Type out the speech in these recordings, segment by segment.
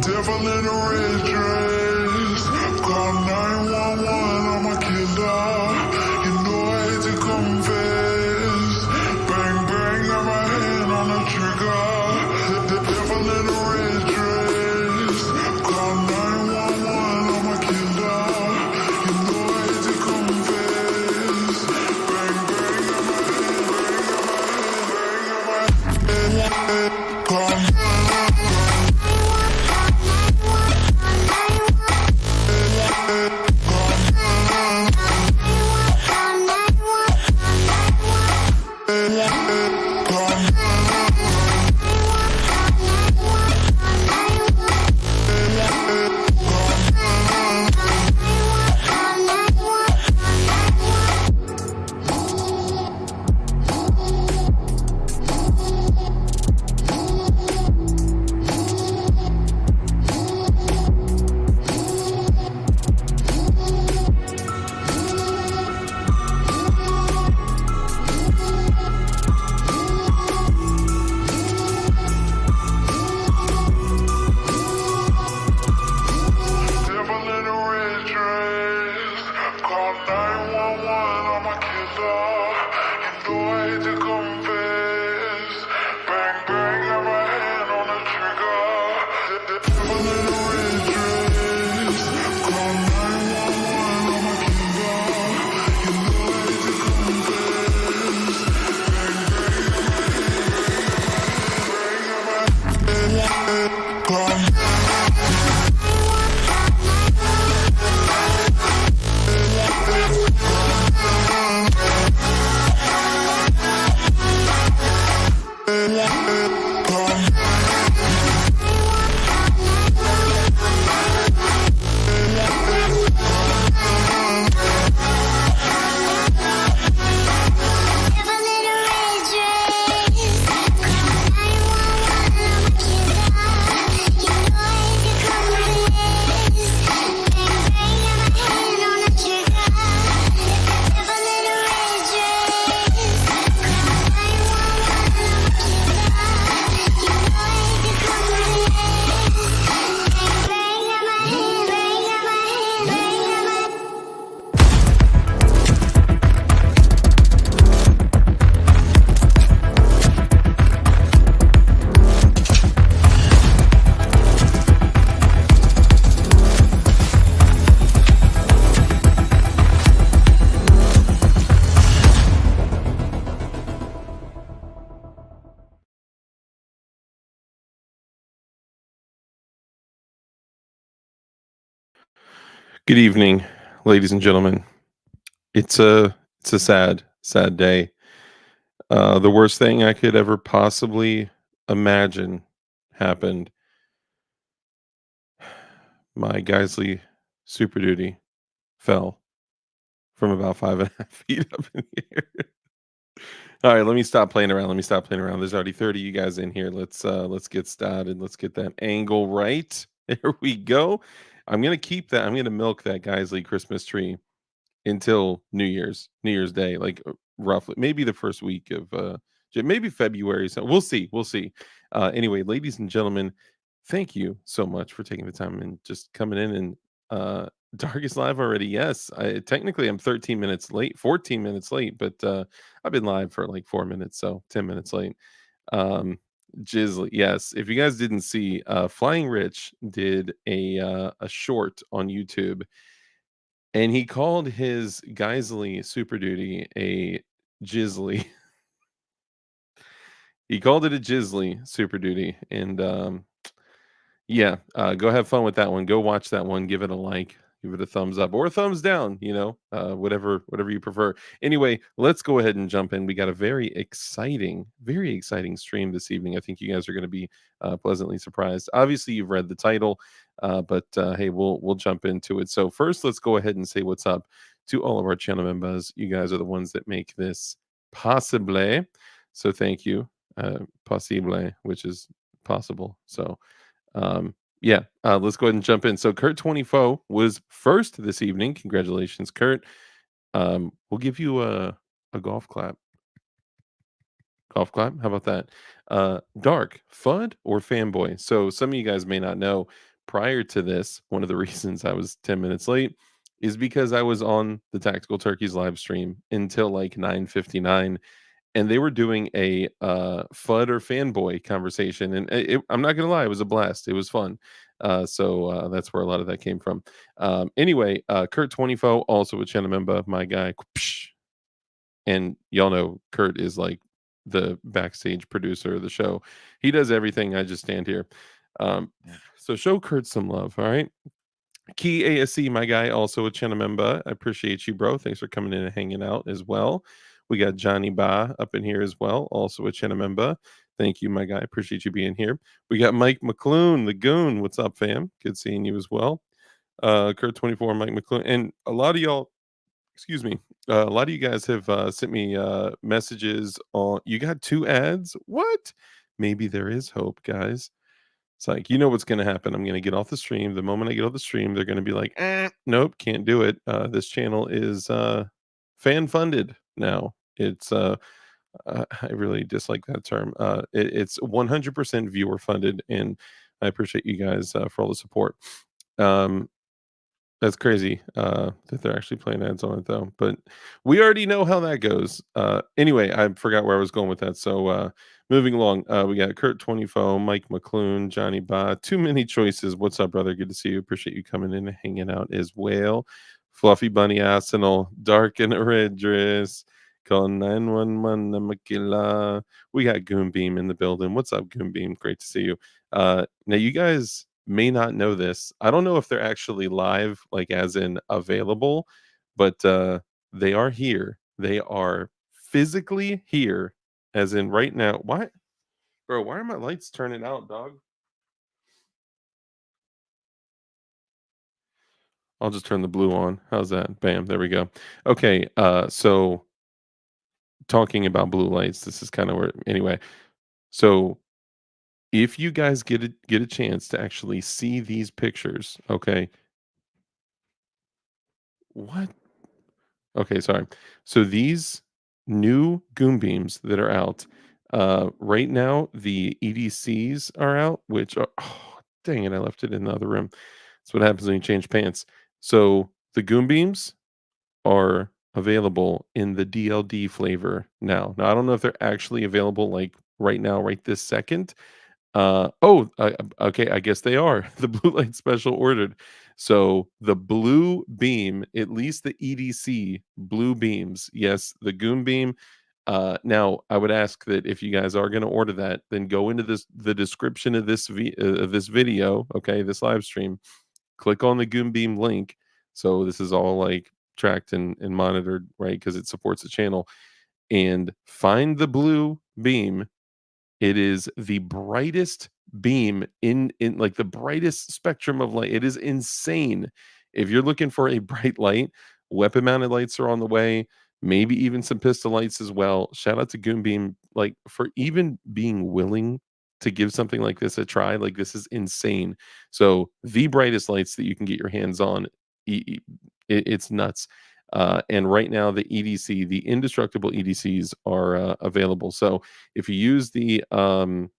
Devil in a red dress. Call 911, I'm a killer. You know I hate to confess. Bang, bang, got my hand on the trigger. The devil in a red dress. Call 911, I'm a killer. You know I hate to confess. Bang, bang, got my hand, bang, got my hand. Call Good evening, ladies and gentlemen. It's a sad day. The worst thing I could ever possibly imagine happened. My Geisley Super Duty fell from about 5.5 feet up in the air. All right, let me stop playing around. Let me stop playing around. There's already 30 of you guys in here. Let's get started. Let's get that angle right. There we go. I'm gonna keep that. I'm gonna milk that Geisley Christmas tree until New Year's Day, like, roughly maybe the first week of, maybe February, so we'll see. Anyway, ladies and gentlemen, thank you so much for taking the time and just coming in and, Dark is live already, yes, technically, I'm 13 minutes late, 14 minutes late, but, I've been live for, like, 4 minutes, so 10 minutes late. Um, Jizzly, yes, if you guys didn't see, Flying Rich did a short on YouTube, and he called his Geisley Super Duty a Jizzly. He called it a Jizzly Super Duty, and, yeah, go have fun with that one. Go watch that one, give it a like, give it a thumbs up or a thumbs down, whatever you prefer. Anyway, let's go ahead and jump in. We got a very exciting stream this evening. I think you guys are gonna be, pleasantly surprised. Obviously, you've read the title, but, hey, we'll jump into it. So first, let's go ahead and say what's up to all of our channel members. You guys are the ones that make this possible. So thank you, possible, which is possible. So, yeah, let's go ahead and jump in. So Kurt 24 was first this evening. Congratulations, Kurt. We'll give you a golf clap. Golf clap. How about that? Dark, FUD or fanboy? So some of you guys may not know, prior to this, one of the reasons I was 10 minutes late is because I was on the Tactical Turkeys live stream until like 9:59, and they were doing a FUD or fanboy conversation, and I'm not gonna lie, it was a blast. It was fun. So that's where a lot of that came from. Anyway, Kurt 24, also a channel member, my guy. And y'all know Kurt is like the backstage producer of the show. He does everything. I just stand here. Um, so show Kurt some love. All right. Key ASC, my guy, also a channel member. I appreciate you, bro. Thanks for coming in and hanging out as well. We got Johnny Ba up in here as well, also a channel member. Thank you, my guy. Appreciate you being here. We got Mike McClune, the Goon. What's up, fam? Good seeing you as well. Kurt 24, Mike McClune, and a lot of y'all. Excuse me. A lot of you guys have sent me messages on. You got 2 ads? What? Maybe there is hope, guys. It's like, you know what's going to happen. I'm going to get off the stream. The moment I get off the stream, they're going to be like, nope, can't do it. This channel is fan funded now. It's, I really dislike that term. It's 100% viewer funded. And I appreciate you guys for all the support. Um, that's crazy, that they're actually playing ads on it, though, but we already know how that goes. Anyway, I forgot where I was going with that, so, moving along, we got Kurt 24, Mike McClune, Johnny Ba, too many choices. What's up, brother? Good to see you. Appreciate you coming in and hanging out as well. Fluffy Bunny Arsenal, Dark in a red dress, call 911 Namakila. We got Goonbeam in the building. What's up, Goonbeam? Great to see you. Now you guys may not know this. I don't know if they're actually live, like as in available, but they are here. They are physically here, as in right now. Why, bro? Why are my lights turning out, dog? I'll just turn the blue on. How's that? Bam, there we go. Okay, so talking about blue lights, this is kind of where anyway. So if you guys get a chance to actually see these pictures, okay. What? Okay, sorry. So these new Goon beams that are out, right now, the EDCs are out, which are, oh, dang it, I left it in the other room. That's what happens when you change pants. So the Goon beams are available in the DLD flavor now. Now, I don't know if they're actually available like right now, right this second, okay, I guess they are. The blue light special ordered. So the blue beam, at least the EDC blue beams, yes, the Goon beam. Now I would ask that if you guys are going to order that, then go into the description of this video, okay, this live stream. Click on the Goon beam link. So this is all like tracked and monitored, right? Because it supports the channel. And find the blue beam. It is the brightest beam in like the brightest spectrum of light. It is insane. If you're looking for a bright light, weapon mounted lights are on the way, maybe even some pistol lights as well. Shout out to Goonbeam, like for even being willing to give something like this a try. Like this is insane. So the brightest lights that you can get your hands on, it's nuts. And right now, the EDC, the indestructible EDCs are available. So if you use the link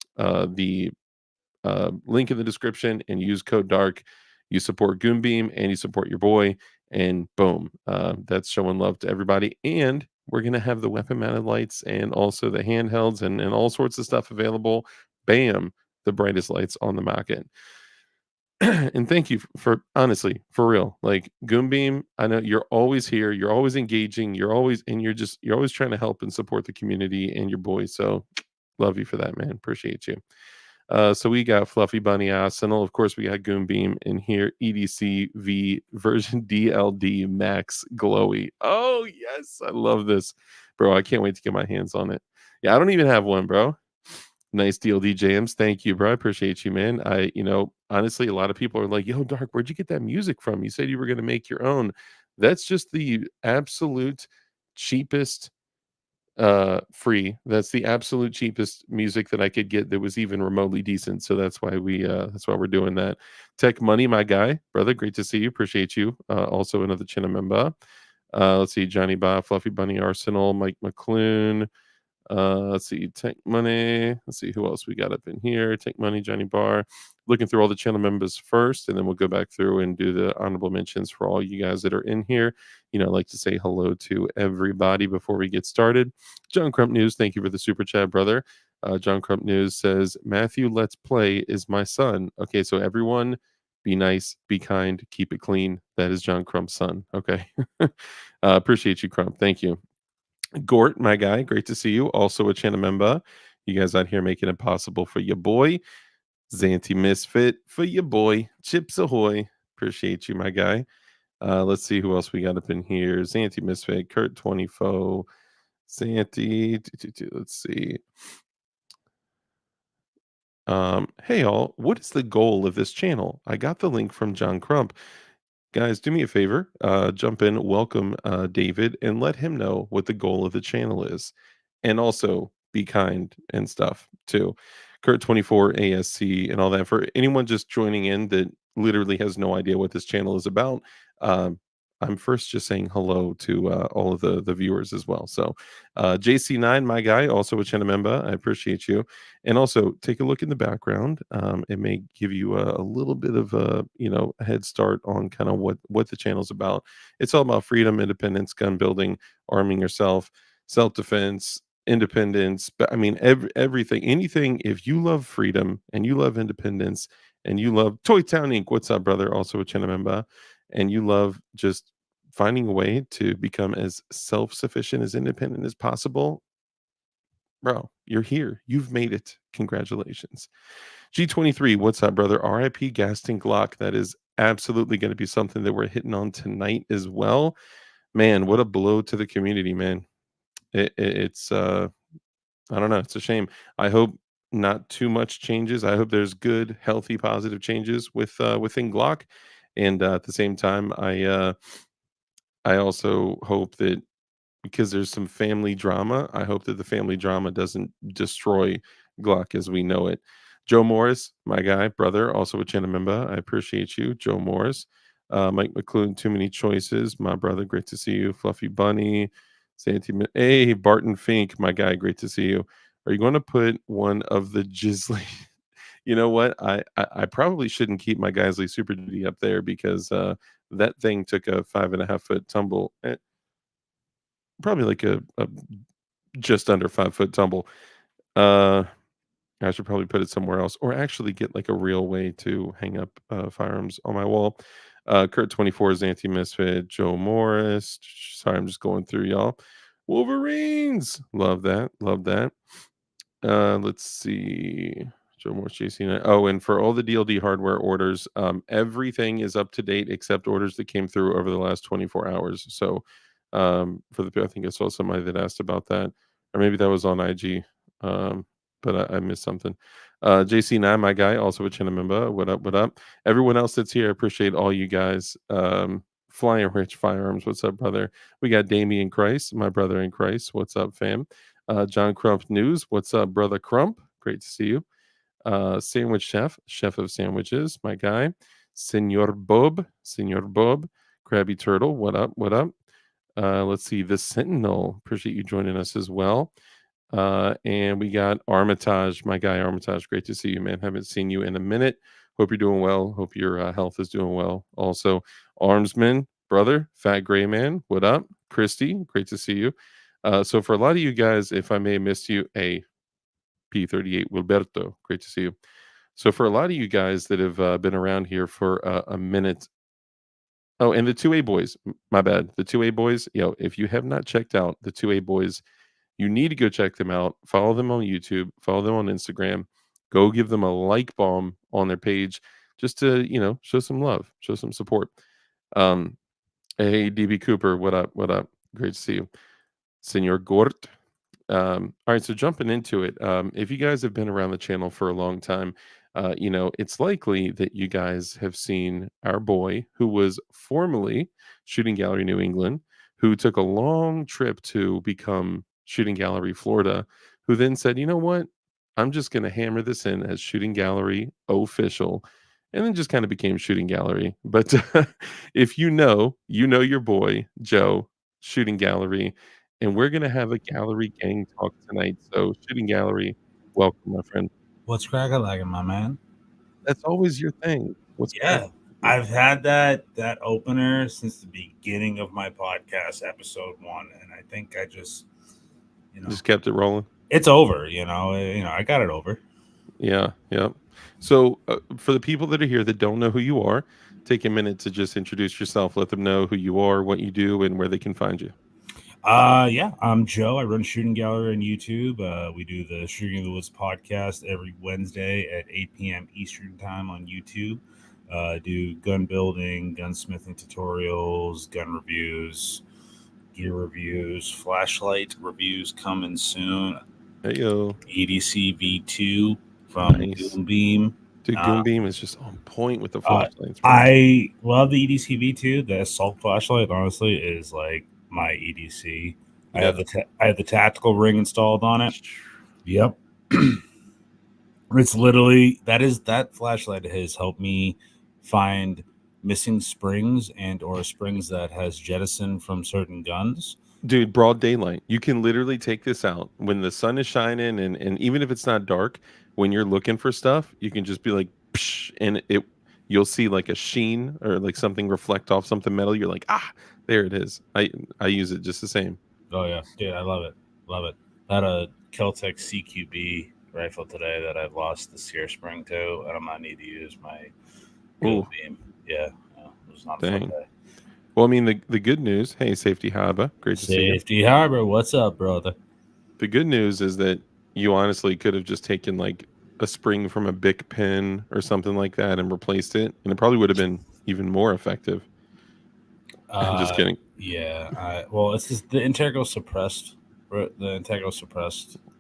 in the description and use code DARK, you support Goonbeam and you support your boy. And boom, that's showing love to everybody. And we're going to have the weapon mounted lights and also the handhelds and all sorts of stuff available. Bam, the brightest lights on the market. And thank you for honestly, for real. Like Goonbeam, I know you're always here, you're always engaging, you're always trying to help and support the community and your boys. So love you for that, man. Appreciate you. So we got Fluffy Bunny Arsenal. Of course, we got Goonbeam in here. EDC V version DLD Max Glowy. Oh yes, I love this, bro. I can't wait to get my hands on it. Yeah, I don't even have one, bro. Nice deal, DJMs. Thank you, bro. I appreciate you, man. Honestly, a lot of people are like, yo, Dark, where'd you get that music from? You said you were going to make your own. That's just the absolute cheapest free. That's the absolute cheapest music that I could get that was even remotely decent. So that's why we're doing that. Tech Money, my guy, brother. Great to see you. Appreciate you. Also another channel member. Let's see, Johnny Ba, Fluffy Bunny Arsenal, Mike McClune. Let's see, Tech Money. Let's see who else we got up in here. Tech Money, Johnny Bar. looking through all the channel members first, and then we'll go back through and do the honorable mentions for all you guys that are in here. I'd like to say hello to everybody before we get started. John Crump News, thank you for the super chat, brother. John Crump News says, Matthew, let's play is my son. Okay, so everyone be nice, be kind, keep it clean. That is John Crump's son. Okay. Appreciate you, Crump. Thank you. Gort, my guy, great to see you. Also a channel member. You guys out here making it possible for your boy. Zanty Misfit for your boy. Chips Ahoy. Appreciate you, my guy. Let's see who else we got up in here. Zanty Misfit, Kurt 24, Zanty. Let's see. Hey all, what is the goal of this channel? I got the link from John Crump. Guys, do me a favor, jump in, welcome David, and let him know what the goal of the channel is. And also be kind and stuff too. Kurt24 ASC and all that. For anyone just joining in that literally has no idea what this channel is about, um, I'm first just saying hello to all of the viewers as well. So JC9, my guy, also a channel member. I appreciate you. And also take a look in the background. It may give you a little bit of a head start on kind of what the channel's about. It's all about freedom, independence, gun building, arming yourself, self-defense, independence. But I mean everything, anything. If you love freedom and you love independence and you love Toy Town Inc. What's up, brother? Also a channel member. And you love just finding a way to become as self-sufficient, as independent as possible, bro, you're here. You've made it. Congratulations. G23, what's up, brother? RIP Gaston Glock. That is absolutely going to be something that we're hitting on tonight as well. Man, what a blow to the community, man. It's I don't know, it's a shame. I hope not too much changes. I hope there's good, healthy, positive changes within Glock. And at the same time, I also hope that because there's some family drama, I hope that the family drama doesn't destroy Glock as we know it. Joe Morris, my guy, brother, also a channel member. I appreciate you, Joe Morris. Mike McClune, too many choices. My brother, great to see you. Fluffy Bunny, Santi, hey, Barton Fink, my guy, great to see you. Are you going to put one of the Jizzly? You know what? I probably shouldn't keep my Geisley Super Duty up there because that thing took a 5.5 foot tumble. Probably like a just under 5 foot tumble. I should probably put it somewhere else, or actually get like a real way to hang up firearms on my wall. Kurt 24 is anti misfit. Joe Morris. Sorry, I'm just going through y'all. Wolverines. Love that. Love that. Let's see. Joe Morris, JC. Oh, and for all the DLD hardware orders, everything is up to date except orders that came through over the last 24 hours. So, I think I saw somebody that asked about that, or maybe that was on IG. But I missed something. JC9, my guy, also a channel member. What up? What up? Everyone else that's here, I appreciate all you guys. Flying Rich Firearms, what's up, brother? We got Damian Christ, my brother in Christ. What's up, fam? John Crump News. What's up, brother Crump? Great to see you. Sandwich Chef, Chef of Sandwiches, my guy. Senor Bob, Krabby Turtle. What up? What up? Let's see. The Sentinel. Appreciate you joining us as well. And we got Armitage, my guy Armitage. Great to see you, man. Haven't seen you in a minute. Hope you're doing well. Hope your health is doing well. Also, Armsman, brother, Fat Gray Man. What up? Christy, great to see you. So for a lot of you guys, if I may have missed you, P38 Wilberto, great to see you. So for a lot of you guys that have been around here for a minute. Oh, and the 2A boys, my bad. The 2A boys, if you have not checked out the 2A boys, you need to go check them out. Follow them on YouTube, follow them on Instagram. Go give them a like bomb on their page just to, show some love, show some support. Hey, DB Cooper, what up? What up? Great to see you. Senor Gort. All right, so jumping into it, if you guys have been around the channel for a long time, it's likely that you guys have seen our boy who was formerly Shooting Gallery New England, who took a long trip to become Shooting Gallery Florida, who then said, you know what, I'm just going to hammer this in as Shooting Gallery official, and then just kind of became Shooting Gallery. But if your boy, Joe, Shooting Gallery, and we're gonna have a gallery gang talk tonight. So, Shooting Gallery, welcome, my friend. What's crack-a-lagging, my man? That's always your thing. What's Yeah, I've had that opener since the beginning of my podcast, episode 1, and I think I just, just kept it rolling? it's over. I got it over. Yeah, yeah. So, for the people that are here that don't know who you are, take a minute to just introduce yourself. Let them know who you are, what you do, and where they can find you. Yeah, I'm Joe. I run a shooting gallery on YouTube. We do the Shooting in the Woods podcast every Wednesday at 8 p.m. Eastern time on YouTube. Do gun building, gunsmithing tutorials, gun reviews, gear reviews, flashlight reviews coming soon. Hey yo, EDC V2 from nice. Goon Beam. Dude, Uh, Goon Beam is just on point with the uh, flashlights, bro. I love the EDC V2. The assault flashlight, honestly, is like my EDC. Yeah. I have the tactical ring installed on it. Yep. It's literally that flashlight has helped me find missing springs and or springs that has jettisoned from certain guns. Dude, broad daylight. You can literally take this out when the sun is shining, and even if it's not dark, when you're looking for stuff, you can just be like, psh, and you'll see like a sheen or like something reflect off something metal. You're like, ah, there it is. I use it just the same. Oh yeah, dude, I love it. Love it. I had a Keltec CQB rifle today that I lost the sear spring to, and I'm gonna need to use my Goon Ooh, Beam. Yeah, it was not a fun dang. day. Well, I mean, the good news. Hey, Safety Haba, great to see you. Safety Harbor, what's up, brother? The good news is that you honestly could have just taken like a spring from a Bic pen or something like that and replaced it, and it probably would have been even more effective. I'm just kidding. Yeah. Well, it's just the integral suppressed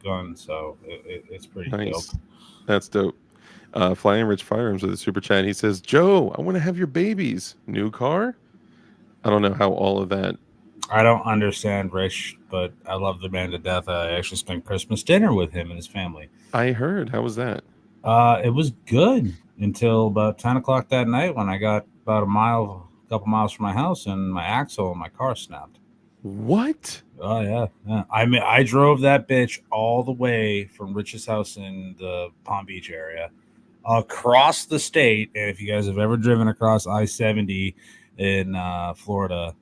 gun, so it's pretty dope. Nice. That's dope. Flying Rich Firearms with a super chat. He says, Joe, I want to have your babies. New car? I don't know how all of that. I don't understand Rich, but I love the man to death. I actually spent Christmas dinner with him and his family. I heard. How was that? It was good until about 10 o'clock that night when I got about a couple miles from my house, and my axle in my car snapped. What? Oh yeah. I mean, I drove that bitch all the way from Rich's house in the Palm Beach area across the state. And if you guys have ever driven across I-70 in Florida,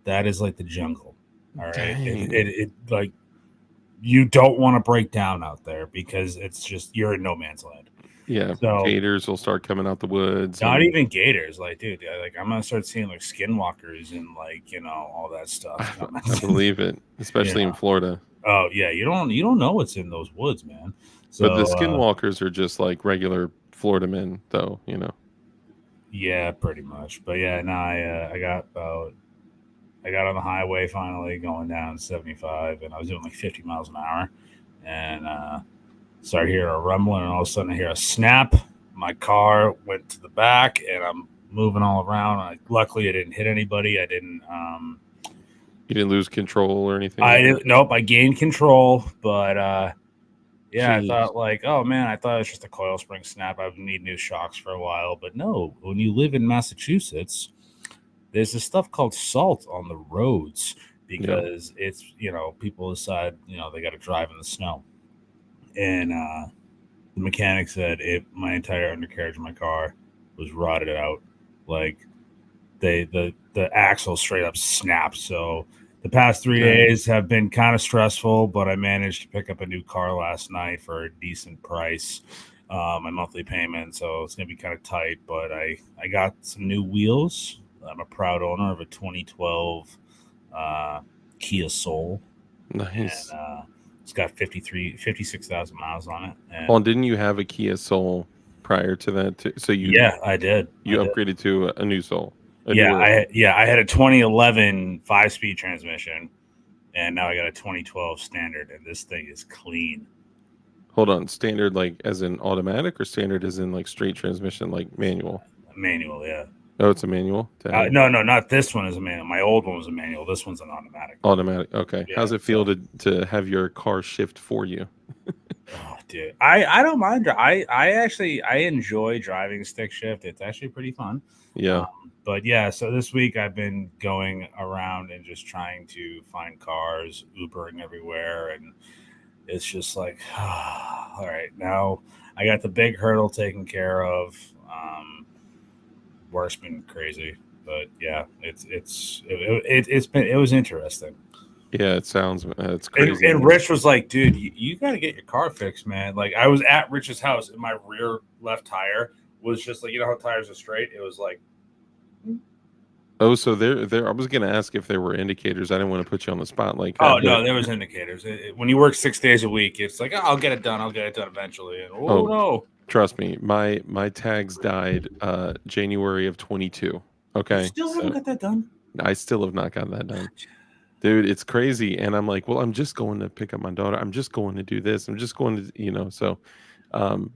that is like the jungle. All right, Dang. it like you don't want to break down out there because it's just you're in no man's land. Yeah. So Gators will start coming out the woods. not And even gators, like dude, like I'm gonna start seeing like skinwalkers and like all that stuff. I believe it, especially in Florida. Oh yeah, you don't know what's in those woods, man. So But the skinwalkers are just like regular Florida men, though, yeah, pretty much. But yeah, no, I got on the highway finally going down 75, and I was doing like 50 miles an hour, and started hearing a rumbling, and all of a sudden I hear a snap. My car went to the back, and I'm moving all around. Luckily, I didn't hit anybody. I didn't. You didn't lose control or anything? I didn't. Nope. I gained control, but yeah, Jeez. I thought like, oh man, I thought it was just a coil spring snap. I've need new shocks for a while, but no. When you live in Massachusetts, there's this stuff called salt on the roads because it's people decide they got to drive in the snow, and the mechanic said my entire undercarriage of my car was rotted out, like the axle straight up snapped. So the past 3 days have been kind of stressful, but I managed to pick up a new car last night for a decent price. My monthly payment, so it's gonna be kind of tight, but I got some new wheels. I'm a proud owner of a 2012 Kia Soul. Nice. And it's got 56,000 miles on it. And Well, didn't you have a Kia Soul prior to that? So yeah, I did. You upgraded to a new Soul. I had a 2011 5-speed transmission, and now I got a 2012 standard, and this thing is clean. Hold on, standard like as in automatic, or standard as in like straight transmission, like manual? Manual, yeah. Oh, it's a manual? No, not this one is a manual. My old one was a manual. This one's an automatic. Automatic. Okay. Yeah, how's it feel to have your car shift for you? Oh, dude, I don't mind. I enjoy driving stick shift. It's actually pretty fun. Yeah. But yeah, so this week I've been going around and just trying to find cars, Ubering everywhere, and it's just like, all right, now I got the big hurdle taken care of. Work's been crazy, but yeah, it was interesting. Yeah, it sounds it's crazy. And Rich was like, dude, you got to get your car fixed, man. Like, I was at Rich's house and my rear left tire was just like, you know how tires are straight? It was like, Oh, so there. I was gonna ask if there were indicators. I didn't want to put you on the spot like that. oh, no, there was indicators. When you work 6 days a week, it's like, oh, I'll get it done. I'll get it done eventually. And, Oh, no. Trust me, my tags died January of 22. Okay, You still so haven't got that done? I still have not gotten that done, dude. It's crazy, and I'm like, well, I'm just going to pick up my daughter. I'm just going to do this. I'm just going to, so.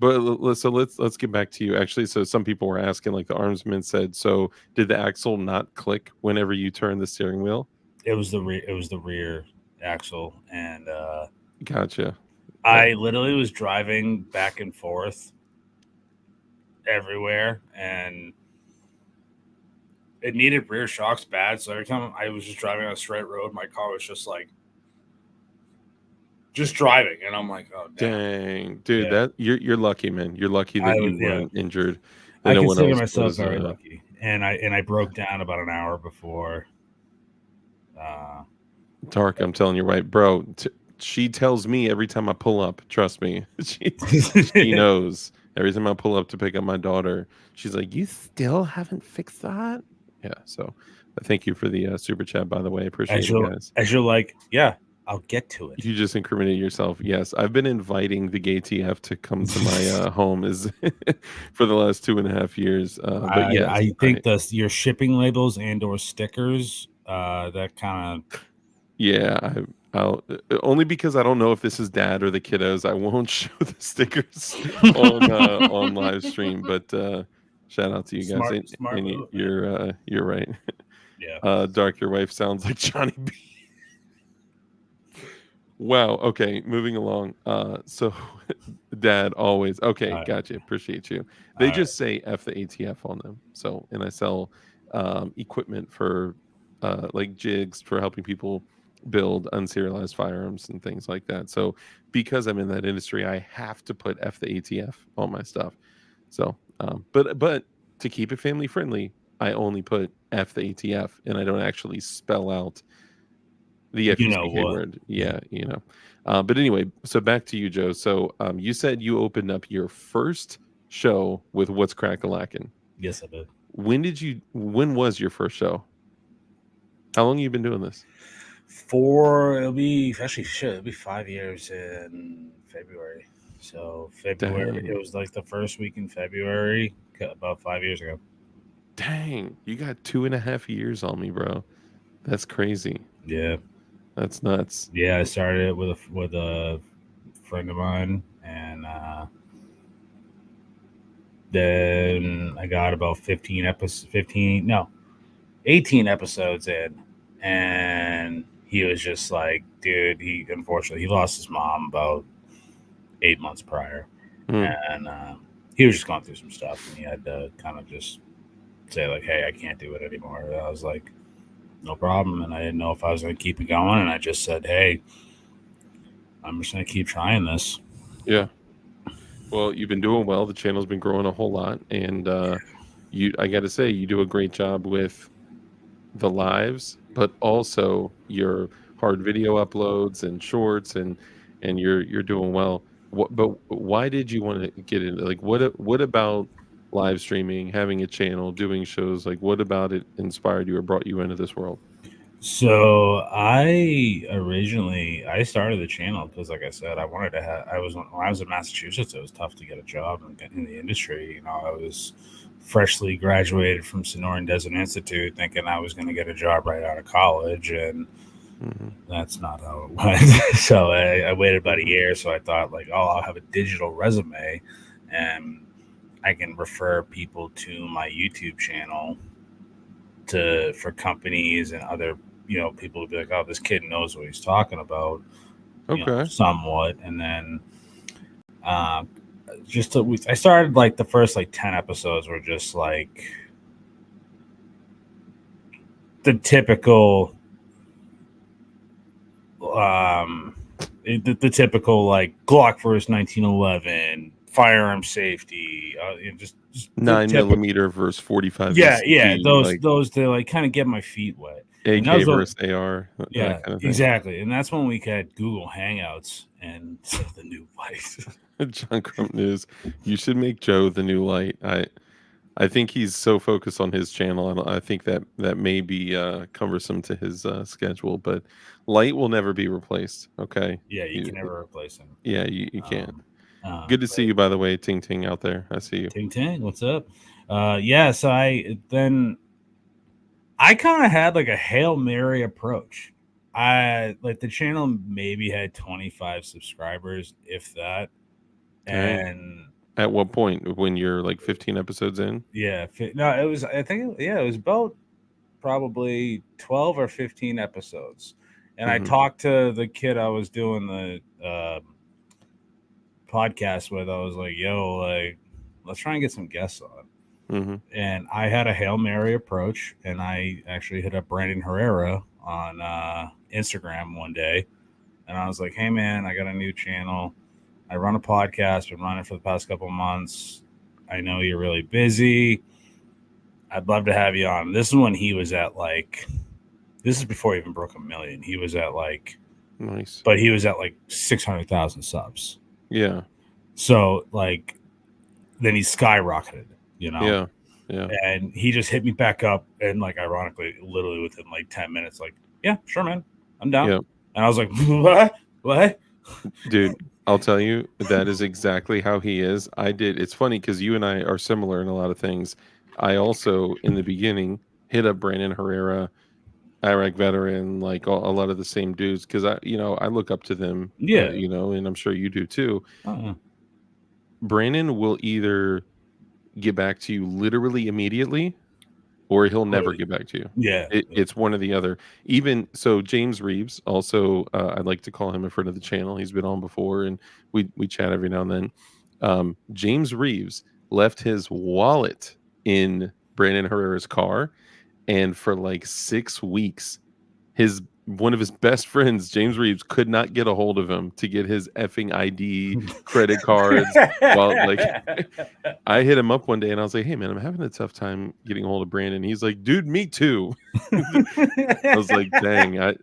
Let's get back to you. Actually, so some people were asking, like the armsman said, so did the axle not click whenever you turn the steering wheel? It was the rear axle, and Gotcha. I literally was driving back and forth everywhere, and it needed rear shocks bad. So every time I was just driving on a straight road, my car was just like driving, and I'm like, oh dang, dude, yeah. that you're lucky, man. You're lucky that you weren't injured. I consider myself very lucky, and I broke down about an hour before. Dark, I'm telling you, right, bro. She tells me every time I pull up. Trust me, she knows. Every time I pull up to pick up my daughter, she's like, "You still haven't fixed that?" Yeah. So, thank you for the super chat, by the way. I appreciate it, guys. As you're like, yeah, I'll get to it. You just incriminate yourself. Yes, I've been inviting the gay TF to come to my home is for the last 2.5 years. But yes, I think your shipping labels and/or stickers, that kind of. Yeah, I'll only because I don't know if this is dad or the kiddos. I won't show the stickers on live stream. But shout out to you guys. Smart move, you're right. Yeah. Dark, your wife sounds like Johnny B. Wow. Okay, moving along. So dad always okay. Gotcha. Appreciate you. They just say F the ATF on them. So, and I sell equipment for like jigs for helping people build unserialized firearms and things like that. So because I'm in that industry, I have to put F the ATF on my stuff. So but to keep it family friendly, I only put F the ATF and I don't actually spell out the FUCK word. Yeah, but anyway, so back to you, Joe. So you said you opened up your first show with What's Crack-a-Lackin'. Yes, I did. When was your first show? How long have you been doing this? It'll be 5 years in February. So February, It was like the first week in February, about 5 years ago. Dang, you got 2.5 years on me, bro. That's crazy. Yeah, that's nuts. Yeah, I started it with a friend of mine, and then I got about 18 episodes in, and he was just like, dude, unfortunately he lost his mom about 8 months prior. And he was just going through some stuff, and he had to kind of just say like, hey, I can't do it anymore. And I was like, no problem. And I didn't know if I was going to keep it going, and I just said, hey, I'm just going to keep trying this. Yeah. Well, you've been doing well. The channel's been growing a whole lot, and I got to say, you do a great job with the lives, but also your hard video uploads and shorts, and you're doing well. But why did you want to get into, like, what about live streaming, having a channel, doing shows, like what about it inspired you or brought you into this world? So I started the channel because, like I said, I wanted to when I was in Massachusetts, it was tough to get a job in the industry. I was freshly graduated from Sonoran Desert Institute, thinking I was going to get a job right out of college, and that's not how it went. So I waited about a year. So I thought, like, I'll have a digital resume, and I can refer people to my YouTube channel for companies and other, people to be like, oh, this kid knows what he's talking about. Okay. Somewhat. And then I started, like, the first 10 episodes were just like the typical the typical like Glock versus 1911 firearm safety, just the 9mm versus 45 yeah, ECP, those to like kind of get my feet wet. AK And versus AR, yeah, that kind of thing. exactly. And that's when we had Google Hangouts and the new light. John Crump News. You should make Joe the new light. I think he's so focused on his channel. I think that may be cumbersome to his schedule, but light will never be replaced. Okay. Yeah, you can never replace him. Yeah, you can't. But Good to see you, by the way, Ting Ting out there. I see you. Ting Ting, what's up? Yeah, so I kind of had like a Hail Mary approach. Like the channel maybe had 25 subscribers, if that. Dang. And at what point? When you're like 15 episodes in? Yeah, no, it was. I think it was about probably 12 or 15 episodes. And I talked to the kid I was doing the podcast with. I was like, "Yo, like, let's try and get some guests on." And I had a Hail Mary approach, and I actually hit up Brandon Herrera on Instagram one day, and I was like, "Hey, man, I got a new channel. I run a podcast. Been running for the past couple of months. I know you're really busy. I'd love to have you on." This is when he was at like, this is before he even broke 1 million. He was at like, nice, but he was at like 600,000 subs. Yeah. So like, then he skyrocketed, you know? Yeah. And he just hit me back up, and like, ironically, literally within like 10 minutes, like, "Yeah, sure, man, I'm down." Yeah. And I was like, what? Dude, I'll tell you, that is exactly how he is. It's funny because you and I are similar in a lot of things. I also, in the beginning, hit up Brandon Herrera, Iraq veteran, like a lot of the same dudes, because I look up to them. Yeah. And I'm sure you do too. Brandon will either get back to you literally immediately, or he'll never get back to you. Yeah. It's one or the other. Even so, James Reeves, also, I'd like to call him a friend of the channel. He's been on before, and we chat every now and then. James Reeves left his wallet in Brandon Herrera's car, and for like 6 weeks, one of his best friends, James Reeves, could not get a hold of him to get his effing ID, credit cards. Well, like, I hit him up one day and I was like, "Hey, man, I'm having a tough time getting a hold of Brandon." He's like, "Dude, me too." I was like, "Dang." I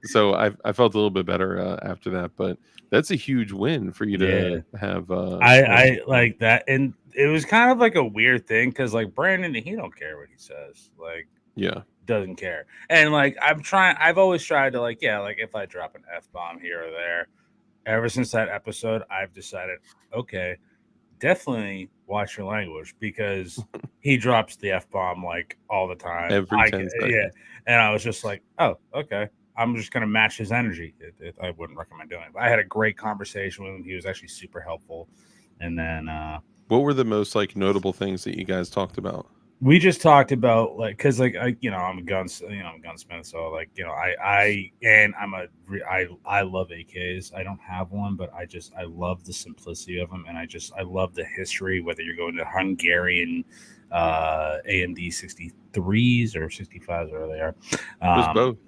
felt a little bit better after that, but that's a huge win for you to have. I like that, and it was kind of like a weird thing because like Brandon, he don't care what he says. Like, doesn't care. And like, I've always tried to like, like if I drop an F-bomb here or there, ever since that episode, I've decided, okay, definitely watch your language, because he drops the F-bomb like all the time. Every 10 seconds. Yeah. And I was just like, oh, okay. I'm just going to match his energy. I wouldn't recommend doing it. But I had a great conversation with him. He was actually super helpful. And then what were the most like notable things that you guys talked about? We just talked about like, because like I'm a gunsmith, so like I love AKs. I don't have one, but I love the simplicity of them, and I love the history. Whether you're going to Hungarian AMD 63s or 65s, or they are.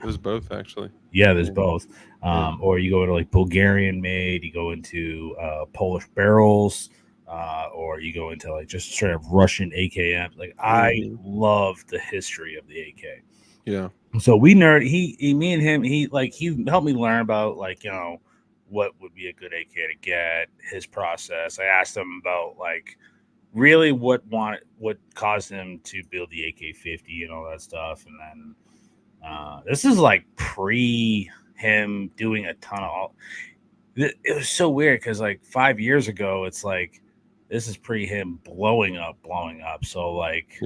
There's both actually. Yeah, there's both. Or you go to like Bulgarian made. You go into Polish barrels. Or you go into like just straight up Russian AKM. Like, I love the history of the AK. Yeah. So me and him, he helped me learn about like, what would be a good AK to get, his process. I asked him about like really what caused him to build the AK-50 and all that stuff. And then this is like pre him doing a ton of it was so weird because like 5 years ago, it's like, this is pre him blowing up. So like,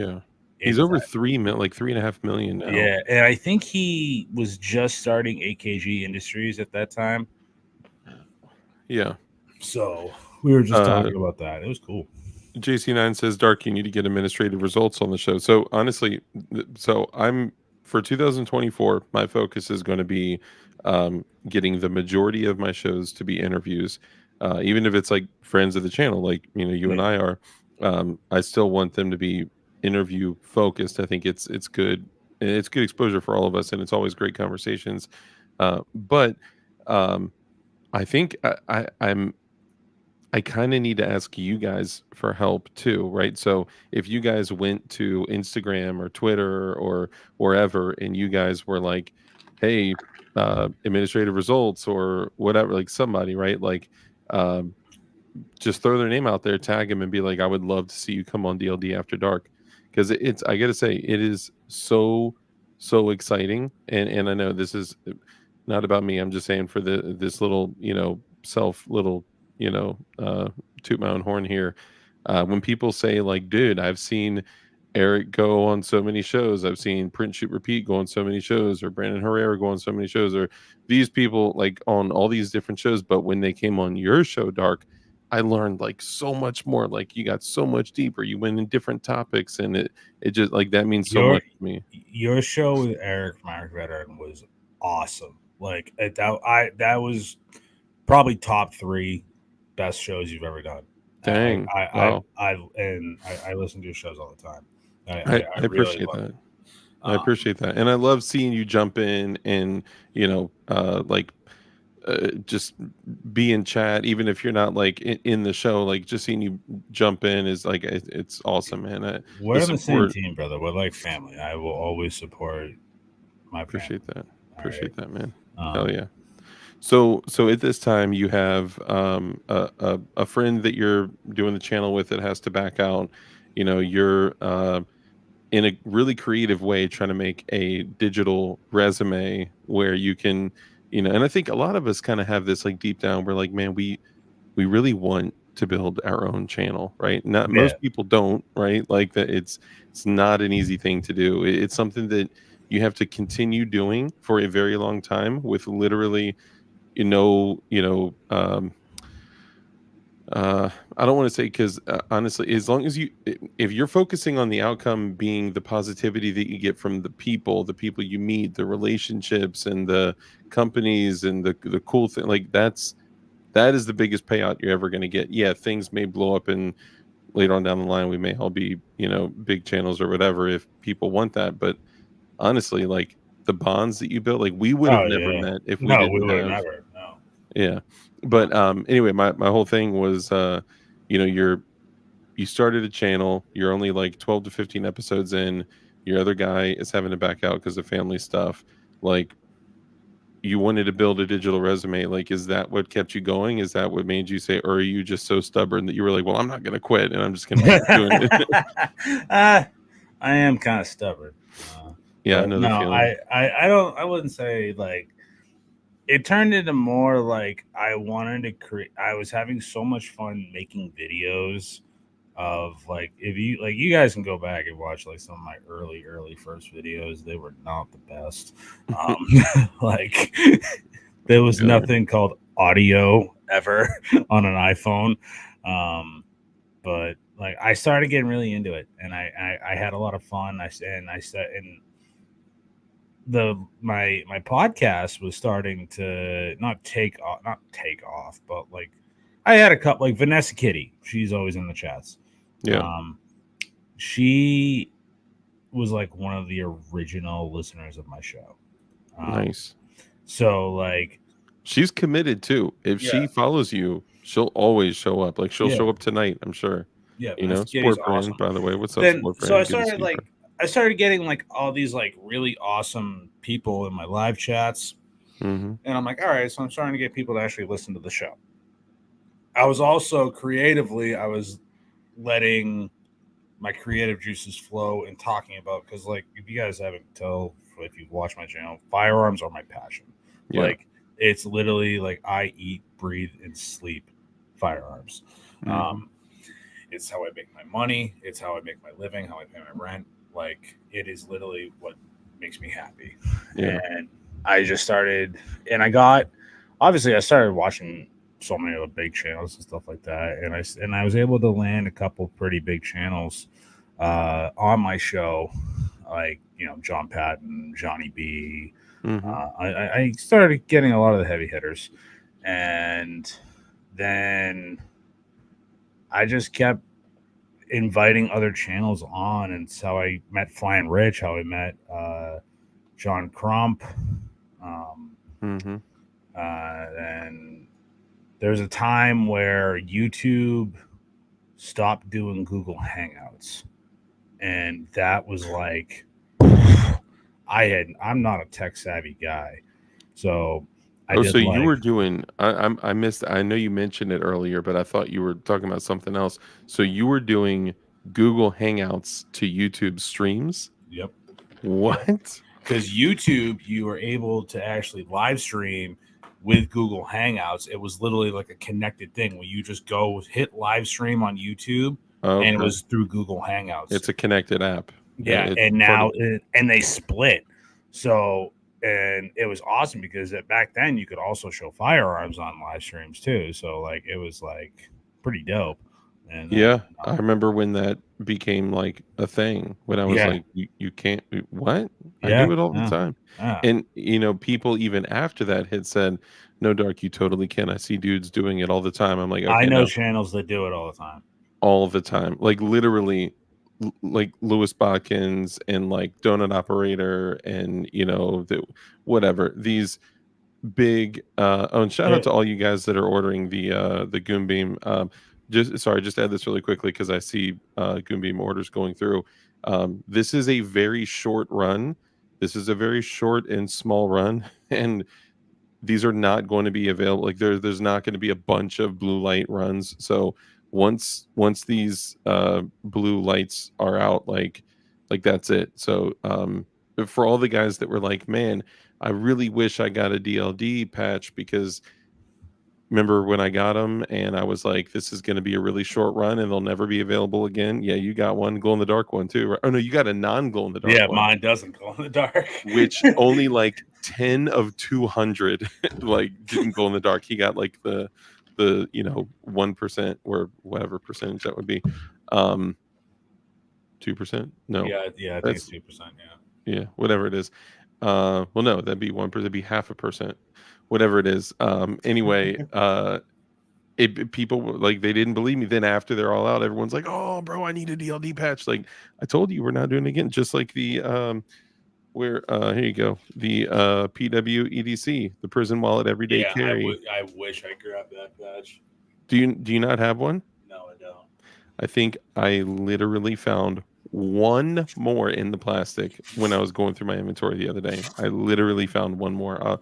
he's over 3.5 million now. Yeah, and I think he was just starting AKG Industries at that time. Yeah. So we were just talking about that. It was cool. JC9 says, "Dark, you need to get administrative results on the show." So honestly, I'm for 2024. My focus is going to be getting the majority of my shows to be interviews. Even if it's like friends of the channel, like you and I are, I still want them to be interview focused. I think it's good. It's good exposure for all of us, and it's always great conversations. But I think I kind of need to ask you guys for help too, right? So if you guys went to Instagram or Twitter or wherever and you guys were like, hey, administrative results or whatever, like somebody, right? Like, um, just throw their name out there, tag them, and be like, I would love to see you come on DLD After Dark. Because it's, I gotta say, it is so exciting. And I know this is not about me. I'm just saying for this little, self little, you know, uh toot my own horn here. When people say like, dude, I've seen Eric go on so many shows, I've seen Print Shoot Repeat go on so many shows, or Brandon Herrera go on so many shows, or these people like on all these different shows, but when they came on your show, Dark, I learned like so much more. Like you got so much deeper. You went in different topics, and it just like that means so Your much to me. your show with Eric Mark Veteran was awesome. Like that was probably top 3 best shows you've ever done. Dang, wow. I listen to your shows all the time. I I really appreciate love that. it. I appreciate that, and I love seeing you jump in and like just be in chat, even if you're not like in the show. Like just seeing you jump in is like it's awesome, man. The We're on the same support, team, brother. We're like family. I will always support my family. appreciate that. All right. Appreciate that, man. Hell Um, yeah. So at this time you have a friend that you're doing the channel with that has to back out. You're in a really creative way trying to make a digital resume where you can, and I think a lot of us kind of have this like deep down, we're like, man, we really want to build our own channel, right? Not yeah. most people don't, right? Like that it's not an easy thing to do. It's something that you have to continue doing for a very long time with literally, I don't want to say, because honestly, as long as if you're focusing on the outcome being the positivity that you get from the people you meet, the relationships and the companies and the cool thing, like that is the biggest payout you're ever going to get. Yeah, things may blow up, and later on down the line we may all be big channels or whatever if people want that. But honestly, like the bonds that you built, like we would have Oh never yeah. met if we No, we didn't would have have. never. No. Yeah. But anyway, my whole thing was you started a channel, you're only like 12 to 15 episodes in, your other guy is having to back out because of family stuff. Like you wanted to build a digital resume. Like, is that what kept you going? Is that what made you say, or are you just so stubborn that you were like, well, I'm not gonna quit and I'm just gonna keep doing it? I am kind of stubborn. Yeah, I But know the no, feeling. I wouldn't say like it turned into more like I wanted to create. I was having so much fun making videos of like if you like you guys can go back and watch like some of my early first videos. They were not the best. Um, like there was Yeah. nothing called audio ever on an iPhone. But like I started getting really into it, and I had a lot of fun. I said and my podcast was starting to not take off, but like I had a couple like Vanessa Kitty. She's always in the chats. Yeah. Um, she was like one of the original listeners of my show. Nice. So like She's committed too. If yeah, she follows you, she'll always show up. Like she'll yeah, show up tonight, I'm sure. yeah. Vanessa Kitty's Sport brand, awesome. by the way. What's up, Then sport so brand? Good to see you, bro. I started getting like all these like really awesome people in my live chats. Mm-hmm. And I'm like, all right, so I'm starting to get people to actually listen to the show. I was also creatively, I was letting my creative juices flow and talking about, because like if you guys haven't tell, if you've watched my channel, firearms are my passion. Yeah. Like it's literally like I eat, breathe, and sleep firearms. Mm-hmm. It's how I make my money. It's how I make my living, how I pay my rent. Like it is literally what makes me happy. Yeah. And I just started, and I started watching so many of the big channels and stuff like that, and I was able to land a couple pretty big channels on my show, like John Patton, Johnny B. Mm-hmm. I started getting a lot of the heavy hitters, and then I just kept inviting other channels on, and it's how I met Flying Rich, how I met John Crump. Mm-hmm. And There's a time where YouTube stopped doing Google Hangouts, and that was like, I'm not a tech savvy guy, so I Oh, did so you like, were doing I missed I know you mentioned it earlier, but I thought you were talking about something else. So you were doing Google Hangouts to YouTube streams? yep, What? because YouTube, you were able to actually live stream with Google Hangouts. It was literally like a connected thing where you just go hit live stream on YouTube, and it Okay. was through Google Hangouts. It's a connected app. Yeah, It's and part now of and they split. So, and it was awesome because back then you could also show firearms on live streams too. So like it was like pretty dope. And then Yeah, I remember when that became like a thing when I was yeah, like, you can't what? I yeah, do it all the yeah, time. yeah. And people even after that had said, "No, Dark, you totally can. I see dudes doing it all the time." I'm like, I "Okay, know no, channels that do it all the time. all the time." Like literally like Lewis Botkins and like Donut Operator and whatever. These big oh, and shout out It, to all you guys that are ordering the Goon Beam. Just add this really quickly because I see Goon Beam orders going through. This is a very short run. This is a very short and small run, and these are not going to be available. Like there's not going to be a bunch of blue light runs. So once these blue lights are out, like that's it. So for all the guys that were like, man, I really wish I got a DLD patch because remember when I got them and I was like, this is going to be a really short run and they'll never be available again. Yeah, you got one glow in the dark one too. Right? Oh no, you got a non glow in the dark yeah, one, mine doesn't glow in the dark. which only like 10 of 200 like didn't glow in the dark. He got like the 1% or whatever percentage that would be. 2%? No. Yeah, I think it's That's 2%. Yeah. yeah, whatever it is. Well no, that'd be 1%, that'd be 0.5%. Whatever it is. Anyway, people like they didn't believe me. Then after they're all out, everyone's like, "Oh, bro, I need a DLD patch." Like I told you, we're not doing it again. Just like the where here you go, the PW EDC, the prison wallet everyday Yeah, carry. I wish I grabbed that badge. Do you not have one? No, I don't. I think I literally found one more in the plastic when I was going through my inventory the other day. I literally found one more.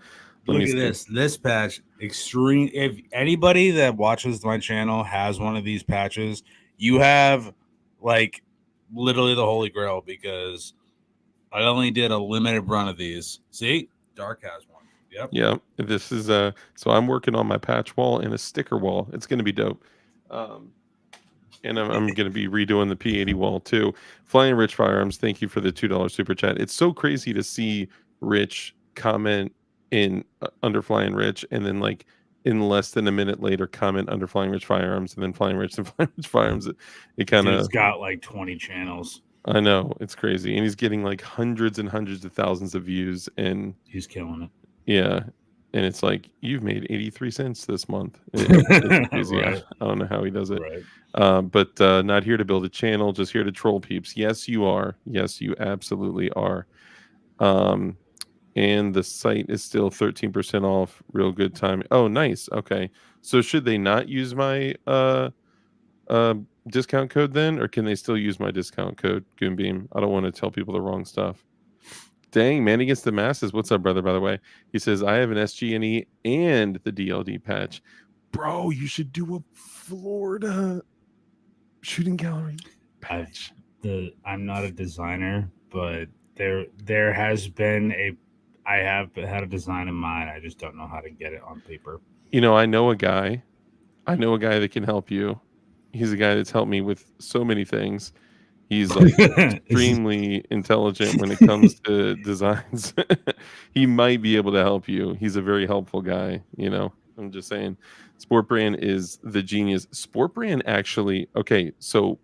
Let Look me at see. this patch, extreme. If anybody that watches my channel has one of these patches, you have like literally the holy grail because I only did a limited run of these. See, Dark has one. Yep. Yeah, this is so I'm working on my patch wall and a sticker wall. It's going to be dope. And I'm going to be redoing the P80 wall too. Flying Rich Firearms, thank you for the $2 super chat. It's so crazy to see Rich comment in under Flying Rich and then like in less than a minute later comment under Flying Rich Firearms and then Flying Rich and Flying Rich Firearms. It kind Dude's of got like 20 channels. I know it's crazy, and he's getting like hundreds and hundreds of thousands of views, and He's killing it. yeah, and it's like you've made 83 cents this month. It's crazy. Right. I don't know how he does it. Right. But not here to build a channel, just here to troll peeps. Yes, you are. Yes, you absolutely are. And the site is still 13% off. Real good time. Oh, nice. Okay. So should they not use my discount code then, or can they still use my discount code Goonbeam? I don't want to tell people the wrong stuff. Dang, man against the masses. What's up, brother? By the way, he says I have an SG&E and the DLD patch. Bro, you should do a Florida shooting gallery patch. I'm not a designer, but there has been I have had a design in mind. I just don't know how to get it on paper. I know a guy. That can help you. He's a guy that's helped me with so many things. He's like extremely intelligent when it comes to designs. He might be able to help you. He's a very helpful guy. I'm just saying. Sport Brand is the genius. Sport Brand actually. Okay, so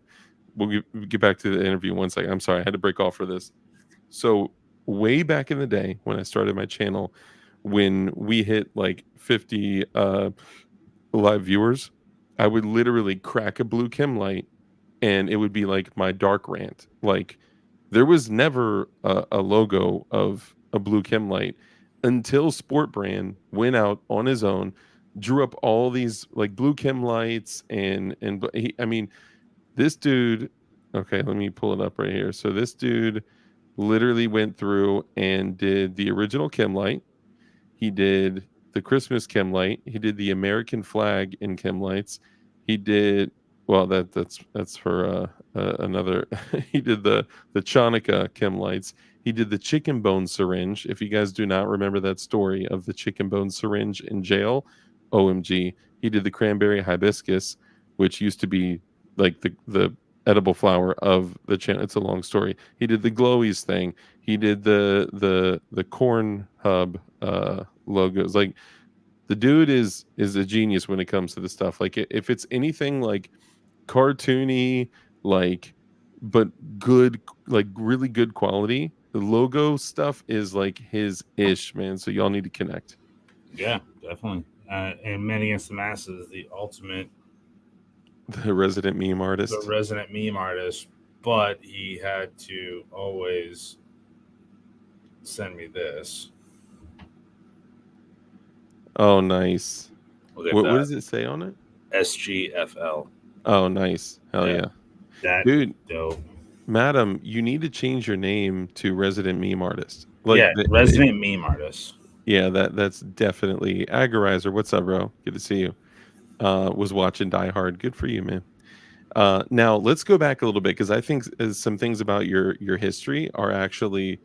we'll get back to the interview one second. I'm sorry, I had to break off for this. So way back in the day when I started my channel, when we hit like 50 live viewers, I would literally crack a blue chem light and it would be like my dark rant. Like there was never a logo of a blue chem light until Sport Brand went out on his own, drew up all these like blue chem lights I mean, this dude. Okay, let me pull it up right here. So this dude literally went through and did the original chem light. He did the Christmas chem light. He did the American flag in chem lights. He did well. That's for another. He did the Chanukah chem lights. He did the chicken bone syringe. If you guys do not remember that story of the chicken bone syringe in jail, OMG. He did the cranberry hibiscus, which used to be like the edible flower of the channel. It's a long story. He did the glowies thing. He did the corn hub logos. Like the dude is a genius when it comes to the stuff. Like if it's anything like cartoony, like but good, like really good quality, the logo stuff is like his ish, man. So y'all need to connect. Yeah, definitely. And Men Against the Masses, the ultimate, The resident meme artist. the resident meme artist, but he had to always send me this. Oh, nice. Look at What that. does it say on it? SGFL. Oh, nice. Hell yeah. That Dude, dope. madam, you need to change your name to resident meme artist. Like Yeah, resident meme artist. Yeah, that's definitely Agorizer. What's up, bro? Good to see you. Was watching Die Hard. Good for you, man. Now let's go back a little bit because I think some things about your history are actually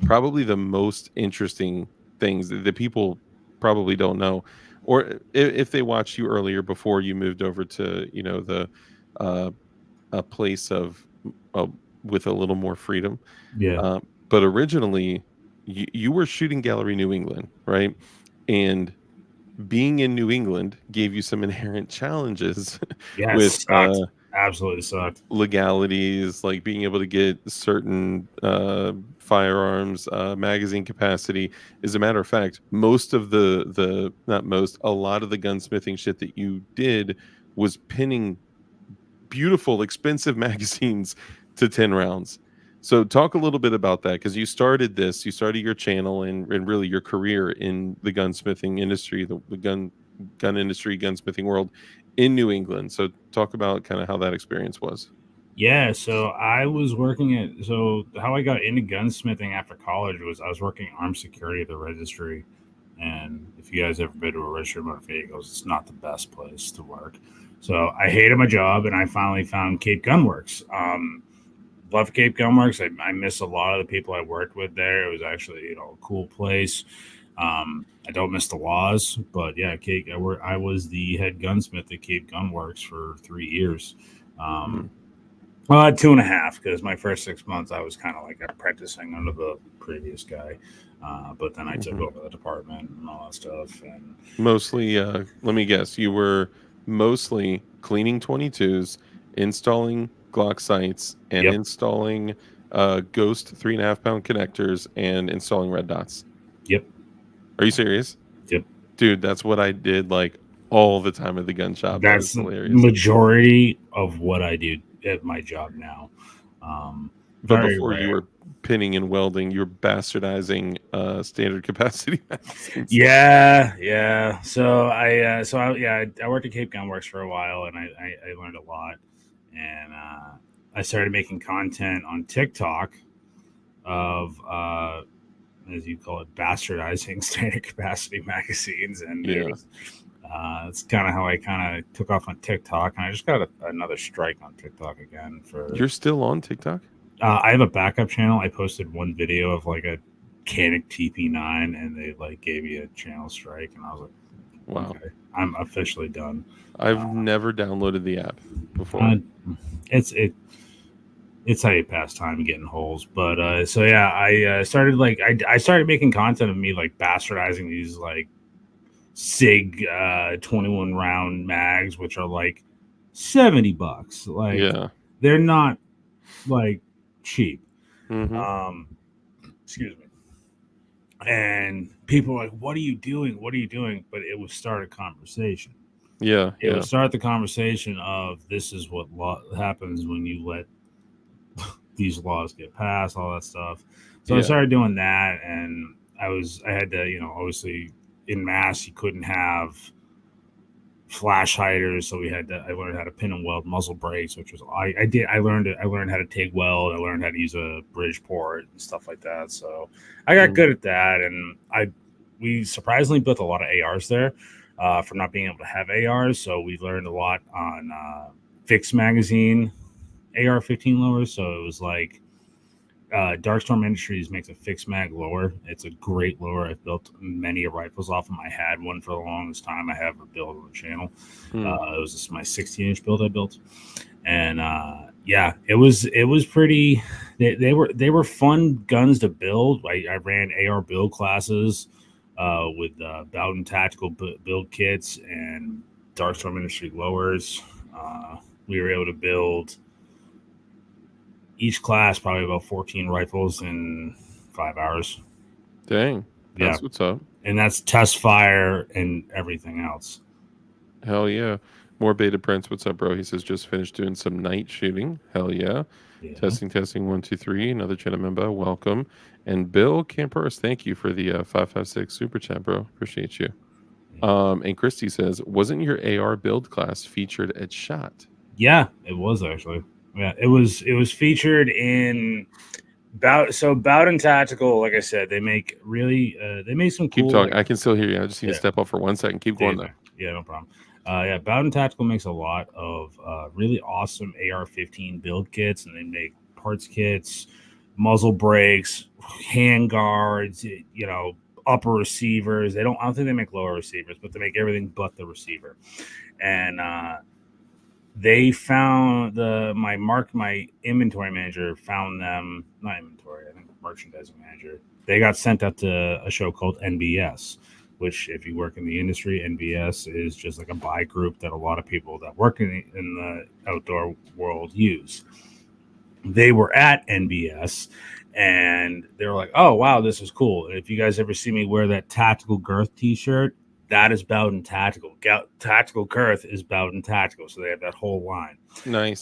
probably the most interesting things that people probably don't know, or if they watched you earlier before you moved over to the a place of with a little more freedom. Yeah. But originally, you were shooting Gallery New England, right? And being in New England gave you some inherent challenges Yeah, with sucked. Absolutely sucked. legalities, like being able to get certain firearms, magazine capacity. As a matter of fact, most of the not most, a lot of the gunsmithing shit that you did was pinning beautiful, expensive magazines to 10 rounds. So talk a little bit about that because you started your channel and really your career in the gunsmithing industry, the gun industry, gunsmithing world in New England. So talk about kind of how that experience was. Yeah, so I was so how I got into gunsmithing after college was I was working armed security at the registry. And if you guys ever been to a registry of motor vehicles, it's not the best place to work. So I hated my job, and I finally found Cape Gunworks. Love Cape Gunworks. I miss a lot of the people I worked with there. It was actually a cool place. I don't miss the laws, but yeah, I was the head gunsmith at Cape Gunworks for 3 years. Well, 2.5, because my first 6 months I was kind of like apprenticing under the previous guy, but then I took over the department and all that stuff. And mostly, let me guess, you were mostly cleaning 22s, installing Glock sights, and installing Ghost 3.5-pound connectors, and installing red dots. Yep. Are you serious? Yep. Dude, that's what I did like all the time at the gun shop. That's the majority of what I do at my job now. But before you were pinning and welding, you were bastardizing standard capacity magazines. Yeah. So I worked at Cape Gunworks for a while, and I learned a lot. And I started making content on TikTok of as you call it, bastardizing standard capacity magazines, and it's kind of how I kind of took off on TikTok, and I just got another strike on TikTok again. You're still on TikTok? I have a backup channel. I posted one video of like a Canik TP9, and they like gave me a channel strike, and I was like, "Wow, okay, I'm officially done." I've never downloaded the app before. It's how you pass time getting holes. But so yeah, I started making content of me like bastardizing these like SIG 21 round mags, which are like $70. Like they're not like cheap. Excuse me. And people are like, what are you doing? But it would start a conversation. It would start the conversation of this is what happens when you let these laws get passed, all that stuff. So I started doing that, and I had to, obviously in Mass you couldn't have flash hiders. So I learned how to pin and weld muzzle brakes, which was I learned how to TIG weld. I learned how to use a Bridgeport and stuff like that. So I got good at that, and we surprisingly built a lot of ARs there for not being able to have ARs. So we learned a lot on fixed magazine AR-15 lowers. So it was like Darkstorm Industries makes a fixed mag lower. It's a great lower. I've built many rifles off them. I had one for the longest time. I have a build on the channel. It was just my 16-inch build I built, and yeah, it was pretty. They were fun guns to build. I ran AR build classes with Bowden Tactical build kits and Darkstorm Industry lowers. We were able to build each class probably about 14 rifles in 5 hours. Dang, that's what's up. And that's test fire and everything else. Hell yeah. More Beta Prince, what's up, bro? He says just finished doing some night shooting. Hell yeah. Testing 1 2 3. Another channel member, welcome. And Bill Campers, thank you for the 556 super chat, bro. Appreciate you. And Christy says, wasn't your AR build class featured at SHOT? Yeah, it was actually. Yeah, it was featured in Bowden Tactical. Like I said, they make some cool. Keep talking. I can still hear you. I just need to step up for 1 second. Keep going though. Yeah, no problem. Yeah, Bowden Tactical makes a lot of really awesome AR-15 build kits, and they make parts kits, muzzle brakes, hand guards, upper receivers. I don't think they make lower receivers, but they make everything but the receiver. And they found my inventory manager found them, not inventory, I think merchandising manager. They got sent out to a show called NBS, which if you work in the industry, NBS is just like a buy group that a lot of people that work in the outdoor world use. They were at NBS and they were like, oh, wow, this is cool. If you guys ever see me wear that Tactical Girth t-shirt, that is Bowden Tactical. Tactical Girth is Bowden Tactical. So they have that whole line. Nice.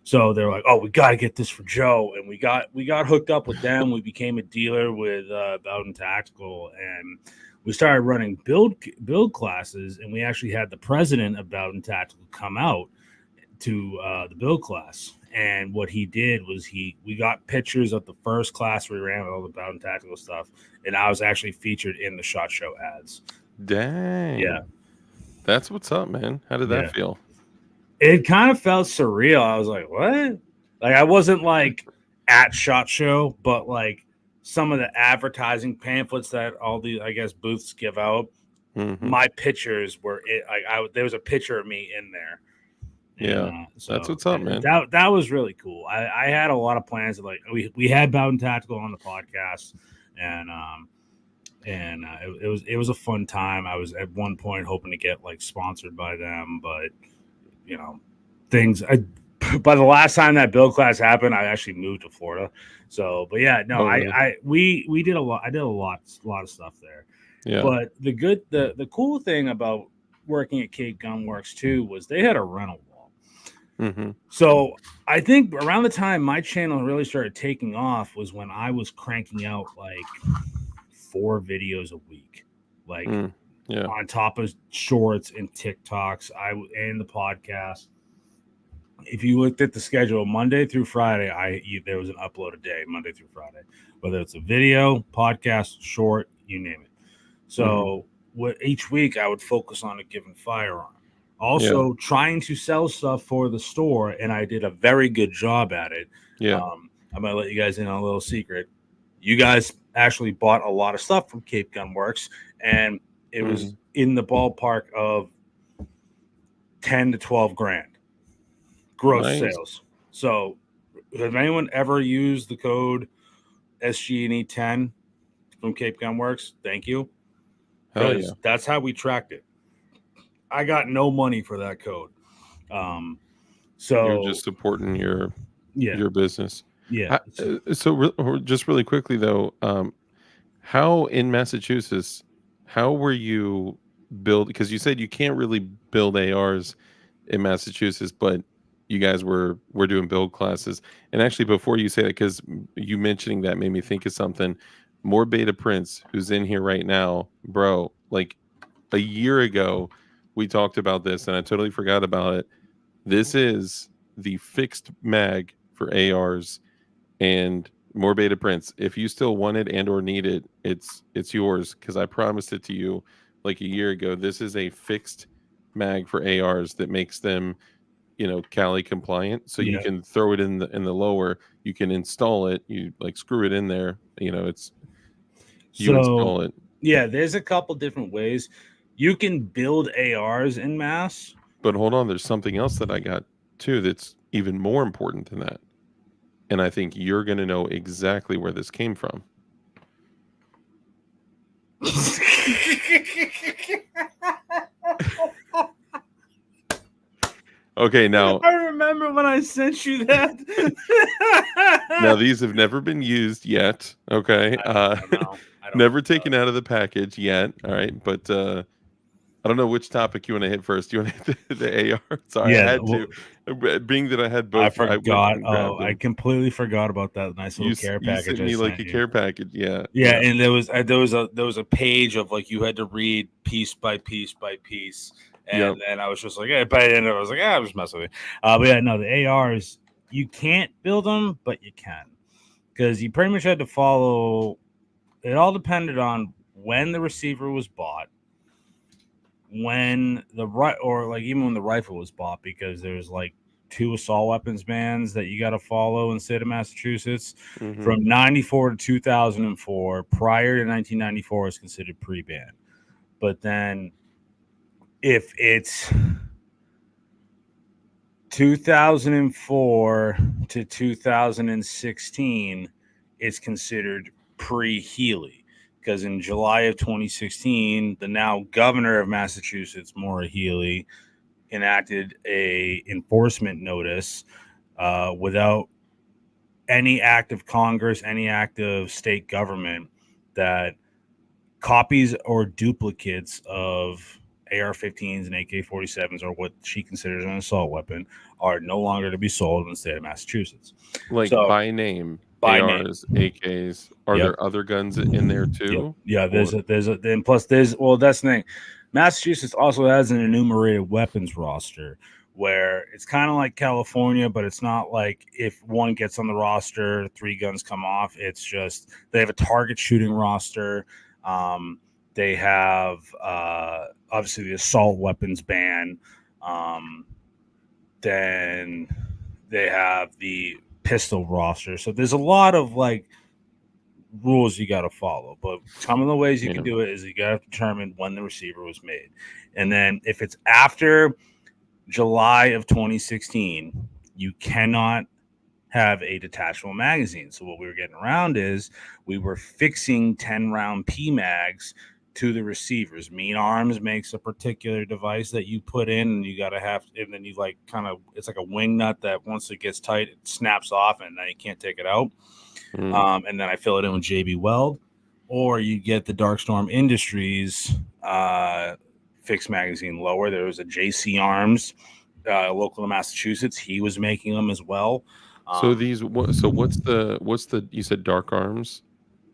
So they're like, oh, we got to get this for Joe. And we got hooked up with them. We became a dealer with Bowden Tactical. And we started running build classes. And we actually had the president of Bowden Tactical come out to the build class. And what he did was we got pictures of the first class we ran with all the Bowden Tactical stuff. And I was actually featured in the SHOT Show ads. Dang. Yeah. That's what's up, man. How did that feel? It kind of felt surreal. I was like, what? Like, I wasn't like at SHOT Show, but like some of the advertising pamphlets that all the, I guess, booths give out, my pictures were it. Like, there was a picture of me in there. Yeah. So that's what's up, man. That was really cool. I had a lot of plans. Like we had Bowden Tactical on the podcast, and it was a fun time. I was at one point hoping to get like sponsored by them, but by the last time that build class happened, I actually moved to Florida. So, but yeah, no, we did a lot. I did a lot of stuff there. Yeah. But the cool thing about working at Cape Gun Works too was they had a rental wall. So I think around the time my channel really started taking off was when I was cranking out like 4 videos a week, like on top of shorts and TikToks, and the podcast. If you looked at the schedule, Monday through Friday, there was an upload a day, Monday through Friday, whether it's a video, podcast, short, you name it. So each week I would focus on a given firearm. Also trying to sell stuff for the store, and I did a very good job at it. I'm going to let you guys in on a little secret. You guys actually bought a lot of stuff from Cape Gun Works, and it was in the ballpark of 10 to 12 grand gross sales. So has anyone ever used the code SG&E 10 from Cape Gun Works? Thank you. That's how we tracked it. I got no money for that code. So you're just supporting your business. Yeah. So just really quickly though, how in Massachusetts, how were you build? Because you said you can't really build ARs in Massachusetts, but you guys were doing build classes. And actually, before you say that, because you mentioning that made me think of something. More Beta Prince, who's in here right now, bro. Like a year ago, we talked about this, and I totally forgot about it. This is the fixed mag for ARs and more beta prints. If you still want it and or need it, it's yours, because I promised it to you like a year ago. This is a fixed mag for ARs that makes them, Cali compliant, so you can throw it in the lower. You can install it. You like screw it in there. It's you install it. Yeah, there's a couple different ways you can build ARs in mass. But hold on, there's something else that I got too that's even more important than that, and I think you're going to know exactly where this came from. Okay, now I remember when I sent you that. Now these have never been used yet. Okay, I don't know. Never taken out of the package yet. All right, but I don't know which topic you want to hit first. You want to hit the AR? Sorry, Yeah, I had to. Being that I had both, I forgot. I I completely forgot about that nice little care package. You sent me like a care package. Yeah. Yeah, and there was a page of like you had to read piece by piece by piece. And then I was just like, by the end I was like, I'm just messing with you. But yeah, no, the ARs, you can't build them, but you can. Because you pretty much had to follow, it all depended on when the receiver was bought, when even when the rifle was bought, because there's like 2 assault weapons bans that you got to follow in the state of Massachusetts. Mm-hmm. From 94 to 2004. Prior to 1994 is considered pre-ban. But then if it's 2004 to 2016, it's considered pre-Healy, because in July of 2016, the now governor of Massachusetts, Maura Healey, enacted a enforcement notice without any act of Congress, any act of state government, that copies or duplicates of AR-15s and AK-47s, or what she considers an assault weapon, are no longer to be sold in the state of Massachusetts. Like by name, ARs, AKs. Are there other guns in there too? Yeah, that's the thing. Massachusetts also has an enumerated weapons roster, where it's kind of like California, but it's not like if one gets on the roster, 3 guns come off. It's just they have a target shooting roster. They have obviously the assault weapons ban. Then they have the pistol roster. So there's a lot of like rules you got to follow. But some of the ways you can do it is you got to determine when the receiver was made. And then if it's after July of 2016, you cannot have a detachable magazine. So what we were getting around is we were fixing 10-round PMags to the receivers. Mean Arms makes a particular device that you put in, and you gotta have, and then you like kind of, it's like a wing nut that once it gets tight, it snaps off, and then you can't take it out. And then I fill it in with JB Weld, or you get the Darkstorm Industries fixed magazine lower. There was a JC Arms, local to Massachusetts. He was making them as well. So what's the you said Dark Arms?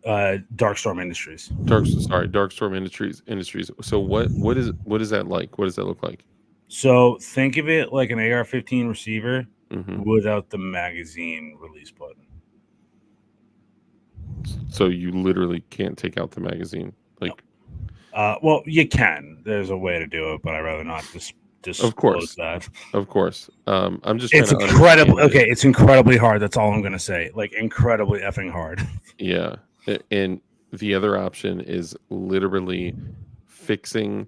Darkstorm Industries. Darkstorm Industries. So what is that like? What does that look like? So think of it like an AR-15 receiver without the magazine release button. So you literally can't take out the magazine, like. No. Well, you can. There's a way to do it, but I'd rather not disclose that. Of course. I'm just. It's incredibly okay. It's incredibly hard. That's all I'm gonna say. Like incredibly effing hard. Yeah. And the other option is literally fixing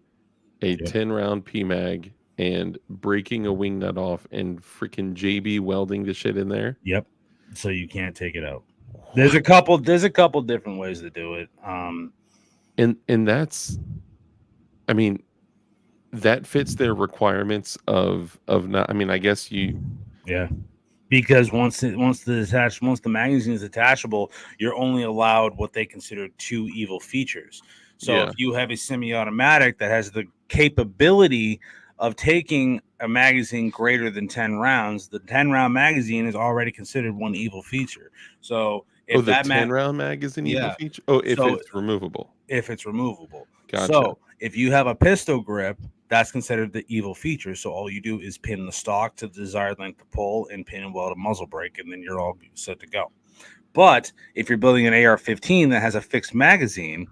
a 10-round PMag and breaking a wing nut off and freaking JB welding the shit in there. Yep. So you can't take it out. There's a couple different ways to do it. And that's, I mean, that fits their requirements of not. I mean, I guess because once the magazine is detachable, you're only allowed what they consider 2 evil features. So if you have a semi-automatic that has the capability of taking a magazine greater than 10 rounds, the 10-round magazine is already considered 1 evil feature. So if the 10-round magazine evil feature? Oh, if it's removable. If it's removable. Gotcha. So if you have a pistol grip that's considered the evil feature. So all you do is pin the stock to the desired length to pull and pin and weld a muzzle brake, and then you're all set to go. But if you're building an AR-15 that has a fixed magazine,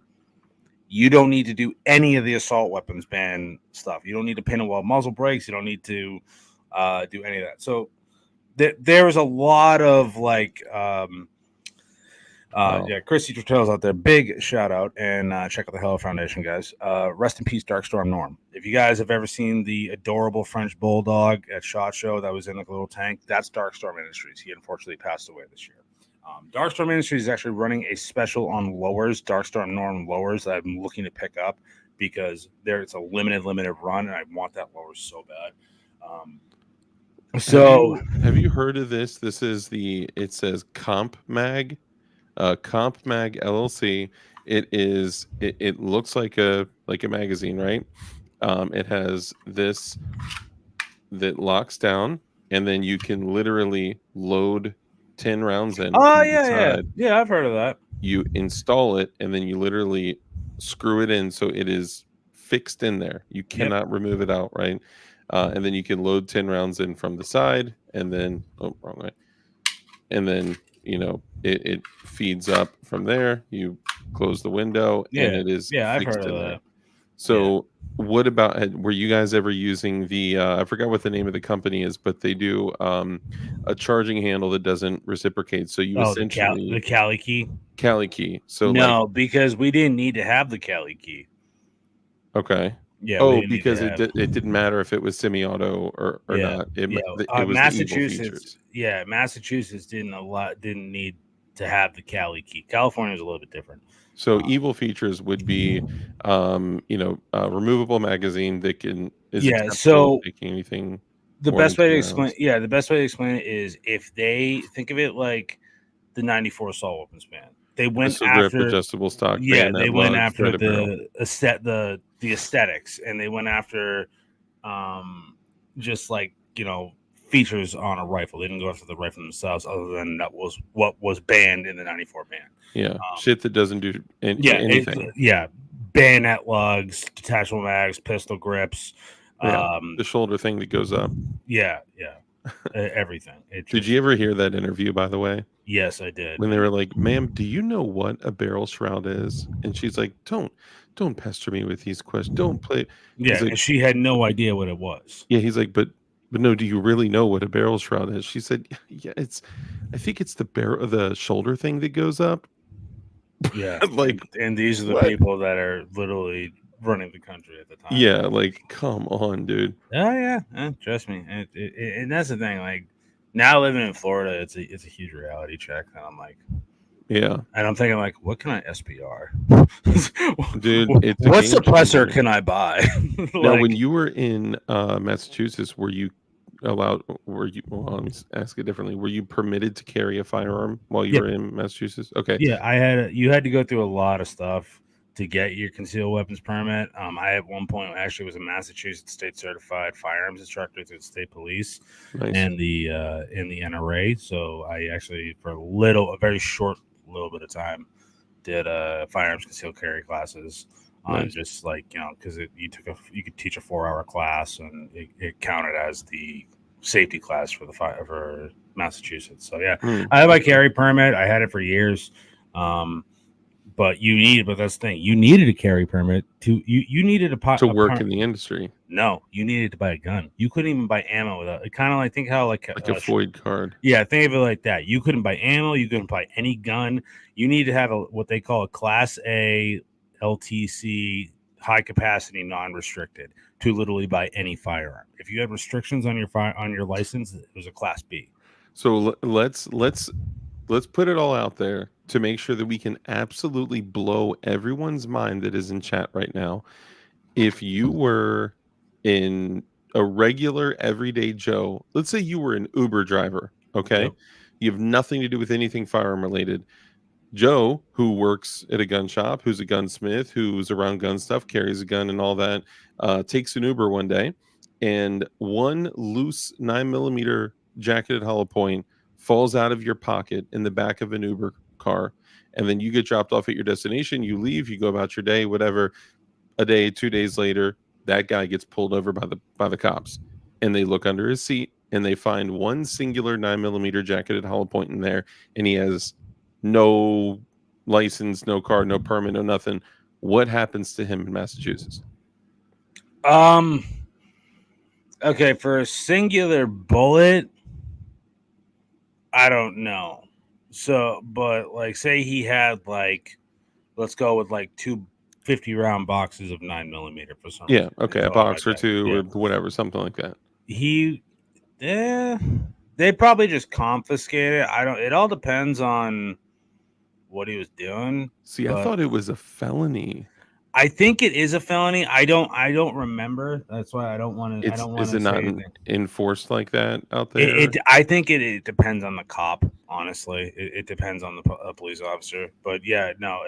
you don't need to do any of the assault weapons ban stuff. You don't need to pin and weld muzzle brakes. You don't need to do any of that. So there is a lot of like, Wow. yeah, Christy Trails out there. Big shout out, and check out the Hello Foundation, guys. Rest in peace, Darkstorm Norm. If you guys have ever seen the adorable French bulldog at SHOT Show that was in like a little tank, that's Darkstorm Industries. He unfortunately passed away this year. Darkstorm Industries is actually running a special on lowers, Darkstorm Norm lowers that I'm looking to pick up because it's a limited run, and I want that lower so bad. So have you heard of this? This is it says Comp Mag LLC. It looks like a magazine, right? It has this that locks down, and then you can literally load 10 rounds in. Oh yeah, I've heard of that. You install it, and then you literally screw it in so it is fixed in there. You cannot remove it out, right? And then you can load 10 rounds in from the side, and then wrong way. And then it feeds up from there. You close the window, and it is I've fixed heard of in that. there. So what about, were you guys ever using the I forgot what the name of the company is, but they do a charging handle that doesn't reciprocate, so you essentially the Cali key. So no, because we didn't need to have the Cali key. Okay. Yeah. Because it didn't matter if it was semi-auto or not. It was Massachusetts. Massachusetts didn't need to have the Cali key. California is a little bit different. So evil features would be, removable magazine that So taking anything. The best way to explain it is if they think of it like the 94 assault weapons ban. They went after adjustable stock. They went after the aesthetics, and they went after just like features on a rifle. They didn't go after the rifle themselves, other than that was what was banned in the 94 ban. Yeah, shit that doesn't do anything. Bayonet lugs, detachable mags, pistol grips. The shoulder thing that goes up. Everything. Did you ever hear that interview, by the way? Yes, I did. When they were like, "Ma'am, do you know what a barrel shroud is?" And she's like, "Don't pester me with these questions. Don't play." Yeah, and she had no idea what it was. Yeah, he's like, but no, do you really know what a barrel shroud is? She said, "Yeah, I think it's the shoulder thing that goes up." Yeah, and these are the people that are literally running the country at the time. Yeah, come on, dude. Oh yeah, trust me. And that's the thing. Like now living in Florida, it's a huge reality check, and I'm like, yeah, and I'm thinking like, what can I SPR, dude? What suppressor can I buy? Now, when you were in Massachusetts, were you allowed? Let me ask it differently. Were you permitted to carry a firearm while you were in Massachusetts? Okay. Yeah, you had to go through a lot of stuff to get your concealed weapons permit. I at one point actually was a Massachusetts state certified firearms instructor through the state police and the NRA. So I actually for a very short little bit of time did firearms concealed carry classes on just because you could teach a 4-hour class, and it counted as the safety class for Massachusetts. So I have my carry permit. I had it for years. But that's the thing. You needed a carry permit to needed to work in the industry. No, you needed to buy a gun. You couldn't even buy ammo without it. Kind of like think how like a FOID card. Yeah, think of it like that. You couldn't buy ammo. You couldn't buy any gun. You need to have what they call a Class A LTC, high capacity, non-restricted, to literally buy any firearm. If you had restrictions on your license, it was a Class B. So let's put it all out there to make sure that we can absolutely blow everyone's mind that is in chat right now. If you were in a regular everyday Joe, let's say you were an Uber driver, okay? Yep. You have nothing to do with anything firearm related. Joe, who works at a gun shop, who's a gunsmith, who's around gun stuff, carries a gun and all that, takes an Uber one day, and one loose 9mm jacketed hollow point falls out of your pocket in the back of an Uber car, and then you get dropped off at your destination. You leave, you go about your day, whatever. A day, 2 days later, that guy gets pulled over by the cops, and they look under his seat and they find one singular 9mm jacketed hollow point in there, and he has no license, no car, no permit, no nothing. What happens to him in Massachusetts? Okay, for a singular bullet, I don't know. So, but like, say he had like, let's go with like two 50-round boxes of 9mm for some Yeah, reason. okay, It's a all right box or there. two Yeah. or whatever, something like that. They probably just confiscate it. I don't. It all depends on what he was doing. See, I But thought it was a felony. I think it is a felony. I don't remember. That's why I don't want to. I don't want Is it to say not anything. enforced like that out there? I think it depends on the cop. Honestly, it depends on the police officer. But yeah, no,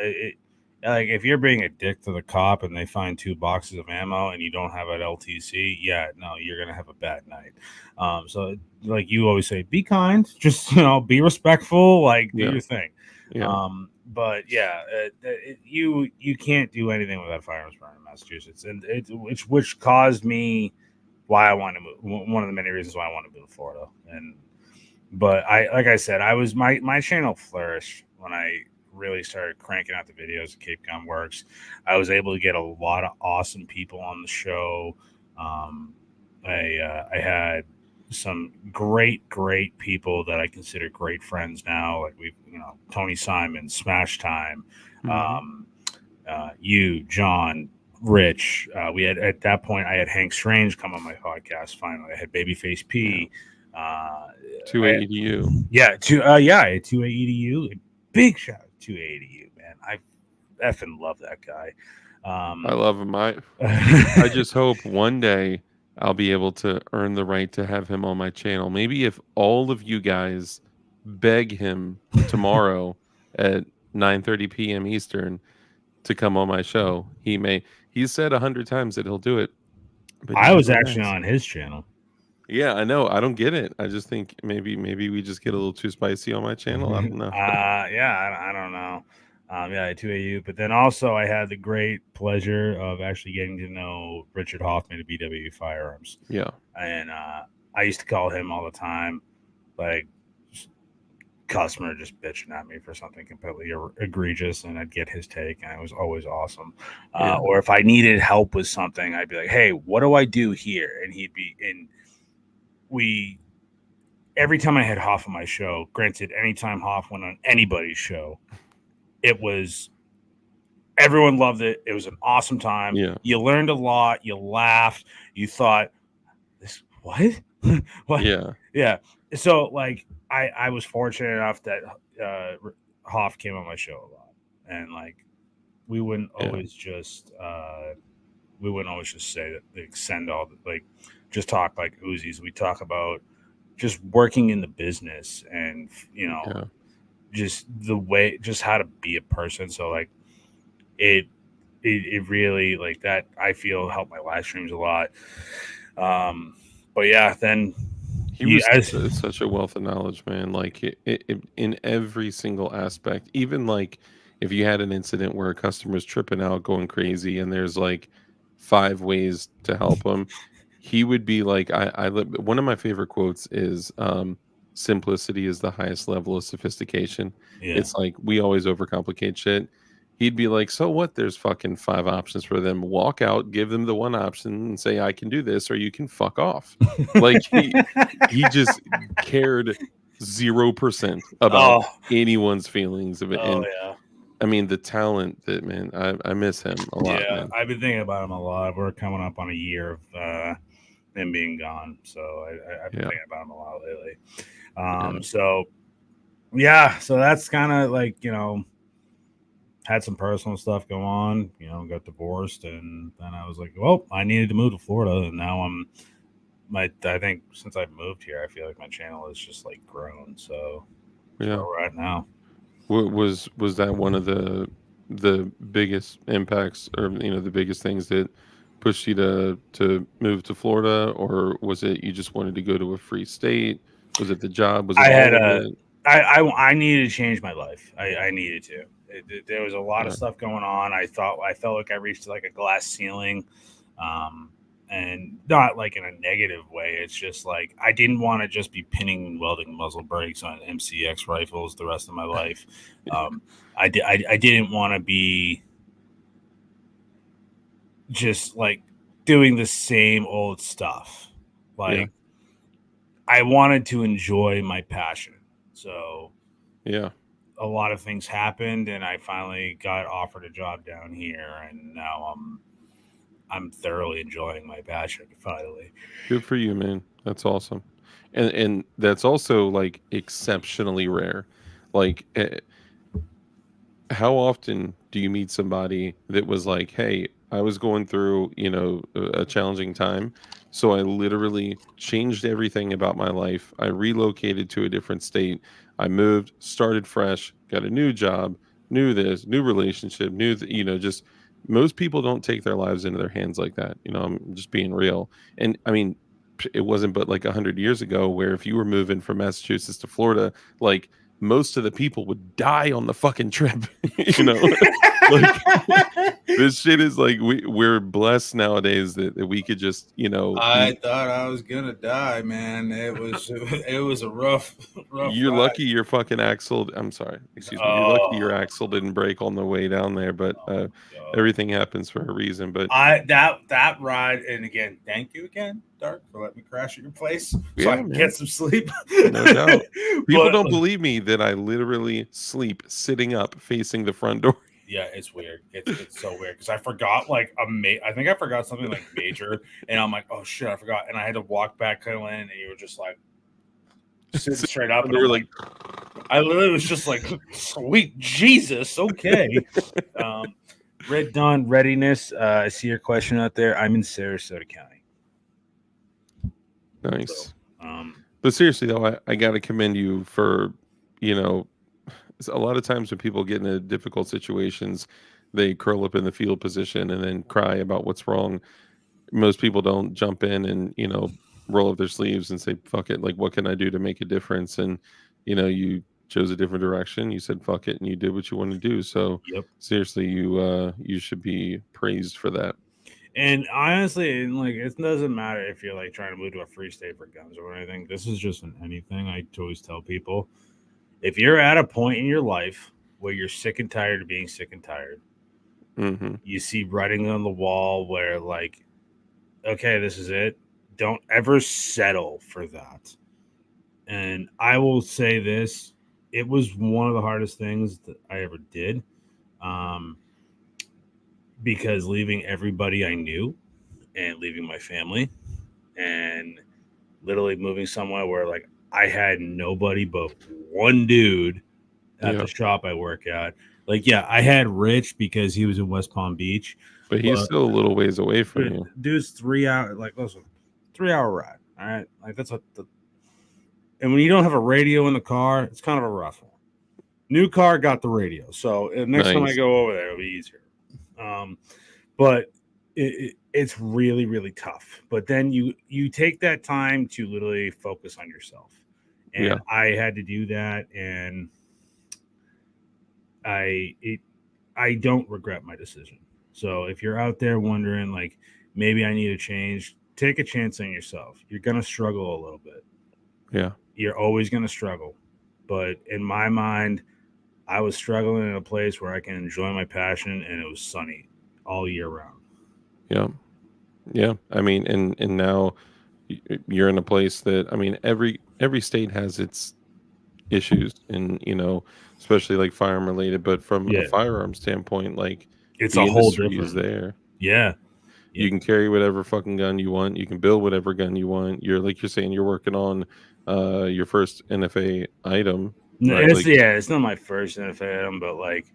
like if you're being a dick to the cop and they find 2 boxes of ammo and you don't have an LTC, yeah, no, you're gonna have a bad night. So like you always say, be kind, just be respectful, like do Yeah. your thing. Yeah. But yeah, you can't do anything without firearms permit in Massachusetts, and which caused me why I want to move. One of the many reasons why I want to move to Florida. But like I said, I was my channel flourished when I really started cranking out the videos of Cape Gun Works. I was able to get a lot of awesome people on the show. I had some great people that I consider great friends now. Like Tony Simon, Smash Time, you, John, Rich. We had at that point I had Hank Strange come on my podcast. Finally, I had Babyface P. 2AEDU. I had 2AEDU. Big shout out to 2AEDU, man. I effing love that guy. I love him. I just hope one day I'll be able to earn the right to have him on my channel. Maybe if all of you guys beg him tomorrow at 9:30 p.m. Eastern to come on my show, he may. He's said 100 times that he'll do it, but he I was never actually has. on his channel. Yeah, I know. I don't get it. I just think maybe we just get a little too spicy on my channel. I don't know. I don't know. 2AU. But then also I had the great pleasure of actually getting to know Richard Hoffman of BW Firearms. Yeah. And I used to call him all the time, like customer just bitching at me for something completely egregious, and I'd get his take, and it was always awesome. Yeah. Or if I needed help with something, I'd be like, "Hey, what do I do here?" And he'd be in. Every time I had Hoff on my show, granted, anytime Hoff went on anybody's show, it was everyone loved it. It was an awesome time. Yeah. You learned a lot. You laughed. You thought, "This what? What?" Yeah. So like, I was fortunate enough that Hoff came on my show a lot, and like we wouldn't always just say that they extend all like just talk like Uzis. We talk about just working in the business and just the way, just how to be a person. So like it really like that I feel helped my live streams a lot. But yeah, then he was such a wealth of knowledge, man. Like it in every single aspect. Even like if you had an incident where a customer's tripping out, going crazy, and there's like 5 ways to help them, he would be like, one of my favorite quotes is, simplicity is the highest level of sophistication. Yeah. It's like we always overcomplicate shit. He'd be like, so what? There's fucking 5 options for them. Walk out, give them the one option and say, I can do this, or you can fuck off. Like he just cared 0% about anyone's feelings of it. And I mean, the talent that, man, I miss him a lot. Yeah, man. I've been thinking about him a lot. We're coming up on a year of him being gone, so I've been thinking about him a lot lately. So that's kind of like, had some personal stuff go on, got divorced, and then I was like, well, I needed to move to Florida, and now I think since I've moved here, I feel like my channel has just like grown. So where we're at now. Was that one of the biggest impacts, or the biggest things that pushed you to move to Florida, or was it you just wanted to go to a free state? Was it the job? Was it I needed to change my life. I needed to. There was a lot of stuff going on. I felt like I reached like a glass ceiling And not like in a negative way. It's just like I didn't want to just be pinning and welding muzzle brakes on MCX rifles the rest of my life. I didn't want to be just like doing the same old stuff. Like I wanted to enjoy my passion. So yeah. a lot of things happened, and I finally got offered a job down here, and now I'm thoroughly enjoying my passion finally. Good for you, man. That's awesome. And that's also like exceptionally rare. Like how often do you meet somebody that was like, "Hey, I was going through, a challenging time, so I literally changed everything about my life. I relocated to a different state. I moved, started fresh, got a new job, new this, new relationship, just most people don't take their lives into their hands like that. I'm just being real. And I mean, it wasn't but like 100 years ago where if you were moving from Massachusetts to Florida, like most of the people would die on the fucking trip, you know? Like this shit is like we're blessed nowadays that we could just, I thought I was gonna die, man. It was a rough you're ride. lucky your fucking axle. I'm sorry, excuse me. You're lucky your axle didn't break on the way down there, but everything happens for a reason. But that ride, and again, thank you again, Dark, for letting me crash at your place so I can get some sleep. No doubt. People don't believe me that I literally sleep sitting up facing the front door. Yeah, it's weird. It's so weird because I forgot I think I forgot something like major, and I'm like, oh shit, I forgot, and I had to walk back kind of in, and you were just like sitting straight up, and they were like, I literally was just like, sweet Jesus, okay. Red Dawn Readiness. I see your question out there. I'm in Sarasota County. Nice. So, but seriously though, I got to commend you for, a lot of times when people get into difficult situations, they curl up in the field position and then cry about what's wrong. Most people don't jump in and, roll up their sleeves and say, fuck it. Like, what can I do to make a difference? And, you chose a different direction. You said, fuck it. And you did what you wanted to do. So seriously, you should be praised for that. And honestly, like, it doesn't matter if you're like trying to move to a free state for guns or anything. This is just in anything. I always tell people, if you're at a point in your life where you're sick and tired of being sick and tired, you see writing on the wall where like, okay, this is it. Don't ever settle for that. And I will say this, it was one of the hardest things that I ever did. Because leaving everybody I knew and leaving my family and literally moving somewhere where like I had nobody but one dude at the shop I work at. Like, yeah, I had Rich because he was in West Palm Beach. But he's still a little ways away from you. Dude's 3 hours, like, listen, 3-hour ride. All right. Like, that's and when you don't have a radio in the car, it's kind of a rough one. New car got the radio. So next time I go over there, it'll be easier. But it's really, really tough. But then you take that time to literally focus on yourself. And I had to do that. And I don't regret my decision. So if you're out there wondering, like, maybe I need a change, take a chance on yourself. You're going to struggle a little bit. Yeah. You're always going to struggle. But in my mind, I was struggling in a place where I can enjoy my passion, and it was sunny all year round. Yeah. Yeah. I mean, and now you're in a place that, I mean, every state has its issues and, especially like firearm related, but from a firearm standpoint, like it's a whole different is there. Yeah. You can carry whatever fucking gun you want. You can build whatever gun you want. You're saying you're working on your first NFA item. No, right? It's not my first NFA item, but like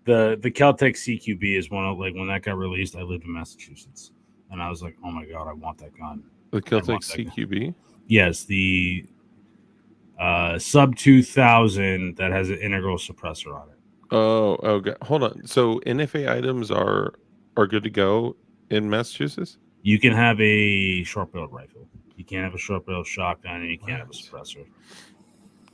the Kel-Tec CQB is one of, like, when that got released, I lived in Massachusetts and I was like, oh my God, I want that gun. The Kel-Tec CQB? Yes, the sub 2000 that has an integral suppressor on it. Oh, okay. Hold on. So NFA items are good to go in Massachusetts? You can have a short-barreled rifle. You can't have a short-barreled shotgun, and you can't have a suppressor.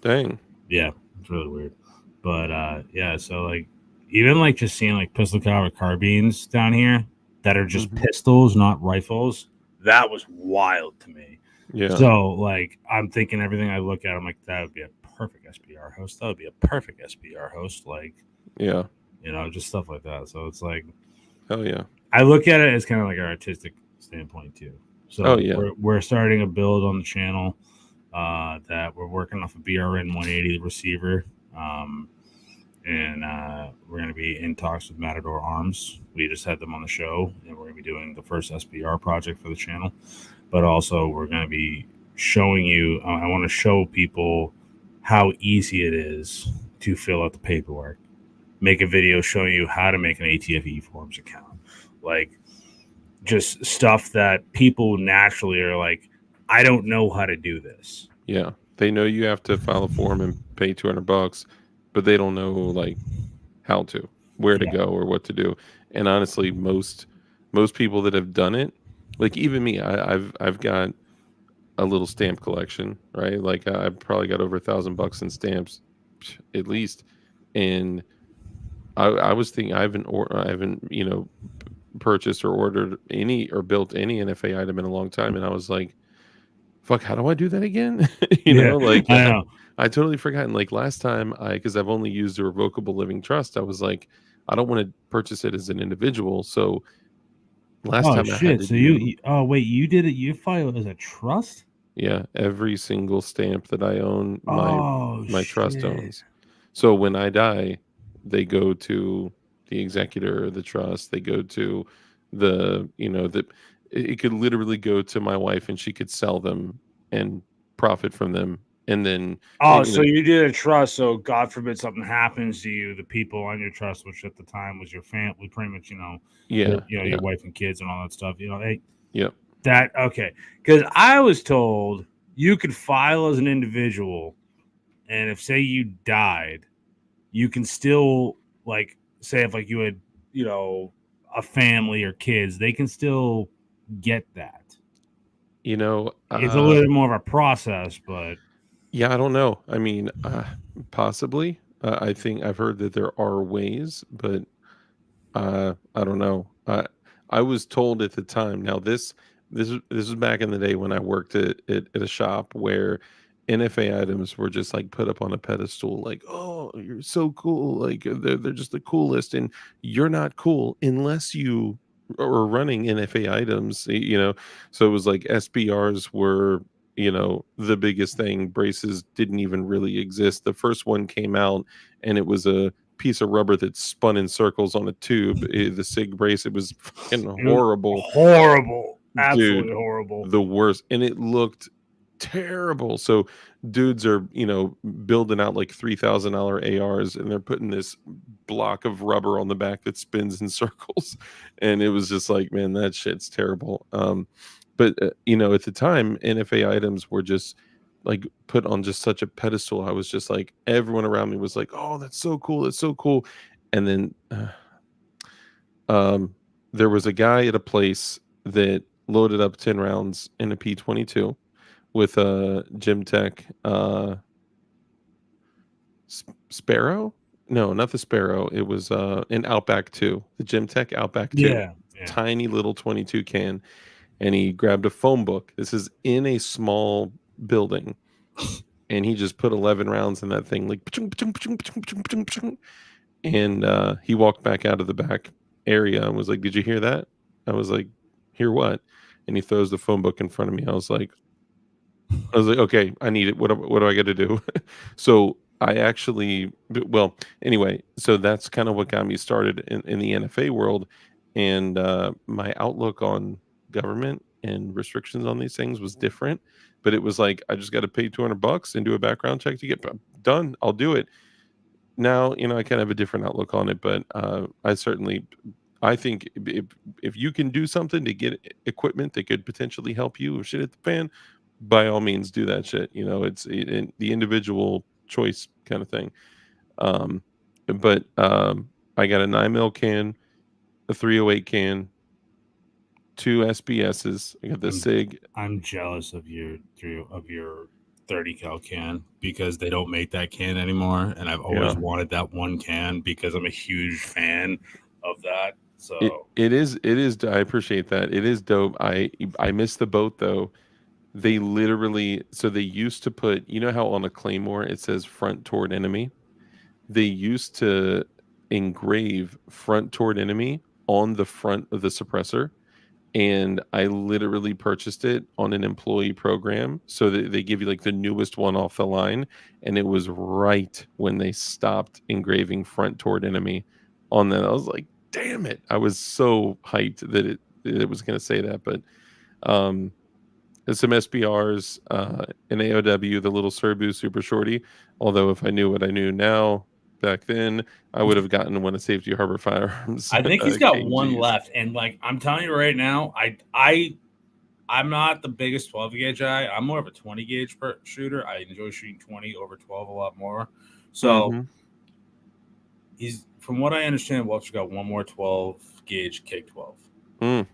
Dang. Yeah, it's really weird. But yeah, so like even like just seeing like pistol caliber carbines down here, that are just Mhm. pistols, not rifles. That was wild to me. Yeah. So, like, I'm thinking everything I look at, I'm like, that would be a perfect SBR host. That would be a perfect SBR host. Like, Yeah. you know, just stuff like that. So it's like, Hell yeah. I look at it as kind of like an artistic standpoint too. So Oh yeah. we're starting a build on the channel that we're working off a BRN 180 receiver. And we're going to be in talks with Matador Arms. We just had them on the show, and we're going to be doing the first SBR project for the channel. But also, we're going to be showing you. I want to show people how easy it is to fill out the paperwork. Make a video showing you how to make an ATFE Forms account, like just stuff that people naturally are like, I don't know how to do this. Yeah. They know you have to file a form and pay $200, but they don't know like how to, where to Yeah. go or what to do. And honestly, most people that have done it, like even me, I've got a little stamp collection, right? Like I've probably got over $1,000 in stamps at least. And I was thinking I haven't, you know, purchased or ordered any or built any NFA item in a long time. And I was like, fuck, how do I do that again? You Yeah, know, like I know. I totally forgotten. Like last time because I've only used a revocable living trust, I was like, I don't want to purchase it as an individual. So last Oh time I had shit! to So do, oh wait, you did it. You filed as a trust? yeah, every single stamp that I own, Oh my trust shit! owns. So when I die, they go to the executor or the trust. They go to the, you know, it could literally go to my wife and she could sell them and profit from them. And then, Oh, you so know, you did a trust. So God forbid something happens to you, the people on your trust, which at the time was your family, pretty much, yeah, your yeah, wife and kids and all that stuff. Hey, yeah. that okay? Because I was told you could file as an individual, and if say you died, you can still like say if like you had a family or kids, they can still get that. You know, It's a little bit more of a process, but yeah, I don't know. I mean, possibly. I think I've heard that there are ways, but I don't know. I was told at the time. Now this was back in the day when I worked at a shop where NFA items were just like put up on a pedestal, like, oh, you're so cool, like they're just the coolest, and you're not cool unless you are running NFA items, you know. So it was like SBRs were, you know, the biggest thing. Braces didn't even really exist. The first one came out, and it was a piece of rubber that spun in circles on a tube. The SIG brace, it was fucking it was horrible, horrible, dude. absolutely horrible. The worst, and it looked terrible. So dudes are, you know, building out like $3,000 ARs, and they're putting this block of rubber on the back that spins in circles, and it was just like, man, that shit's terrible. But you know, at the time, NFA items were just like put on just such a pedestal. I was just like, everyone around me was like, oh, that's so cool, that's so cool. And then um there was a guy at a place that loaded up 10 rounds in a P22 with a Gym Tech Sparrow. No, not the Sparrow. It was an Outback 2, the Gym Tech Outback 2, Yeah, yeah. tiny little 22 can. And he grabbed a phone book. This is in a small building, and he just put 11 rounds in that thing, like, and he walked back out of the back area and was like, did you hear that? I was like, hear what? And he throws the phone book in front of me. I was like, okay, I need it. What do I got to do? So I actually, well, anyway, so that's kind of what got me started in the NFA world. And my outlook on government and restrictions on these things was different. But it was like, I just got to pay $200 and do a background check to get done. I'll do it. Now, you know, I kind of have a different outlook on it, but I think if you can do something to get equipment that could potentially help you with shit at the fan, by all means do that shit. You know, it's the individual choice kind of thing. But I got a 9mm can, a 308 can, 2 SBSs. I got the SIG. I'm jealous of your 30 cal can because they don't make that can anymore, and I've always Yeah. wanted that one can because I'm a huge fan of that. So it is. I appreciate that. It is dope. I missed the boat though. They literally, so they used to put, you know how on a claymore it says front toward enemy. They used to engrave front toward enemy on the front of the suppressor, and I literally purchased it on an employee program. So they give you like the newest one off the line, and it was right when they stopped engraving front toward enemy on that. I was like, damn it! I was so hyped that it was going to say that, but um, and some SBRs, an AOW, the little Serbu Super Shorty. Although if I knew what I knew now back then, I would have gotten one of Safety Harbor Firearms. I think he's got one KGs. left, and like I'm telling you right now, I'm not the biggest 12 gauge guy. I'm more of a 20 gauge shooter. I enjoy shooting 20 over 12 a lot more. So Mhm. he's, from what I understand, Welch got one more 12 gauge K 12, Mm.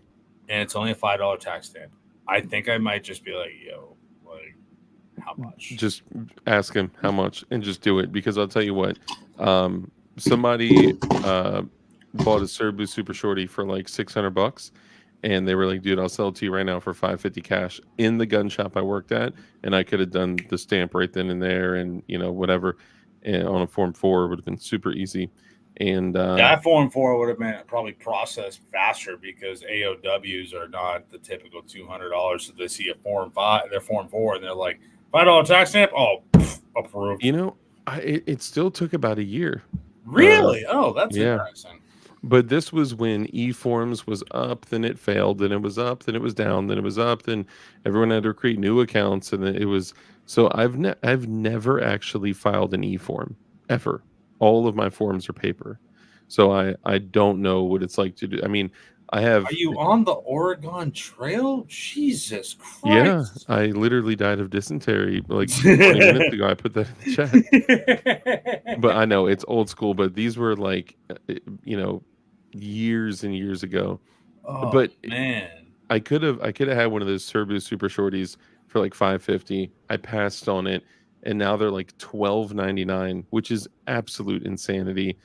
and it's only a $5 tax stamp. I think I might just be like, yo, like, how much? Just ask him how much and just do it, because I'll tell you what, somebody bought a Serbu Super Shorty for like $600, and they were like, dude, I'll sell it to you right now for $550 cash in the gun shop I worked at, and I could have done the stamp right then and there, and whatever, and on a Form 4 would have been super easy. And That Form 4 would have been probably processed faster because AOWs are not the typical $200. So they see a Form 5, their Form 4, and they're like, $5 tax stamp? Oh, approved. it still took about a year. Really? That's yeah. interesting. But this was when eForms was up, then it failed, then it was up, then it was down, then it was up, then everyone had to create new accounts, and then it was. So I've never actually filed an eForm ever. All of my forms are paper, so I don't know what it's like to do. I mean, I have. Are you on the Oregon Trail? Jesus Yeah, Christ. I literally died of dysentery like 20 minutes ago. I put that in the chat. But I know it's old school, but these were like, years and years ago. Oh, But man. I could have had one of those Serbu Super Shorties for like $550. I passed on it, and now they're like $12.99, which is absolute insanity.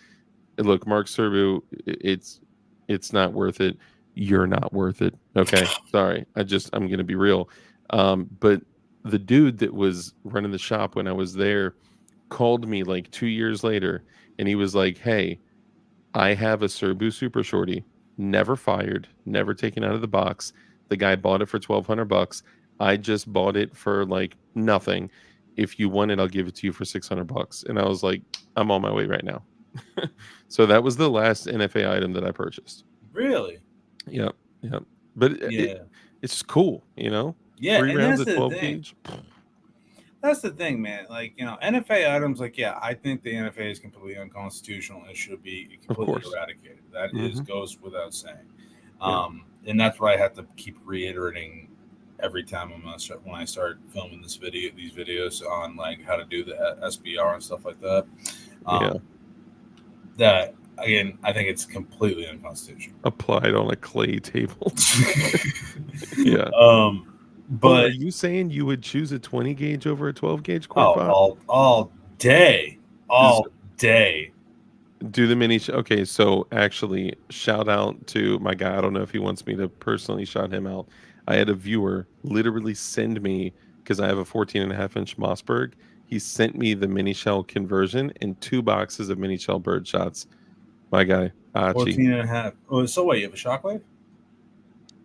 And look, Mark Serbu, it's not worth it. You're not worth it. Okay, sorry. I'm gonna be real. But the dude that was running the shop when I was there called me like 2 years later, and he was like, "Hey, I have a Serbu Super Shorty, never fired, never taken out of the box. The guy bought it for $1,200. I just bought it for like nothing. If you want it, I'll give it to you for $600." And I was like, "I'm on my way right now." So that was the last NFA item that I purchased. Really? Yep, yep. But Yeah. it's just cool, Yeah, 3 and rounds that's at the 12 thing. gauge. That's the thing, man. Like, NFA items, like, yeah, I think the NFA is completely unconstitutional and should be completely course. eradicated. That Mhm. goes without saying. Yeah. And that's what I have to keep reiterating every time when I start filming these videos on like how to do the SBR and stuff like that. Yeah. That again, I think it's completely unconstitutional. Applied on a clay table. Yeah. But are you saying you would choose a 20 gauge over a 12 gauge Corp? all day, all day. Do the mini. Okay, so actually, shout out to my guy. I don't know if he wants me to personally shout him out. I had a viewer literally send me, because I have a 14.5-inch Mossberg. He sent me the mini shell conversion and 2 boxes of mini shell bird shots. My guy, Achi. 14.5. Oh, so wait, you have a shockwave?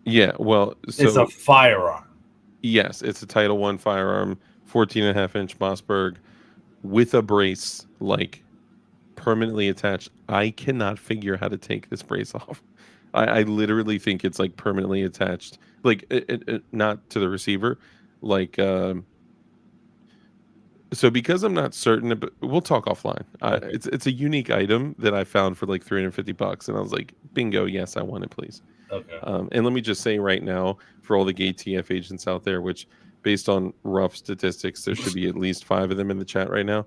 Yeah, well, so it's a firearm. Yes, it's a Title I firearm, 14.5-inch Mossberg with a brace, like permanently attached. I cannot figure how to take this brace off. I literally think it's like permanently attached, like it not to the receiver, like so because I'm not certain, but we'll talk offline. Okay. It's a unique item that I found for like $350, and I was like, bingo, yes, I want it, please. Okay. And let me just say right now, for all the gay TF agents out there, which based on rough statistics, there should be at least 5 of them in the chat right now.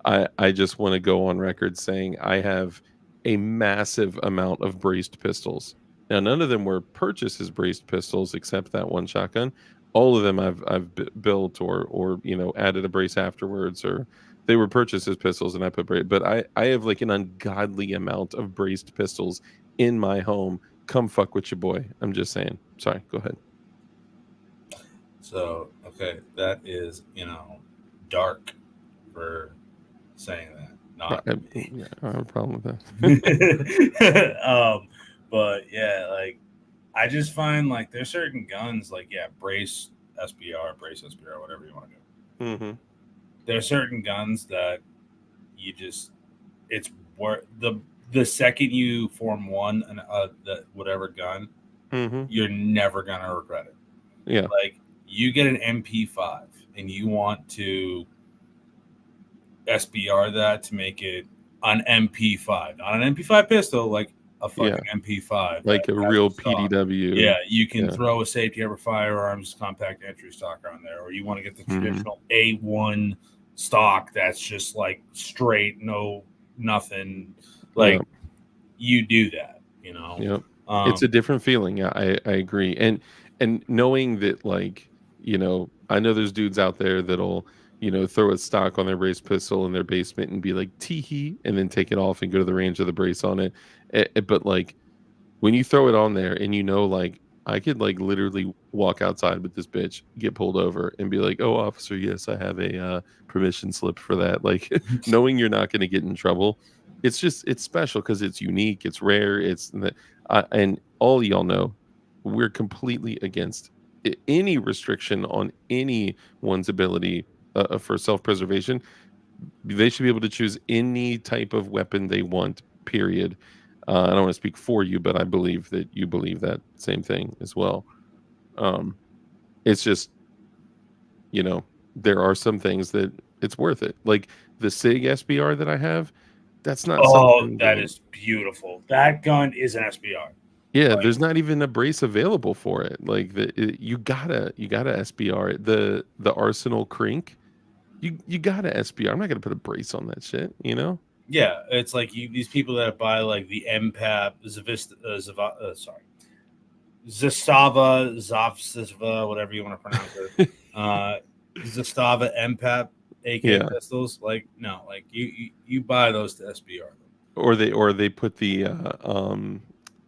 I just want to go on record saying I have a massive amount of braced pistols. Now, none of them were purchased as braced pistols except that one shotgun. All of them I've built or added a brace afterwards or They were purchased as pistols, and I put but I have like an ungodly amount of braced pistols in my home. Come fuck with your boy. I'm just saying. Sorry, go ahead. So, okay, that is, dark for saying that. Not Yeah, I have a problem with that. But yeah, like I just find like there's certain guns like brace SBR, whatever you want to do. Mm-hmm. There are certain guns that you just it's worth the second you form one and the whatever gun, Mm-hmm. you're never gonna regret it. Yeah. Like you get an MP5 and you want to SBR that to make it an MP5, not an MP5 pistol, like a fucking MP5, like a real PDW. Yeah, you can throw a safety over firearms compact entry stock on there, or you want to get the traditional A1 stock that's just like straight, no nothing. Like you do that, Yep. It's a different feeling. Yeah, I agree. And knowing that, like, I know there's dudes out there that'll, throw a stock on their brace pistol in their basement and be like tee-hee, and then take it off and go to the range of the brace on it. But like when you throw it on there and like I could like literally walk outside with this bitch, get pulled over, and be like, "Oh, officer, yes, I have a permission slip for that." Like knowing you're not going to get in trouble, it's special because it's unique, it's rare, and all y'all know we're completely against any restriction on anyone's ability for self-preservation. They should be able to choose any type of weapon they want, period. I don't want to speak for you, but I believe that you believe that same thing as well. It's just, there are some things that it's worth it. Like the SIG SBR that I have, that's not something that is beautiful. That gun is an SBR. Yeah, there's not even a brace available for it. Like you gotta SBR it. The Arsenal Crink, you gotta SBR. I'm not gonna put a brace on that shit, Yeah, it's like these people that buy like the MPAP, Zastava, whatever you want to pronounce it, Zastava MPAP AK pistols. Like no, like you buy those to SBR them. Or they put the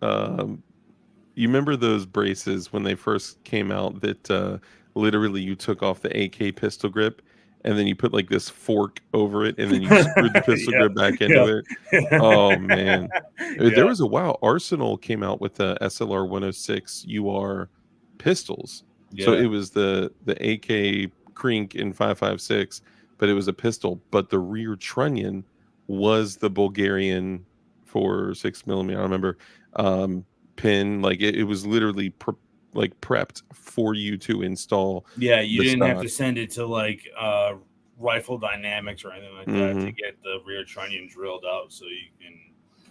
you remember those braces when they first came out that literally you took off the AK pistol grip and then you put like this fork over it and then you screwed the pistol grip back into it. Oh man. There was a while Arsenal came out with the SLR 106 UR pistols. So it was the AK Crink in 5.56, but it was a pistol, but the rear trunnion was the Bulgarian for 6mm. I remember pin, like it was literally prepped for you to install. Yeah, you didn't have to send it to like Rifle Dynamics or anything like that to get the rear trunnion drilled out so you can.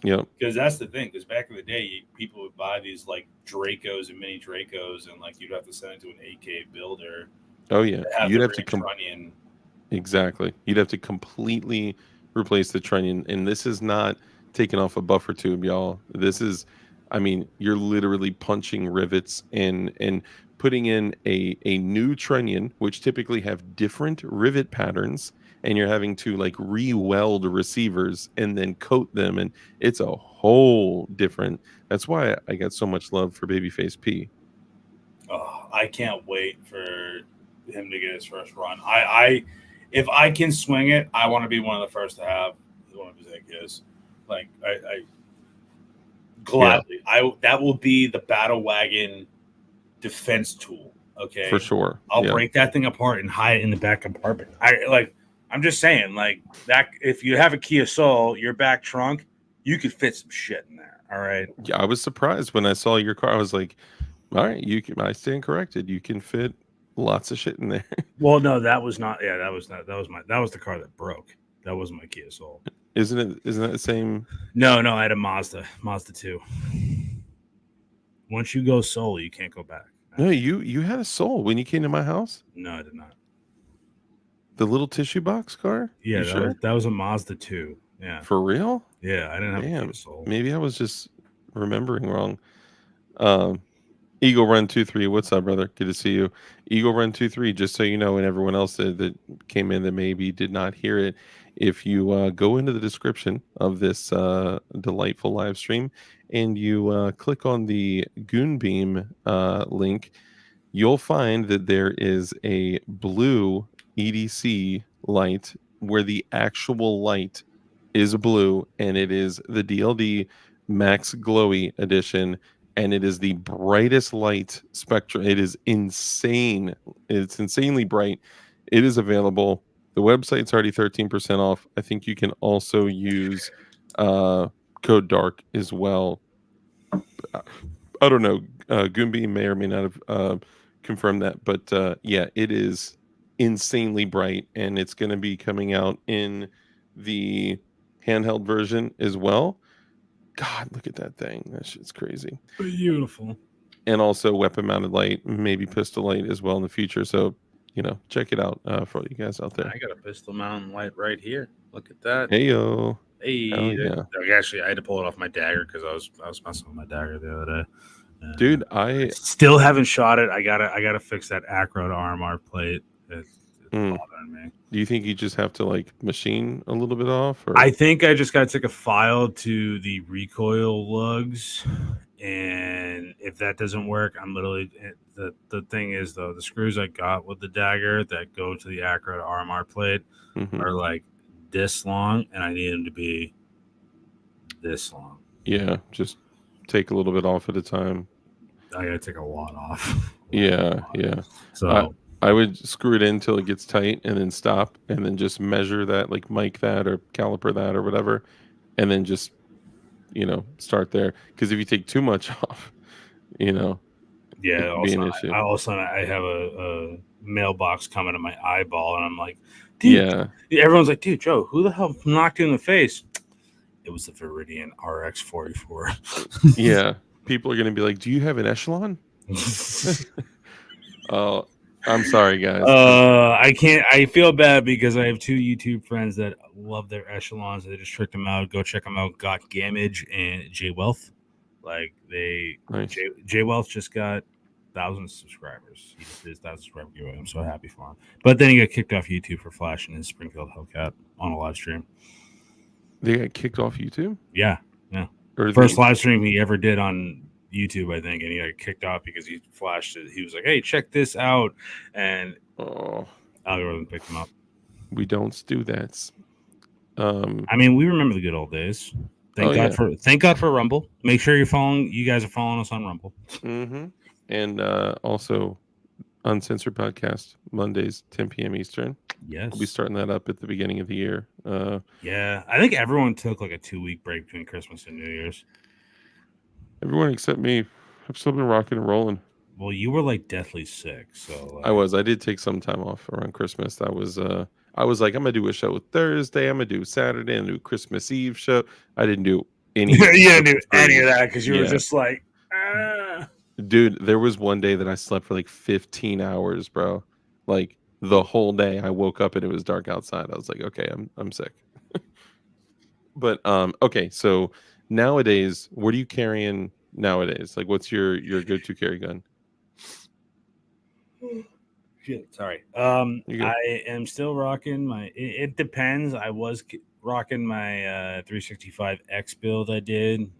Yeah, because that's the thing. Because back in the day, people would buy these like Dracos and mini Dracos, and like you'd have to send it to an AK builder. Oh yeah, you'd have to trunnion. Exactly, you'd have to completely replace the trunnion, and this is not taking off a buffer tube, y'all. This is, I mean, you're literally punching rivets and putting in a new trunnion, which typically have different rivet patterns, and you're having to like re-weld receivers and then coat them, and it's a whole different. That's why I got so much love for Babyface P. Oh, I can't wait for him to get his first run. If I can swing it, I want to be one of the first to have one of his AKs. Like I gladly, that will be the battle wagon defense tool. Okay, for sure. I'll break that thing apart and hide it in the back compartment. I'm just saying, like that. If you have a Kia Soul, your back trunk, you could fit some shit in there. All right. Yeah, I was surprised when I saw your car. I was like, all right, I stand corrected. You can fit lots of shit in there. Well, no, that was not. Yeah, that was the car that broke. That wasn't my Kia Soul. Isn't that the same? No, I had a Mazda 2. Once you go Soul, you can't go back. No, you had a Soul when you came to my house? No, I did not. The little tissue box car? Yeah, that was a Mazda 2. Yeah. For real? Yeah, I didn't have a Soul. Maybe I was just remembering wrong. Eagle Run 23, what's up, brother? Good to see you. Eagle Run 23, just so you know, and everyone else that came in that maybe did not hear it, if you go into the description of this delightful live stream and you click on the Goon Beam link, you'll find that there is a blue EDC light where the actual light is blue, and it is the DLD Max Glowy edition, and it is the brightest light spectrum. It is insane. It's insanely bright. It is available. The website's already 13% off. I think you can also use code DARK as well. I don't know. Goombi may or may not have confirmed that, but yeah, it is insanely bright, and it's going to be coming out in the handheld version as well. God, look at that thing. That shit's crazy. Beautiful. And also weapon mounted light, maybe pistol light as well in the future. So, check it out for all you guys out there. I got a pistol mounted light right here. Look at that. Hey, yo. Hell Hey, yeah. actually, I had to pull it off my dagger because I was messing with my dagger the other day. Dude, I still haven't shot it. I gotta fix that acro to RMR plate. It's bothering me. Do you think you just have to like machine a little bit off? Or? I think I just gotta take a file to the recoil lugs, and if that doesn't work, I'm literally the thing is though, the screws I got with the dagger that go to the acro to RMR plate are like this long, and I need them to be this long. Yeah, just take a little bit off at a time. I gotta take a lot off. Yeah. So I would screw it in until it gets tight and then stop and then just measure that, like mic that or caliper that or whatever, and then just start there. Because if you take too much off, yeah. be an issue. I have a mailbox coming to my eyeball, and I'm like, dude. Yeah. Everyone's like, dude, Joe, who the hell knocked you in the face? It was the Viridian RX 44. Yeah. People are going to be like, do you have an echelon? Oh, I'm sorry, guys. I can't. I feel bad because I have two YouTube friends that love their echelons. They just tricked them out. Go check them out. Got Gamage and J Wealth. Like nice. J Wealth just got 1,000 subscribers. He just did his 1,000 subscriber giveaway. I'm so happy for him. But then he got kicked off YouTube for flashing his Springfield Hellcat on a live stream. They got kicked off YouTube? Yeah. Or first live stream he ever did on YouTube, I think, and he got kicked off because he flashed it. He was like, "Hey, check this out," and algorithm picked him up. We don't do that. I mean, we remember the good old days. Thank God for Rumble. Make sure you guys are following us on Rumble. And also Uncensored Podcast Mondays 10 p.m. Eastern. Yes, we'll be starting that up at the beginning of the year. Yeah, I think everyone took like a 2-week break between Christmas and New Year's. Everyone except me. I've still been rocking and rolling. Well, you were like deathly sick, so I did take some time off around Christmas. I was like, I'm gonna do a show Thursday, I'm gonna do Saturday, and do Christmas Eve show. I didn't do any. You didn't do any of that because you were just like, Dude, there was one day that I slept for like 15 hours, bro. Like the whole day. I woke up and it was dark outside. I was like, okay, I'm sick. But okay, so nowadays, what are you carrying nowadays? Like, what's your go-to carry gun? Shit, sorry. I am still rocking my. It depends. I was rocking my 365 X build. I did.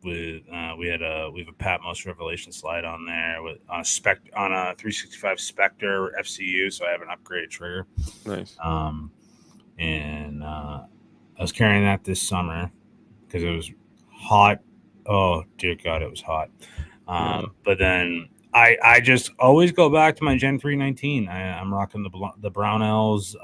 We have a Patmos Revelation slide on there with on a 365 Spectre FCU, so I have an upgraded trigger. Nice. And I was carrying that this summer because it was hot. Oh dear God, it was hot. But then I just always go back to my Gen 319. I'm rocking the Brownells.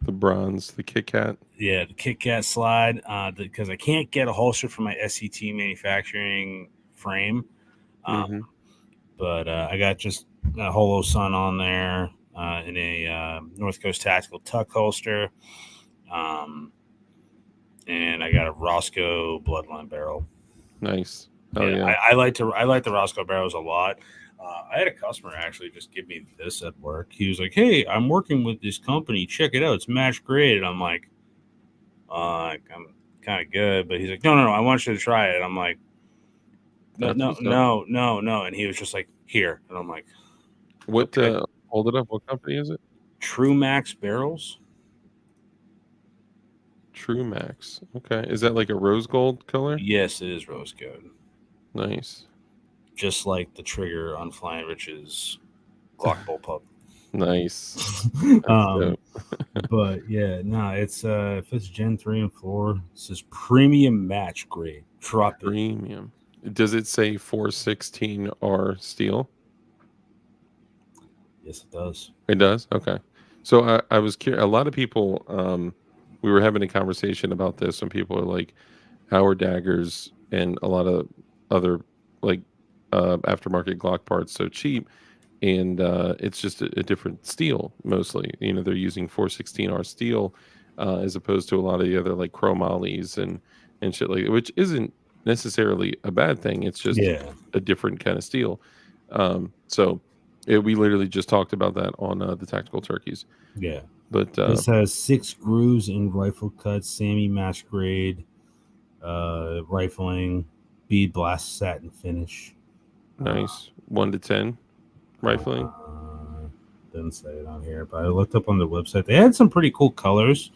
The bronze, the Kit Kat. Yeah, the Kit Kat slide, because I can't get a holster for my SCT manufacturing frame. But I got just a Holo Sun on there in a North Coast Tactical Tuck holster. And I got a Roscoe Bloodline barrel. Nice. I like the Roscoe barrels a lot. I had a customer actually just give me this at work. He was like, "Hey, I'm working with this company. Check it out. It's match grade." I'm like, I'm kind of good, but he's like, "No. I want you to try it." I'm like, no, That's no, what's up. no, no, no. And he was just like, here. And I'm like, What? okay. Hold it up. What company is it? True Max barrels. True Max. Okay. Is that like a rose gold color? Yes, it is rose gold. Nice. Just like the trigger on Flying Rich's Glock bullpup. Nice. That's dope. But yeah, no, it's if it's Gen 3 and 4, this is premium match grade. Drop it. Premium. Does it say 416R steel? Yes, it does. It does? Okay. So I was curious. A lot of people, we were having a conversation about this, and people are like, how are daggers and a lot of other like aftermarket Glock parts so cheap? And it's just a different steel mostly. You know, they're using 416R steel as opposed to a lot of the other like chromollies and shit like, which isn't necessarily a bad thing. It's just Yeah. a different kind of steel. We literally just talked about that on the Tactical Turkeys. Yeah. But This has 6 grooves in rifle cut, SAMI match grade, rifling, bead blast satin finish. nice 1 to 10 rifling. Didn't say it on here, but I looked up on the website. They had some pretty cool colors,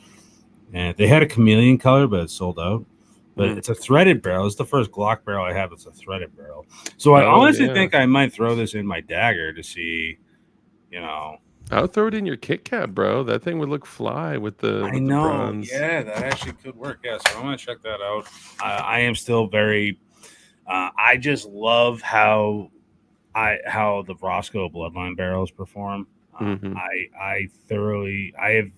and they had a chameleon color, but it's sold out. But it's a threaded barrel. It's the first Glock barrel I have that's a threaded barrel. So I honestly think I might throw this in my dagger to see, you know. I would throw it in your Kit Kat, bro. That thing would look fly with the I know. bronze. Yeah, that actually could work. Yeah, so I'm gonna check that out. I am still very. I just love how the Roscoe Bloodline barrels perform. I have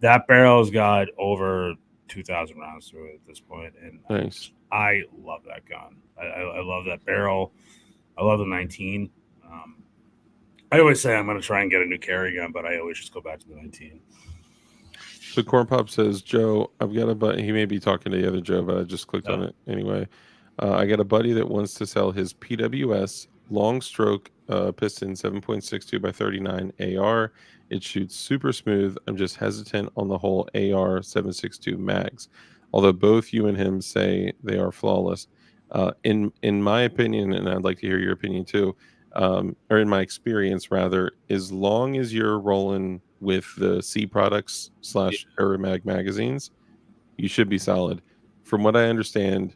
that barrel's got over 2,000 rounds through it at this point, and nice. I love that gun. I love that barrel. I love the 19. I always say I'm going to try and get a new carry gun, but I always just go back to the 19. So Corn Pop says, Joe, I've got a buddy. He may be talking to the other Joe, but I just clicked on it anyway. I got a buddy that wants to sell his PWS long stroke piston 7.62 by 39 AR. It shoots super smooth. I'm just hesitant on the whole AR 7.62 mags, although both you and him say they are flawless. In my opinion, and I'd like to hear your opinion too, or in my experience rather, as long as you're rolling with the C products / Aeromag magazines, you should be solid. From what I understand,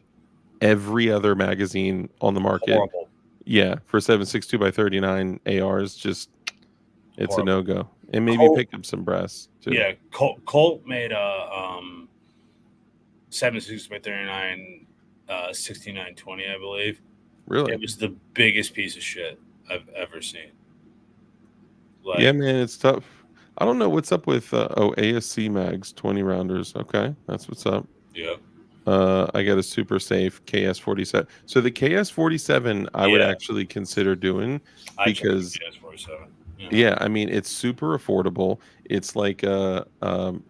every other magazine on the market, horrible. For 7.62 by 39 ARs, just it's horrible. A no-go. And maybe pick up some brass too. Yeah, Colt made a 7.62 by 39 6920, I believe. Really? It was the biggest piece of shit I've ever seen. Like, yeah, man, it's tough. I don't know what's up with ASC mags 20 rounders. Okay, that's what's up. Yeah. I got a super safe KS47. So the KS47 I would actually consider doing because KS47. Yeah, I mean it's super affordable. It's like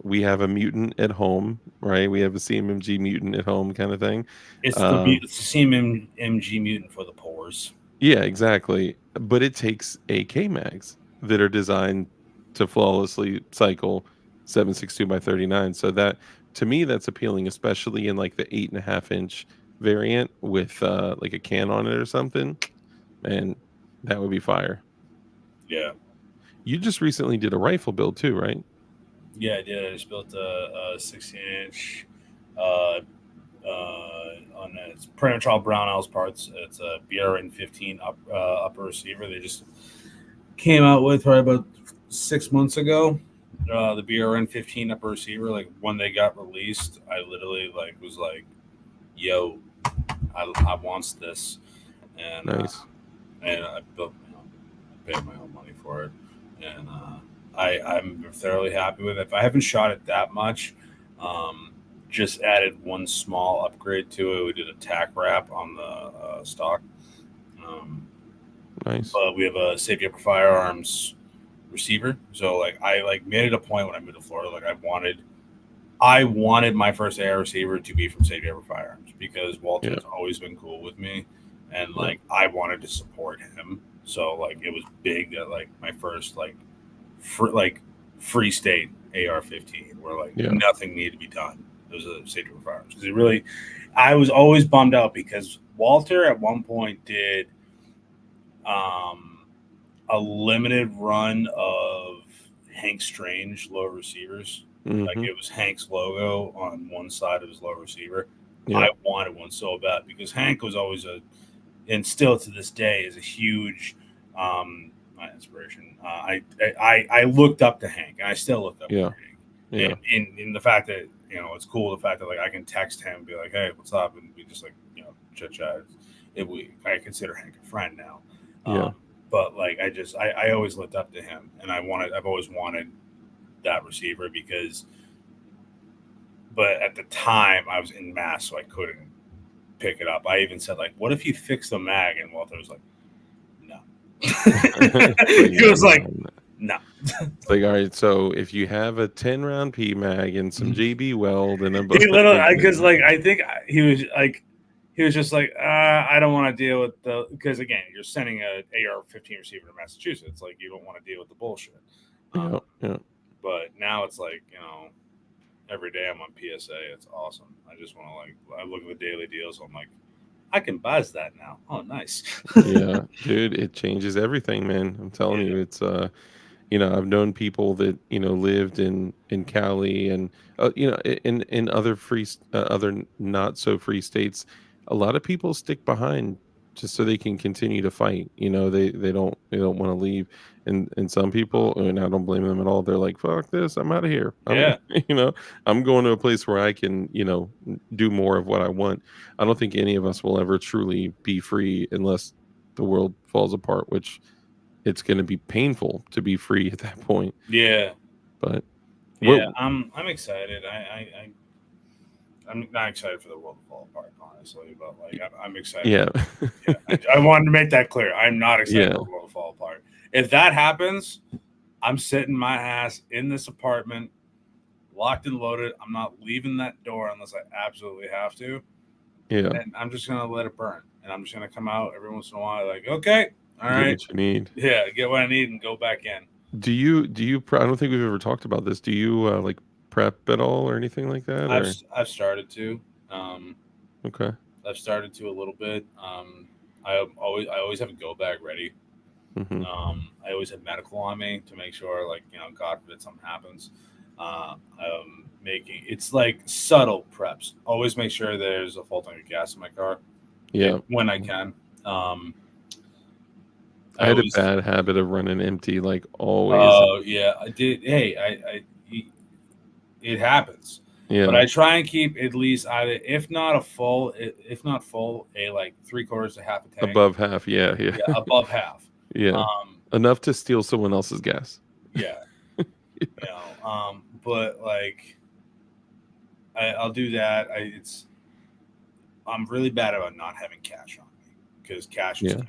we have a mutant at home, right? We have a CMMG mutant at home kind of thing. It's the CMMG mutant for the pores. Yeah, exactly. But it takes AK mags that are designed to flawlessly cycle 7.62 by 39. So that, to me, that's appealing, especially in like the 8.5 inch variant with like a can on it or something. And that would be fire. Yeah. You just recently did a rifle build too, right? Yeah, I did. I just built a 16-inch on its Prenatal Brownells parts. It's a BRN 15 upper receiver. They just came out with probably about 6 months ago. The BRN 15 upper receiver, like when they got released, I literally was like, "Yo, I wants this," and nice. And I built, I paid my own money for it, and I'm thoroughly happy with it. If I haven't shot it that much, just added one small upgrade to it. We did a tack wrap on the stock. Nice. But we have a Safety Upper Firearms receiver. So I made it a point when I moved to Florida. I wanted my first AR receiver to be from Safety Upper Firearms because Walter has always been cool with me, and I wanted to support him. So it was big that my first free state AR-15 where nothing needed to be done. Those are the safety requirements. Because it really, I was always bummed out because Walter at one point did a limited run of Hank Strange low receivers. Like Mm-hmm. it was Hank's logo on one side of his low receiver. Yeah. I wanted one so bad because Hank was always and still to this day is a huge my inspiration. I looked up to Hank, and I still look up to Hank. Yeah. And in the fact that it's cool, the fact that like I can text him and be like, "Hey, what's up?" and we just like chit chat. I consider Hank a friend now. Yeah. But like I always looked up to him, and I've always wanted that receiver but at the time I was in Mass, so I couldn't pick it up. I even said like, "What if you fix the mag?" And Walter was like, "No." He was like, "No." It's like, all right, so if you have a 10-round P mag and some JB Weld and a he literally because like I think he was just like, I don't want to deal with because again, you're sending a AR-15 receiver to Massachusetts, like you don't want to deal with the bullshit. Yeah. But now it's like every day I'm on PSA. It's awesome. I just want to I look at the daily deals. I'm like, I can buzz that now. Oh, nice. Yeah, dude, it changes everything, man. I'm telling you, it's I've known people that lived in Cali and in other other not so free states. A lot of people stick behind just so they can continue to fight. They don't want to leave, and some people, and I don't blame them at all. They're like, "Fuck this, I'm out of here." Yeah. I'm going to a place where I can do more of what I want. I don't think any of us will ever truly be free unless the world falls apart, which it's going to be painful to be free at that point. Yeah. But I'm excited. I'm not excited for the world to fall apart, honestly, but like I'm excited. Yeah. I wanted to make that clear. I'm not excited Yeah. for the world to fall apart. If that happens, I'm sitting my ass in this apartment, locked and loaded. I'm not leaving that door unless I absolutely have to. Yeah. And I'm just gonna let it burn. And I'm just gonna come out every once in a while, like, okay, all Get right, what you need. yeah, get what I need and go back in. Do you I don't think we've ever talked about this. Do you like prep at all or anything like that? I've started to. Okay. I've started to a little bit. I always have a go bag ready. Mm-hmm. I always have medical on me to make sure, like, God forbid something happens. It's like subtle preps. Always make sure there's a full tank of gas in my car. Yeah. When I can. I had a bad habit of running empty, like always. Oh yeah, I did. Hey, it happens. Yeah. But I try and keep at least either, if not full, a like 3/4 to half a tank. Above half, yeah. Above half. Yeah. Enough to steal someone else's gas. Yeah. But like, I'll do that. I'm really bad about not having cash on me because cash is king.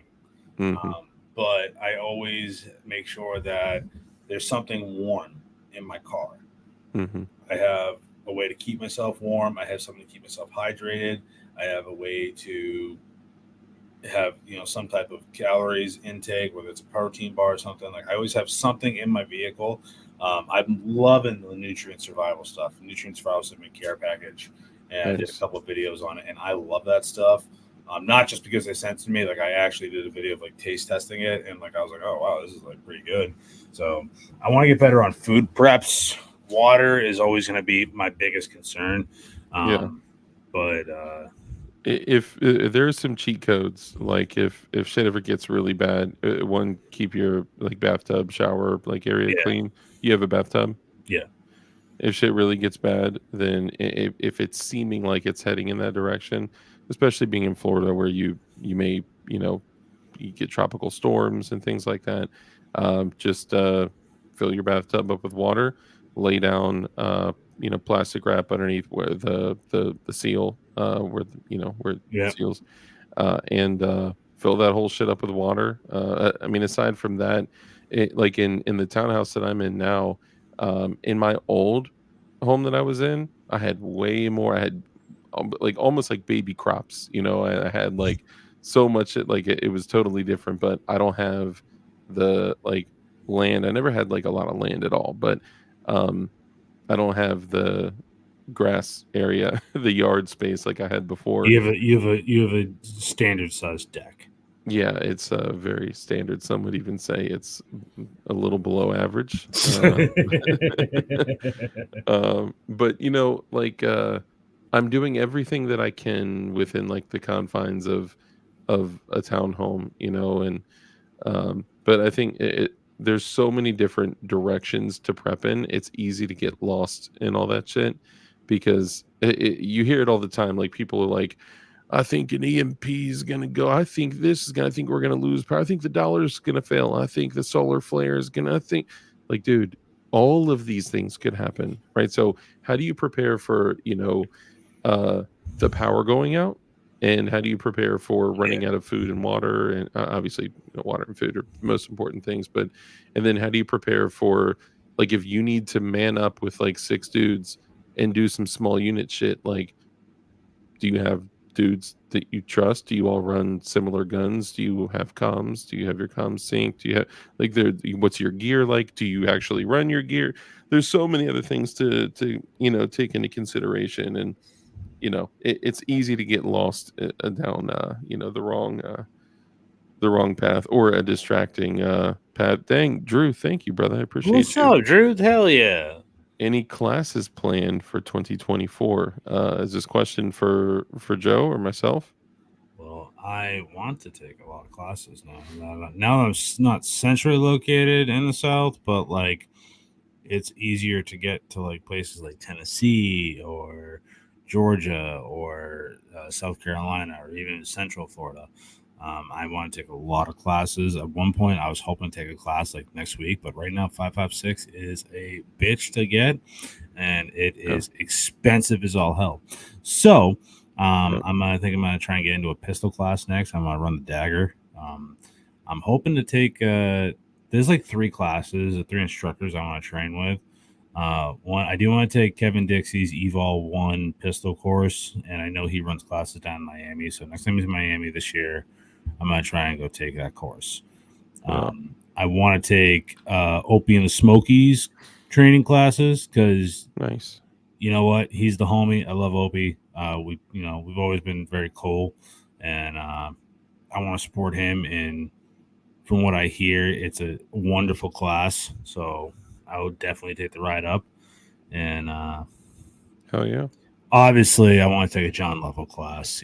Mm-hmm. But I always make sure that there's something warm in my car. Mm-hmm. I have a way to keep myself warm. I have something to keep myself hydrated. I have a way to have some type of calories intake, whether it's a protein bar or something. Like I always have something in my vehicle. I'm loving the nutrient survival stuff. Nutrient survival supplement care package, and I did a couple of videos on it, and I love that stuff. Not just because they sent it to me, like I actually did a video of like taste testing it, and like I was like, oh wow, this is like pretty good. So I want to get better on food preps. Water is always going to be my biggest concern. But if there's some cheat codes, like if shit ever gets really bad, one, keep your like bathtub shower like area clean. You have a bathtub? Yeah. If shit really gets bad, then if it's seeming like it's heading in that direction, especially being in Florida where you may you get tropical storms and things like that, just fill your bathtub up with water, lay down plastic wrap underneath where the seal where the seals, and fill that whole shit up with water. I mean, aside from that, like in the townhouse that I'm in now, in my old home that I was in, I had way more. I had like almost like baby crops. I had like so much. It was totally different. But I don't have the like land. I never had like a lot of land at all. But I don't have the grass area, the yard space like I had before. You have a standard sized deck. Yeah, it's very standard. Some would even say it's a little below average. But like I'm doing everything that I can within like the confines of a townhome, and but I think there's so many different directions to prep in. It's easy to get lost in all that shit because you hear it all the time. Like people are like, I think an EMP is gonna go. I think this is gonna. I think we're gonna lose power. I think the dollar's gonna fail. I think the solar flare is gonna. I think, like, dude, all of these things could happen, right? So, how do you prepare for uh, the power going out, and how do you prepare for running out of food and water? And obviously, water and food are the most important things. And then how do you prepare for like if you need to man up with like 6 dudes and do some small unit shit, like do you have dudes that you trust? Do you all run similar guns? Do you have comms? Do you have your comms synced? Do you have like what's your gear like? Do you actually run your gear? There's so many other things to take into consideration, and it's easy to get lost down the wrong path or a distracting path. Dang, Drew, thank you, brother. I appreciate What's you. up, Drew? Hell yeah. Any classes planned for 2024? Is this question for Joe or myself? Well, I want to take a lot of classes now. Now I'm not centrally located in the South, but like it's easier to get to like places like Tennessee or Georgia or South Carolina or even Central Florida. I want to take a lot of classes. At one point, I was hoping to take a class like next week, but right now, 5.56 is a bitch to get, and it is expensive as all hell. So, I'm gonna try and get into a pistol class next. I'm gonna run the dagger. I'm hoping to take. There's like 3 classes, 3 instructors I want to train with. One, I do want to take Kevin Dixie's Evol 1 pistol course, and I know he runs classes down in Miami. So next time he's in Miami this year, I'm gonna try and go take that course. I want to take Opie and the Smokies training classes because Nice. you know what, he's the homie. I love Opie. We've always been very cool, and I want to support him. And from what I hear, it's a wonderful class. So I would definitely take the ride up. And Hell yeah. obviously, I want to take a John Level class.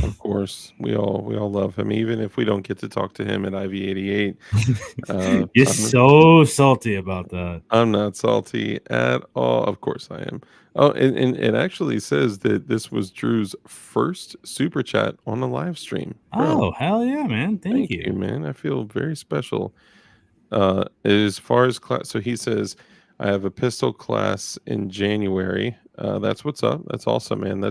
Of course, we all love him, even if we don't get to talk to him at IV88. You're so salty about that. I'm not salty at all. Of course I am. Oh, and it actually says that this was Drew's first super chat on a live stream. Bro, Oh, hell yeah, man. Thank you. man. I feel very special. As far as class, so he says, I have a pistol class in January. That's what's up. That's awesome, man.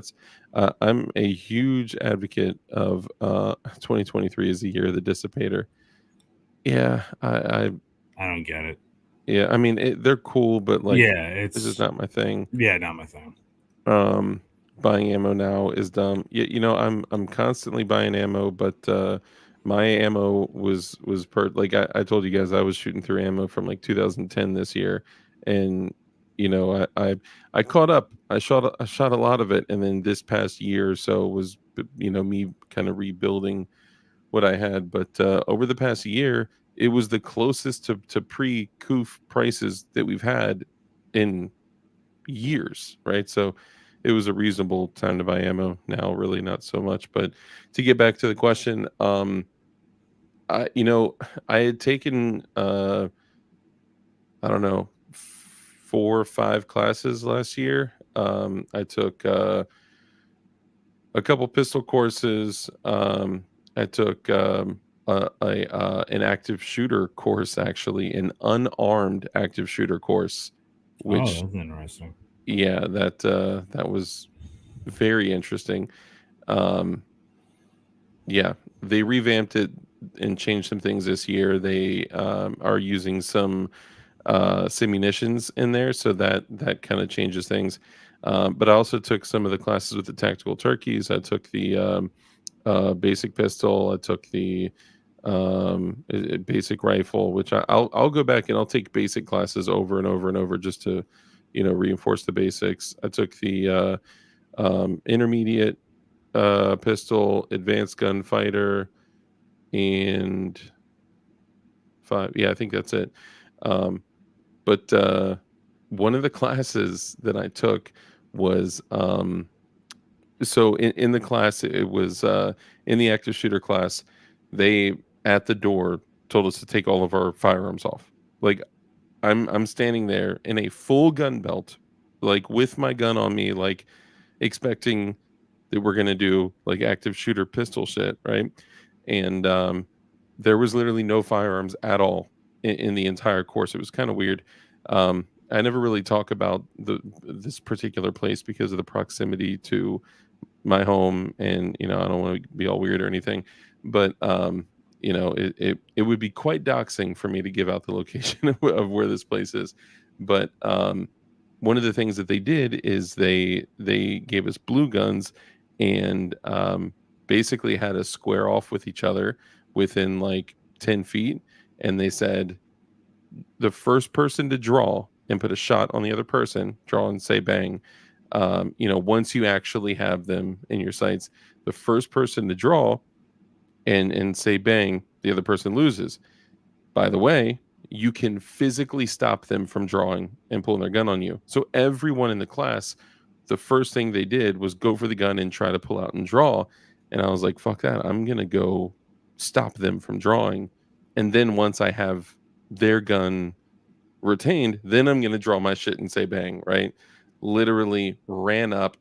I'm a huge advocate of 2023 as the year of the dissipator. Yeah, I don't get it. Yeah, I mean they're cool, but like, this is not my thing. Yeah, not my thing. Buying ammo now is dumb. Yeah, I'm constantly buying ammo, but my ammo was like I told you guys I was shooting through ammo from like 2010 this year, and I caught up. I shot a lot of it, and then this past year or so was me kind of rebuilding what I had. But over the past year, it was the closest to pre-coof prices that we've had in years, right? So it was a reasonable time to buy ammo. Now, really not so much. But to get back to the question, I had taken I don't know 4 or 5 classes last year. I took a couple pistol courses. I took an active shooter course, actually, an unarmed active shooter course, which that's interesting. Yeah, that was very interesting. Yeah, they revamped it and changed some things this year. They are using some simunitions in there, so that kind of changes things. But I also took some of the classes with the tactical turkeys. I took the basic pistol. I took the basic rifle, which I'll go back and I'll take basic classes over and over and over just to reinforce the basics. I took the intermediate pistol, advanced gunfighter, and 5. Yeah, I think that's it. But one of the classes that I took was so in the class, it was in the active shooter class, they at the door told us to take all of our firearms off. Like I'm standing there in a full gun belt, like with my gun on me, like expecting that we're gonna do like active shooter pistol shit, right? And there was literally no firearms at all in the entire course. It was kind of weird. I never really talk about this particular place because of the proximity to my home, and I don't want to be all weird or anything, but it would be quite doxing for me to give out the location of where this place is. But one of the things that they did is they gave us blue guns, and basically had us square off with each other within like 10 feet, and they said the first person to draw and put a shot on the other person, draw and say bang. Once you actually have them in your sights, the first person to draw and say bang, the other person loses. By the way, you can physically stop them from drawing and pulling their gun on you. So everyone in the class, the first thing they did was go for the gun and try to pull out and draw. And I was like, fuck that. I'm going to go stop them from drawing. And then once I have their gun retained, then I'm going to draw my shit and say bang, right? Literally ran up,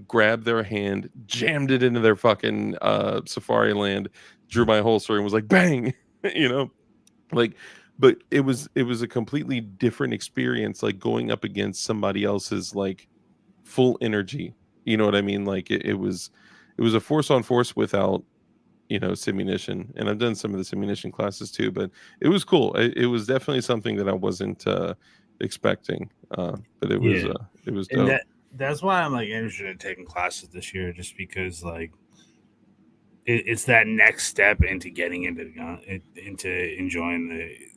grabbed their hand, jammed it into their fucking safari land, drew my holster and was like bang, like, but it was a completely different experience, like going up against somebody else's like full energy. You know what I mean? Like it was a force on force without simunition. And I've done some of the simunition classes too, but it was cool. It was definitely something that I wasn't expecting, but it was and dope. that's why I'm like interested in taking classes this year, just because like it's that next step into getting into the gun, into enjoying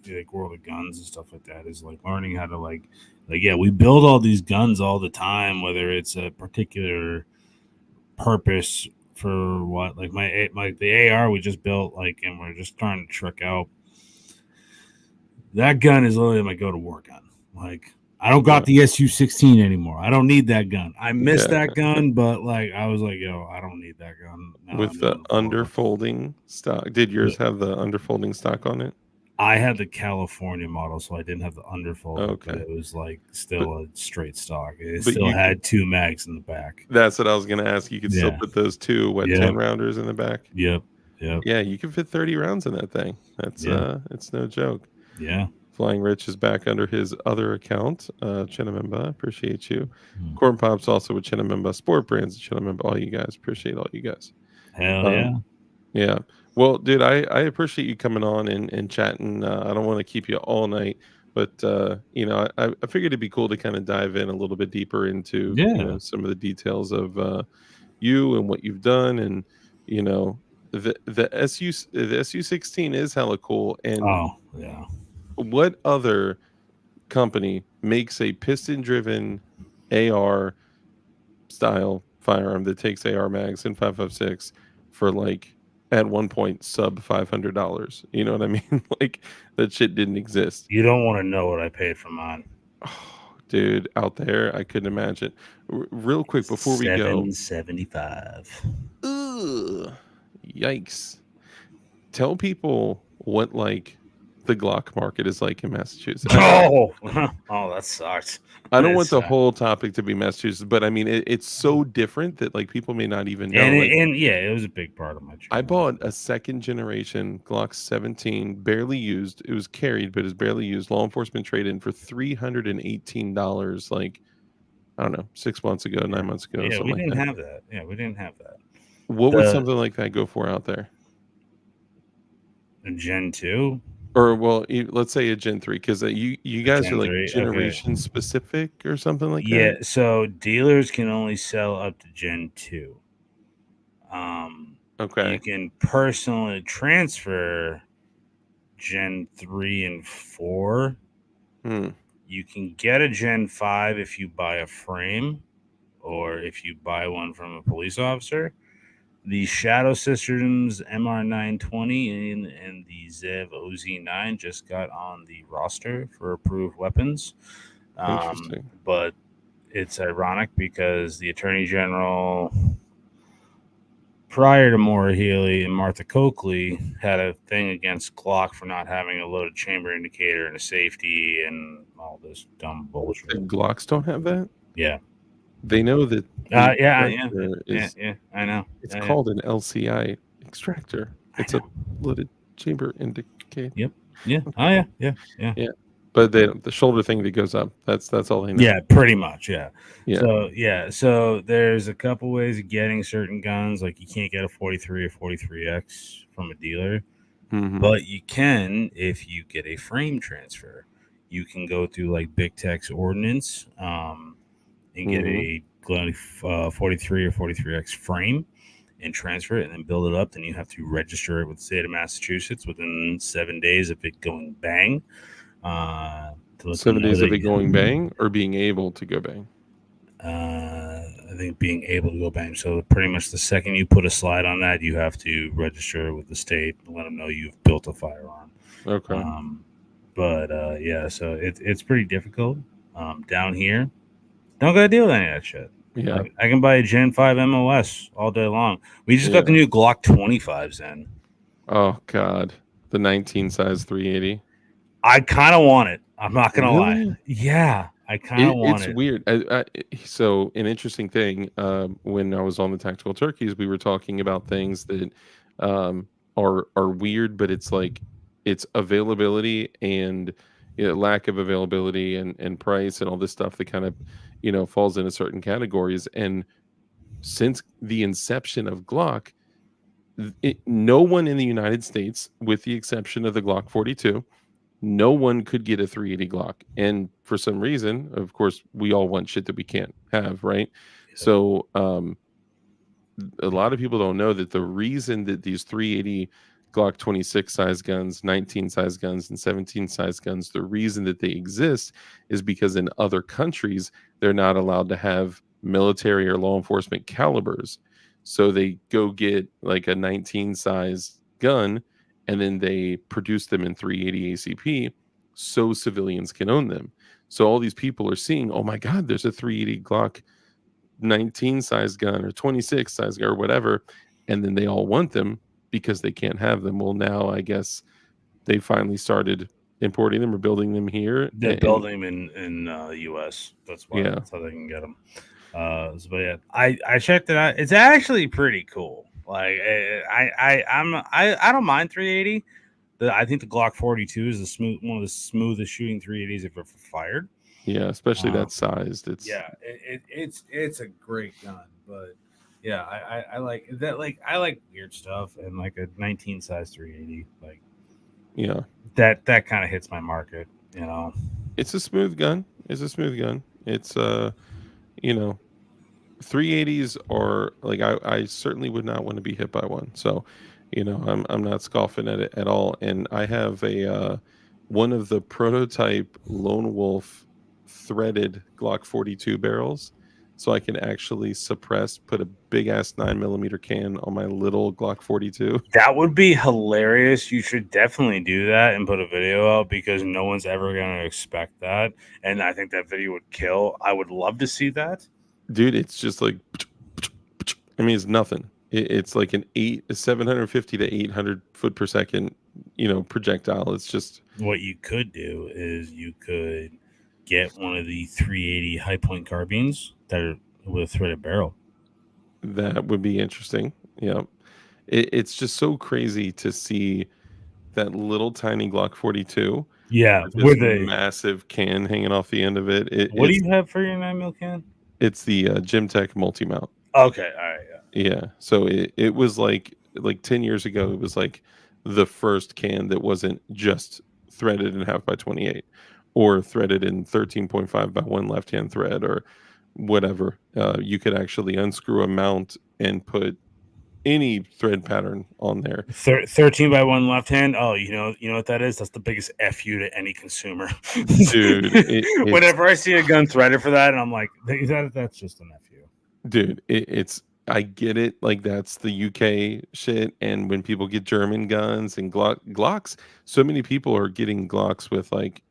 the world of guns and stuff like that, is like learning how to like yeah, we build all these guns all the time, whether it's a particular purpose for what, like the AR we just built, like, and we're just trying to trick out. That gun is literally my go to war gun. Like, I don't got the SU-16 anymore. I don't need that gun. I miss that gun, but like I was like, yo, I don't need that gun. With the underfolding stock. Did yours have the underfolding stock on it? I had the California model, so I didn't have the underfolding, but it was like still a straight stock. It still had 2 mags in the back. That's what I was going to ask. You could still put those 2 10 rounders in the back. Yep. Yeah, you can fit 30 rounds in that thing. That's it's no joke. Yeah. Flying Rich is back under his other account. Chinamemba, appreciate you. Corn Pops also with Chinamemba. Sport Brands, Chinamemba. All you guys, appreciate all you guys. Hell yeah. Yeah. Well, dude, I appreciate you coming on and chatting. I don't want to keep you all night, but I figured it'd be cool to kind of dive in a little bit deeper into some of the details of you and what you've done, and the SU-16 is hella cool. And what other company makes a piston-driven AR style firearm that takes AR mags and 5.56 for like at one point sub $500? You know what I mean? Like that shit didn't exist. You don't want to know what I paid for mine. Oh, dude, out there, I couldn't imagine. Real quick before we go, $775. Ugh, yikes! Tell people what like the Glock market is like in Massachusetts. Oh, that sucks. I don't want the whole topic to be Massachusetts, but I mean it's so different that like people may not even know. It was a big part of my channel. I bought a 2nd generation Glock 17, barely used. It was carried, but it's barely used. Law enforcement trade-in for $318. Like, I don't know, 6 months ago, 9 months ago. Yeah, we didn't have that. Yeah, we didn't have that. What would something like that go for out there? A Gen 2? Or, well, let's say a Gen 3, because you guys are like generation specific or something like that? Yeah, so dealers can only sell up to Gen 2. Okay. You can personally transfer Gen 3 and 4. You can get a Gen 5 if you buy a frame or if you buy one from a police officer. The Shadow Systems MR920 and the Zev OZ9 just got on the roster for approved weapons. Interesting. But it's ironic because the Attorney General, prior to Maura Healey and Martha Coakley, had a thing against Glock for not having a loaded chamber indicator and a safety and all this dumb bullshit. The Glocks don't have that? Yeah. They know that Yeah, I know. It's called an LCI extractor. It's a loaded chamber indicator. Yep. Yeah. Oh yeah. Yeah. But the shoulder thing that goes up, that's all they know. Yeah, pretty much. Yeah. Yeah. So there's a couple ways of getting certain guns. Like you can't get a 43 or 43X from a dealer, but you can if you get a frame transfer. You can go through like Big Tech's Ordnance and get a 43 or 43X frame and transfer it and then build it up. Then you have to register it with the state of Massachusetts within 7 days of it going bang. 7 days of it going bang or being able to go bang? I think being able to go bang. So pretty much the second you put a slide on that, you have to register with the state and let them know you've built a firearm. Okay. Yeah, so it's pretty difficult down here. Don't gotta deal with any of that shit. Yeah. I can buy a Gen 5 MOS all day long. We just got the new Glock 25s in. Oh God, the 19 size 380. I kind of want it. I'm not gonna lie. Yeah, I kind of want it. It's weird. So an interesting thing. When I was on the Tactical Turkeys, we were talking about things that are weird, but it's like it's availability and lack of availability and price and all this stuff that kind of falls into certain categories. And since the inception of Glock, no one in the United States, with the exception of the Glock 42, no one could get a 380 Glock. And for some reason, of course, we all want shit that we can't have, right? Yeah. So a lot of people don't know that the reason that these 380 Glock 26 size guns, 19 size guns, and 17 size guns, the reason that they exist is because in other countries, they're not allowed to have military or law enforcement calibers. So they go get like a 19 size gun and then they produce them in 380 ACP so civilians can own them. So all these people are seeing, oh my God, there's a 380 Glock 19 size gun or 26 size gun or whatever. And then they all want them because they can't have them. Well, now I guess they finally started importing them or building them here. They're building them in the U.S. That's why. Yeah. That's how they can get them. But yeah, I checked it out. It's actually pretty cool. Like I don't mind 380. I think the Glock 42 is one of the smoothest shooting 380s I've ever fired. Yeah, especially that sized. It's a great gun, but yeah, I like that. Like I like weird stuff and like a 19 size 380. Like yeah, that kind of hits my market. It's a smooth gun. It's 380s are like I certainly would not want to be hit by one. So, I'm not scoffing at it at all. And I have a one of the prototype Lone Wolf threaded Glock 42 barrels, so I can actually put a big ass 9mm can on my little Glock 42. That would be hilarious. You should definitely do that and put a video out because no one's ever going to expect that. And I think that video would kill. I would love to see that. Dude, it's just like, I mean, it's nothing. It's like a 750 to 800 foot per second, projectile. It's just. What you could do is you could get one of the 380 high point carbines that are with a threaded barrel. That would be interesting. Yeah. It's just so crazy to see that little tiny Glock 42. Yeah. With a massive can hanging off the end of it. What do you have for your 9mm can? It's the Gymtech multi-mount. Okay. All right. Yeah. So it was like 10 years ago, it was like the first can that wasn't just threaded in 1/2x28 or threaded in 13.5 by 1 left-hand thread or whatever. You could actually unscrew a mount and put any thread pattern on there. 13 by 1 left hand. Oh, you know what that is? That's the biggest FU to any consumer. Dude, Whenever I see a gun threaded for that, and I'm like, that's just an FU. Dude, it's I get it, like that's the UK shit, and when people get German guns and Glocks, so many people are getting Glocks with like,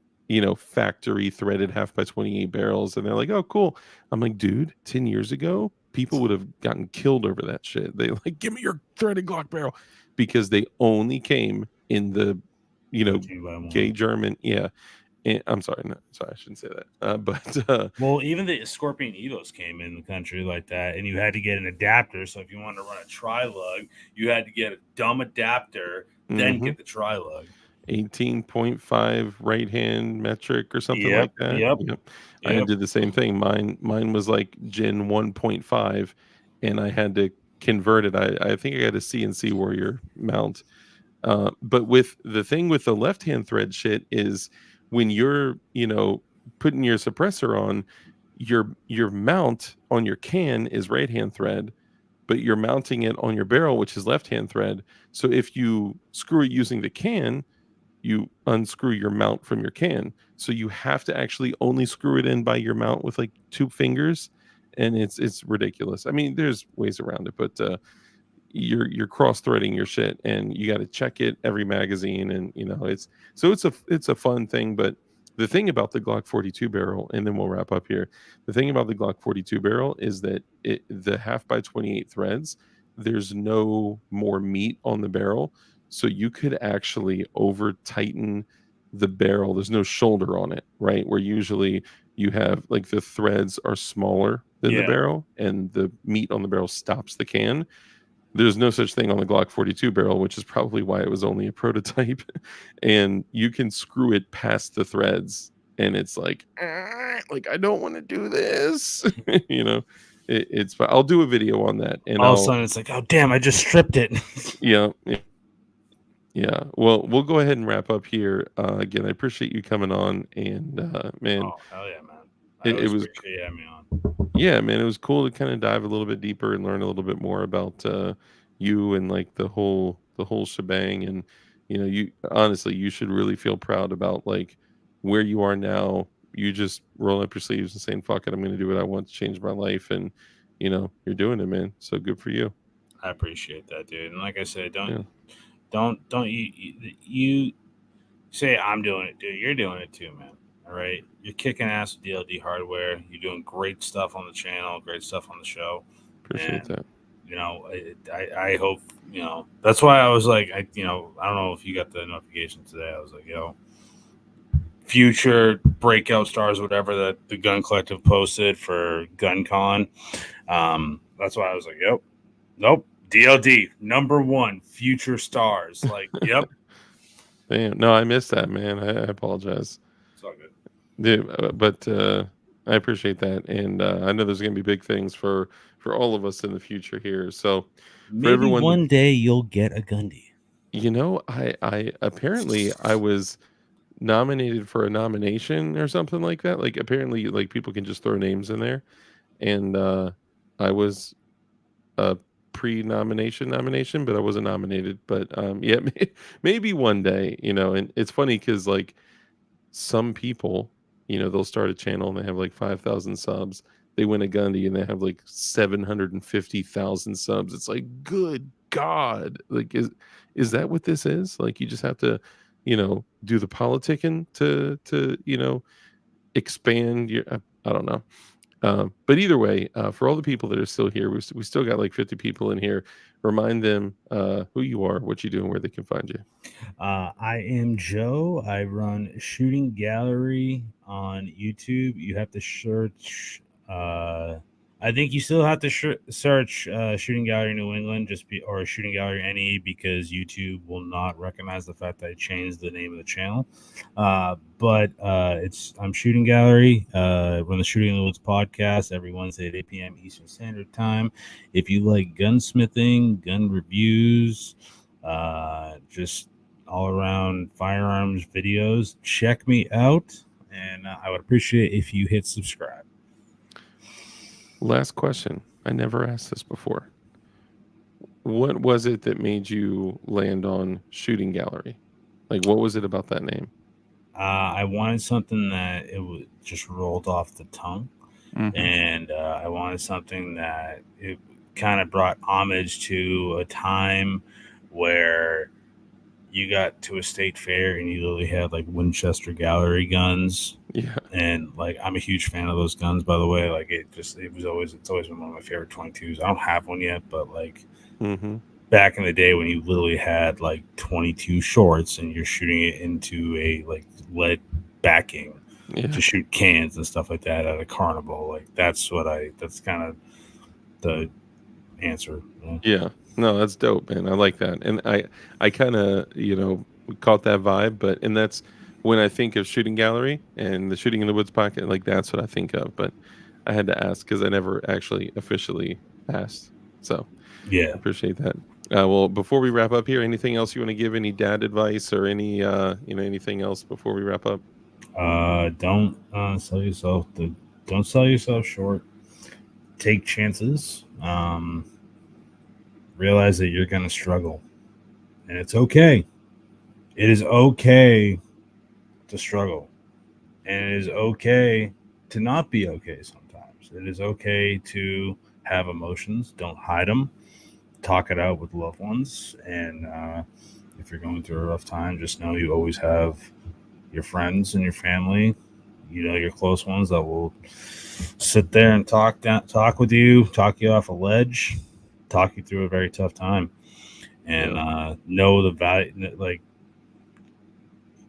factory threaded 5.28 barrels, and they're like, "Oh, cool." I'm like, "Dude, 10 years ago, people would have gotten killed over that shit." They like, "Give me your threaded Glock barrel," because they only came in the, 13 by 1. gay German, yeah. I'm sorry, no, sorry, I shouldn't say that. But Well, even the Scorpion Evos came in the country like that, and you had to get an adapter. So if you wanted to run a tri-lug, you had to get a dumb adapter, then get the tri-lug. 18.5 right hand metric or something Yep, like that. yep. I did the same thing. Mine was like Gen 1.5, and I had to convert it. I think I got a CNC Warrior mount. But with the thing with the left hand thread shit is when you're, putting your suppressor on, your mount on your can is right hand thread, but you're mounting it on your barrel, which is left hand thread. So if you screw it using the can, you unscrew your mount from your can. So you have to actually only screw it in by your mount with like 2 fingers, and it's ridiculous. I mean, there's ways around it, but you're cross-threading your shit, and you got to check it every magazine, and it's a fun thing. But the thing about the Glock 42 barrel, and then we'll wrap up here. The thing about the Glock 42 barrel is that the 5.28 threads, there's no more meat on the barrel, so you could actually over tighten the barrel. There's no shoulder on it, right? Where usually you have like the threads are smaller than the barrel, and the meat on the barrel stops the can. There's no such thing on the Glock 42 barrel, which is probably why it was only a prototype. And you can screw it past the threads, and it's like I don't want to do this. It's fine. I'll do a video on that, and all of a sudden it's like, oh damn, I just stripped it. yeah. Well, we'll go ahead and wrap up here. Again, I appreciate you coming on, and man, Oh hell yeah, man! it was appreciate you having me on. Yeah, man, it was cool to kind of dive a little bit deeper and learn a little bit more about you and like the whole shebang. And you honestly, you should really feel proud about like where you are now. You just roll up your sleeves and saying, "Fuck it, I'm going to do what I want to change my life," and you're doing it, man. So good for you. I appreciate that, dude. And like I said, Yeah. don't you say I'm doing it, dude. You're doing it too, man. All right, you're kicking ass with DLD hardware. You're doing great stuff on the channel, great stuff on the show. Appreciate that. I hope that's why I was like, I don't know if you got the notification today. I was like, future breakout stars, whatever that the Gun Collective posted for GunCon. That's why I was like, nope, DLD #1 future stars. Like, yep. Damn, no, I missed that, man. I apologize. It's all good. Yeah, but I appreciate that, and I know there's going to be big things for all of us in the future here. So, maybe everyone, one day you'll get a Gundy. I apparently I was nominated for a nomination or something like that. Like apparently, like people can just throw names in there, and I was a nomination, but I wasn't nominated. But yeah, maybe one day, And it's funny because like some people, they'll start a channel and they have like 5,000 subs. They win a Gundy and they have like 750,000 subs. It's like, good God. Like, is that what this is? Like, you just have to, do the politicking to expand your, I don't know. But either way, for all the people that are still here, we still got like 50 people in here. Remind them who you are, what you do, and where they can find you. I am Joe. I run Shooting Gallery on YouTube. You have to search. I think you still have to search Shooting Gallery New England or Shooting Gallery NE because YouTube will not recognize the fact that I changed the name of the channel. But I'm Shooting Gallery. Run the Shooting in the Woods podcast every Wednesday at 8 p.m. Eastern Standard Time. If you like gunsmithing, gun reviews, just all around firearms videos, check me out, and I would appreciate if you hit subscribe. Last question. I never asked this before. What was it that made you land on shooting gallery? Like, what was it about that name? I wanted something that it was just rolled off the tongue, Mm-hmm. and I wanted something that it kind of brought homage to a time where you got to a state fair and you literally had like Winchester gallery guns. Yeah. And like I'm a huge fan of those guns, by the way. Like it's always been one of my favorite 22s. I don't have one yet, but like Mm-hmm. back in the day when you literally had like 22 shorts and you're shooting it into a like lead backing Yeah. to shoot cans and stuff like that at a carnival. Like that's kind of the answer. Yeah. No, that's dope, man. I like that. And I kind of, caught that vibe, and that's when I think of shooting gallery and the shooting in the woods pocket, like that's what I think of. But I had to ask because I never actually officially asked. So I Yeah. appreciate that. Well, before we wrap up here, anything else you want to give? Any dad advice or anything else before we wrap up? Don't sell yourself. Don't sell yourself short. Take chances. Realize that you're going to struggle, and it's okay. It is okay to struggle, and it is okay to not be okay sometimes. It is okay to have emotions. Don't hide them. Talk it out with loved ones, and if you're going through a rough time, just know you always have your friends and your family, your close ones that will sit there and talk with you, talk you off a ledge, talk you through a very tough time, and know the value. Like,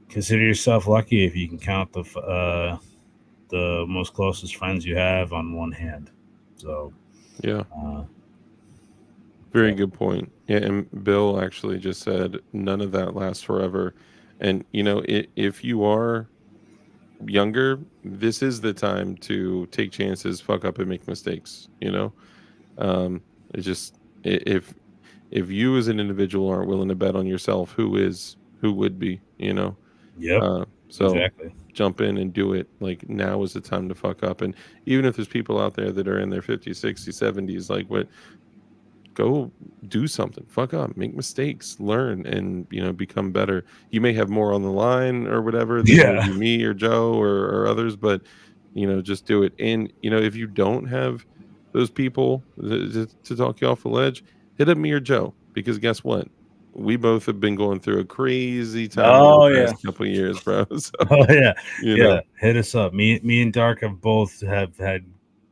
consider yourself lucky if you can count the most closest friends you have on one hand. So, Yeah. uh, Very good point. Yeah, and Bill actually just said none of that lasts forever. And if you are younger, this is the time to take chances, fuck up, and make mistakes. It's just if you as an individual aren't willing to bet on yourself, who would be? yep, So exactly. jump in and do it. Like now is the time to fuck up. And even if there's people out there that are in their 50s, 60s, 70s, like what go do something, fuck up, make mistakes, learn, and become better. You may have more on the line or whatever than Yeah. maybe me or Joe or others, but just do it. And if you don't have those people to talk you off the ledge, hit up me or Joe, because guess what, we both have been going through a crazy time over Oh the yeah. past couple of years, bro. So Oh yeah. you know Yeah. Hit us up. Me and Dark have both have had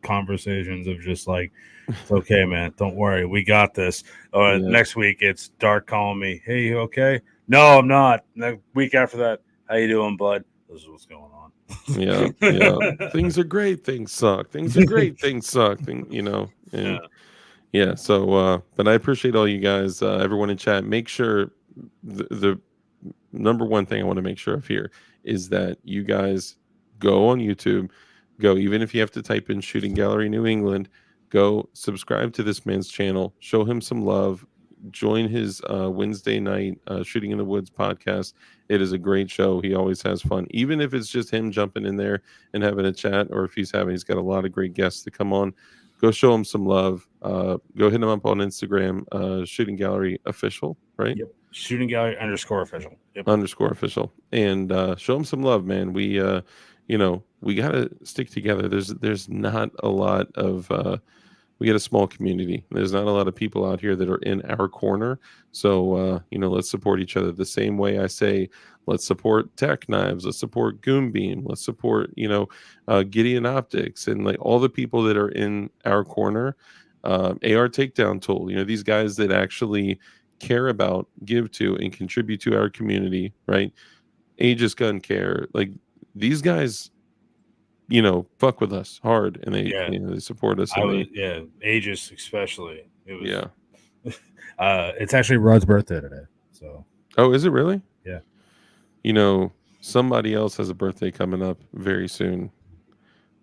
conversations of just like, it's okay, man. Don't worry, we got this. yeah. Next week it's Dark calling me. Hey, you okay? No, I'm not. Next week after that, how you doing, bud? This is what's going on. Yeah, things are great, things suck, things are great, things suck, and Yeah. yeah, so but I appreciate all you guys, everyone in chat. Make sure the number one thing I want to make sure of here is that you guys go on YouTube, even if you have to type in Shooting Gallery New England, go subscribe to this man's channel, show him some love, join his Wednesday night Shooting in the Woods podcast. It is a great show. He always has fun, even if it's just him jumping in there and having a chat, or if he's got a lot of great guests to come on. Go show him some love. Go hit him up on Instagram, Shooting Gallery Official, right? Yep. Shooting gallery _ official. Yep. _ official, and show him some love, man. We gotta stick together. There's not a lot of we get a small community. There's not a lot of people out here that are in our corner. So let's support each other the same way I say let's support Tech Knives, let's support Goon Beam, let's support Gideon Optics, and like all the people that are in our corner. AR Takedown Tool, these guys that actually care about, give to, and contribute to our community, right? Aegis Gun Care, like these guys, fuck with us hard, and they they support us. And Aegis especially. It was yeah. it's actually Rod's birthday today. So Oh, is it really? yeah. Somebody else has a birthday coming up very soon,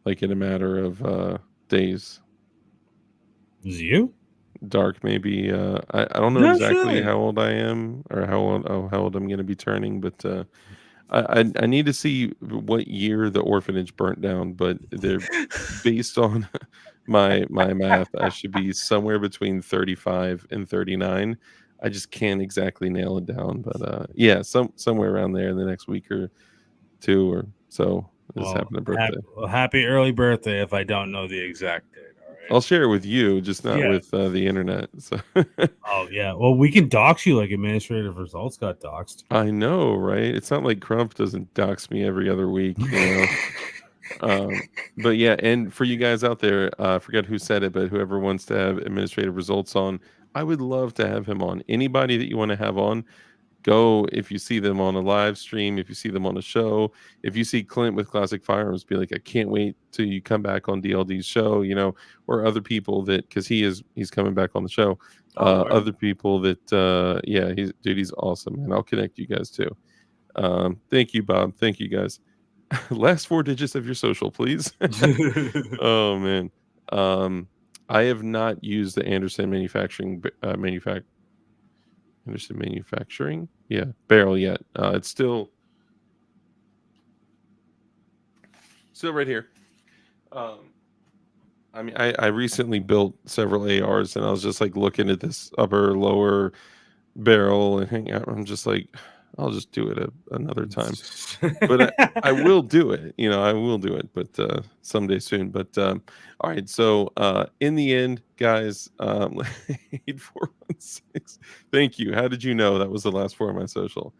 like in a matter of days. Is it you? Dark, maybe. I don't know exactly how old I am or how old I'm going to be turning, but I need to see what year the orphanage burnt down. But they're based on my math. I should be somewhere between 35 and 39. I just can't exactly nail it down, but yeah, somewhere around there in the next week or two or so. Just having a birthday. Happy early birthday! If I don't know the exact date, all right. I'll share it with you, just not with the internet. So. Oh yeah, well we can dox you like administrative results got doxed. I know, right? It's not like Crump doesn't dox me every other week, you know. But yeah, and for you guys out there, I forget who said it, but whoever wants to have administrative results on, I would love to have him on. Anybody that you want to have on, go. If you see them on a live stream, if you see them on a show, if you see Clint with Classic Firearms, be like, I can't wait till you come back on DLD's show, you know, or other people that, because he's coming back on the show. Other people that, yeah, he's awesome, and I'll connect you guys too. Thank you, Bob. Thank you, guys. Last 4 digits of your social, please. Oh man, I have not used the Anderson Manufacturing Anderson Manufacturing, yeah, barrel yet. It's still right here. I mean, I recently built several ARs, and I was just like looking at this upper lower barrel and hang out. I'm just like, I'll just do it another time, but I will do it. You know, I will do it, but someday soon. But all right. So in the end, guys, 8416. Thank you. How did you know that was the last 4 of my social?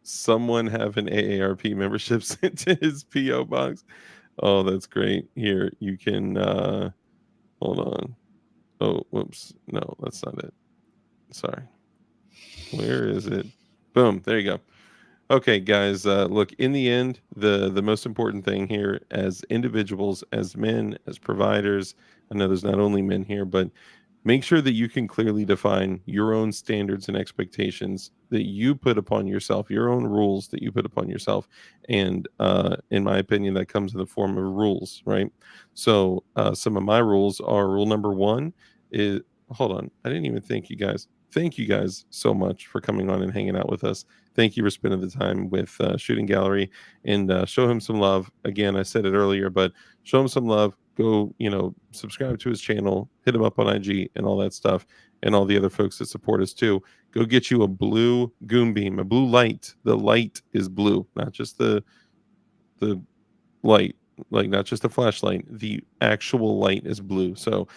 Someone have an AARP membership sent to his PO box. Oh, that's great. Here, you can hold on. Oh, whoops. No, that's not it. Sorry. Where is it? Boom. There you go. Okay, guys. Look, in the end, the most important thing here as individuals, as men, as providers, I know there's not only men here, but make sure that you can clearly define your own standards and expectations that you put upon yourself, your own rules that you put upon yourself. And in my opinion, that comes in the form of rules, right? So some of my rules are: rule number 1 is, hold on, I didn't even thank you guys. Thank you guys so much for coming on and hanging out with us. Thank you for spending the time with Shooting Gallery, and show him some love. Again, I said it earlier, but show him some love. Go, you know, subscribe to his channel, hit him up on IG and all that stuff, and all the other folks that support us too. Go get you a blue Goon beam, a blue light. The light is blue, not just the light, like not just the flashlight. The actual light is blue. So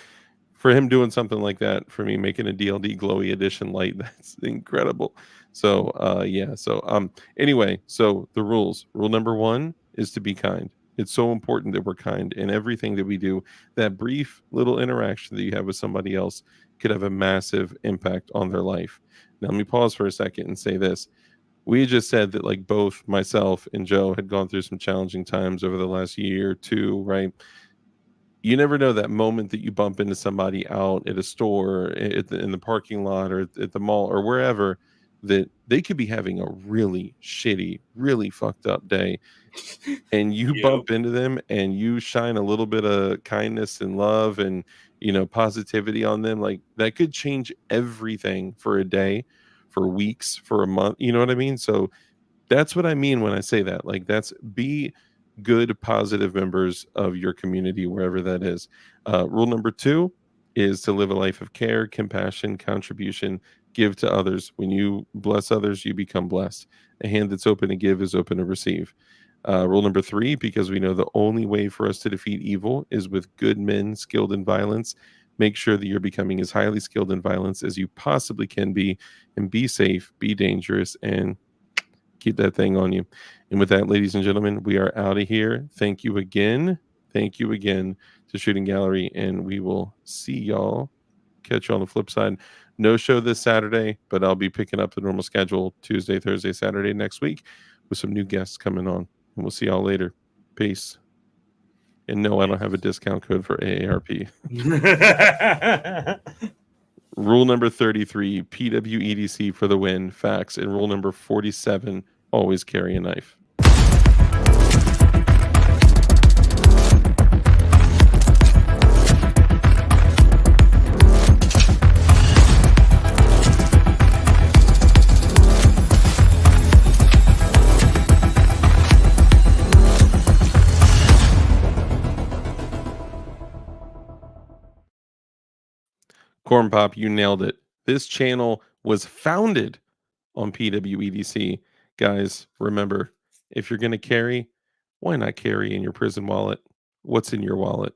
for him doing something like that, for me making a DLD glowy edition light, that's incredible. So yeah. So anyway, so the rules. Rule number 1 is to be kind. It's so important that we're kind in everything that we do. That brief little interaction that you have with somebody else could have a massive impact on their life. Now, let me pause for a second and say this. We just said that like both myself and Joe had gone through some challenging times over the last year or two, right? You never know that moment that you bump into somebody out at a store, in the parking lot, or at the mall, or wherever, that they could be having a really shitty, really fucked up day. And you bump into them and you shine a little bit of kindness and love and, you know, positivity on them. Like that could change everything for a day, for weeks, for a month. You know what I mean? So that's what I mean when I say that. Like that's be good, positive members of your community, wherever that is. Rule number 2 is to live a life of care, compassion, contribution, give to others. When you bless others, you become blessed. A hand that's open to give is open to receive. Rule number 3, because we know the only way for us to defeat evil is with good men skilled in violence. Make sure that you're becoming as highly skilled in violence as you possibly can be, and be safe, be dangerous, and keep that thing on you. And with that, ladies and gentlemen, we are out of here. Thank you again. Thank you again to Shooting Gallery, and we will see y'all. Catch you on the flip side. No show this Saturday, but I'll be picking up the normal schedule Tuesday, Thursday, Saturday next week with some new guests coming on. And we'll see y'all later. Peace. And no, I don't have a discount code for AARP. Rule number 33, PWEDC for the win. Facts. And rule number 47, always carry a knife. Corn Pop, you nailed it. This channel was founded on PWEDC. Guys, remember, if you're going to carry, why not carry in your prison wallet? What's in your wallet?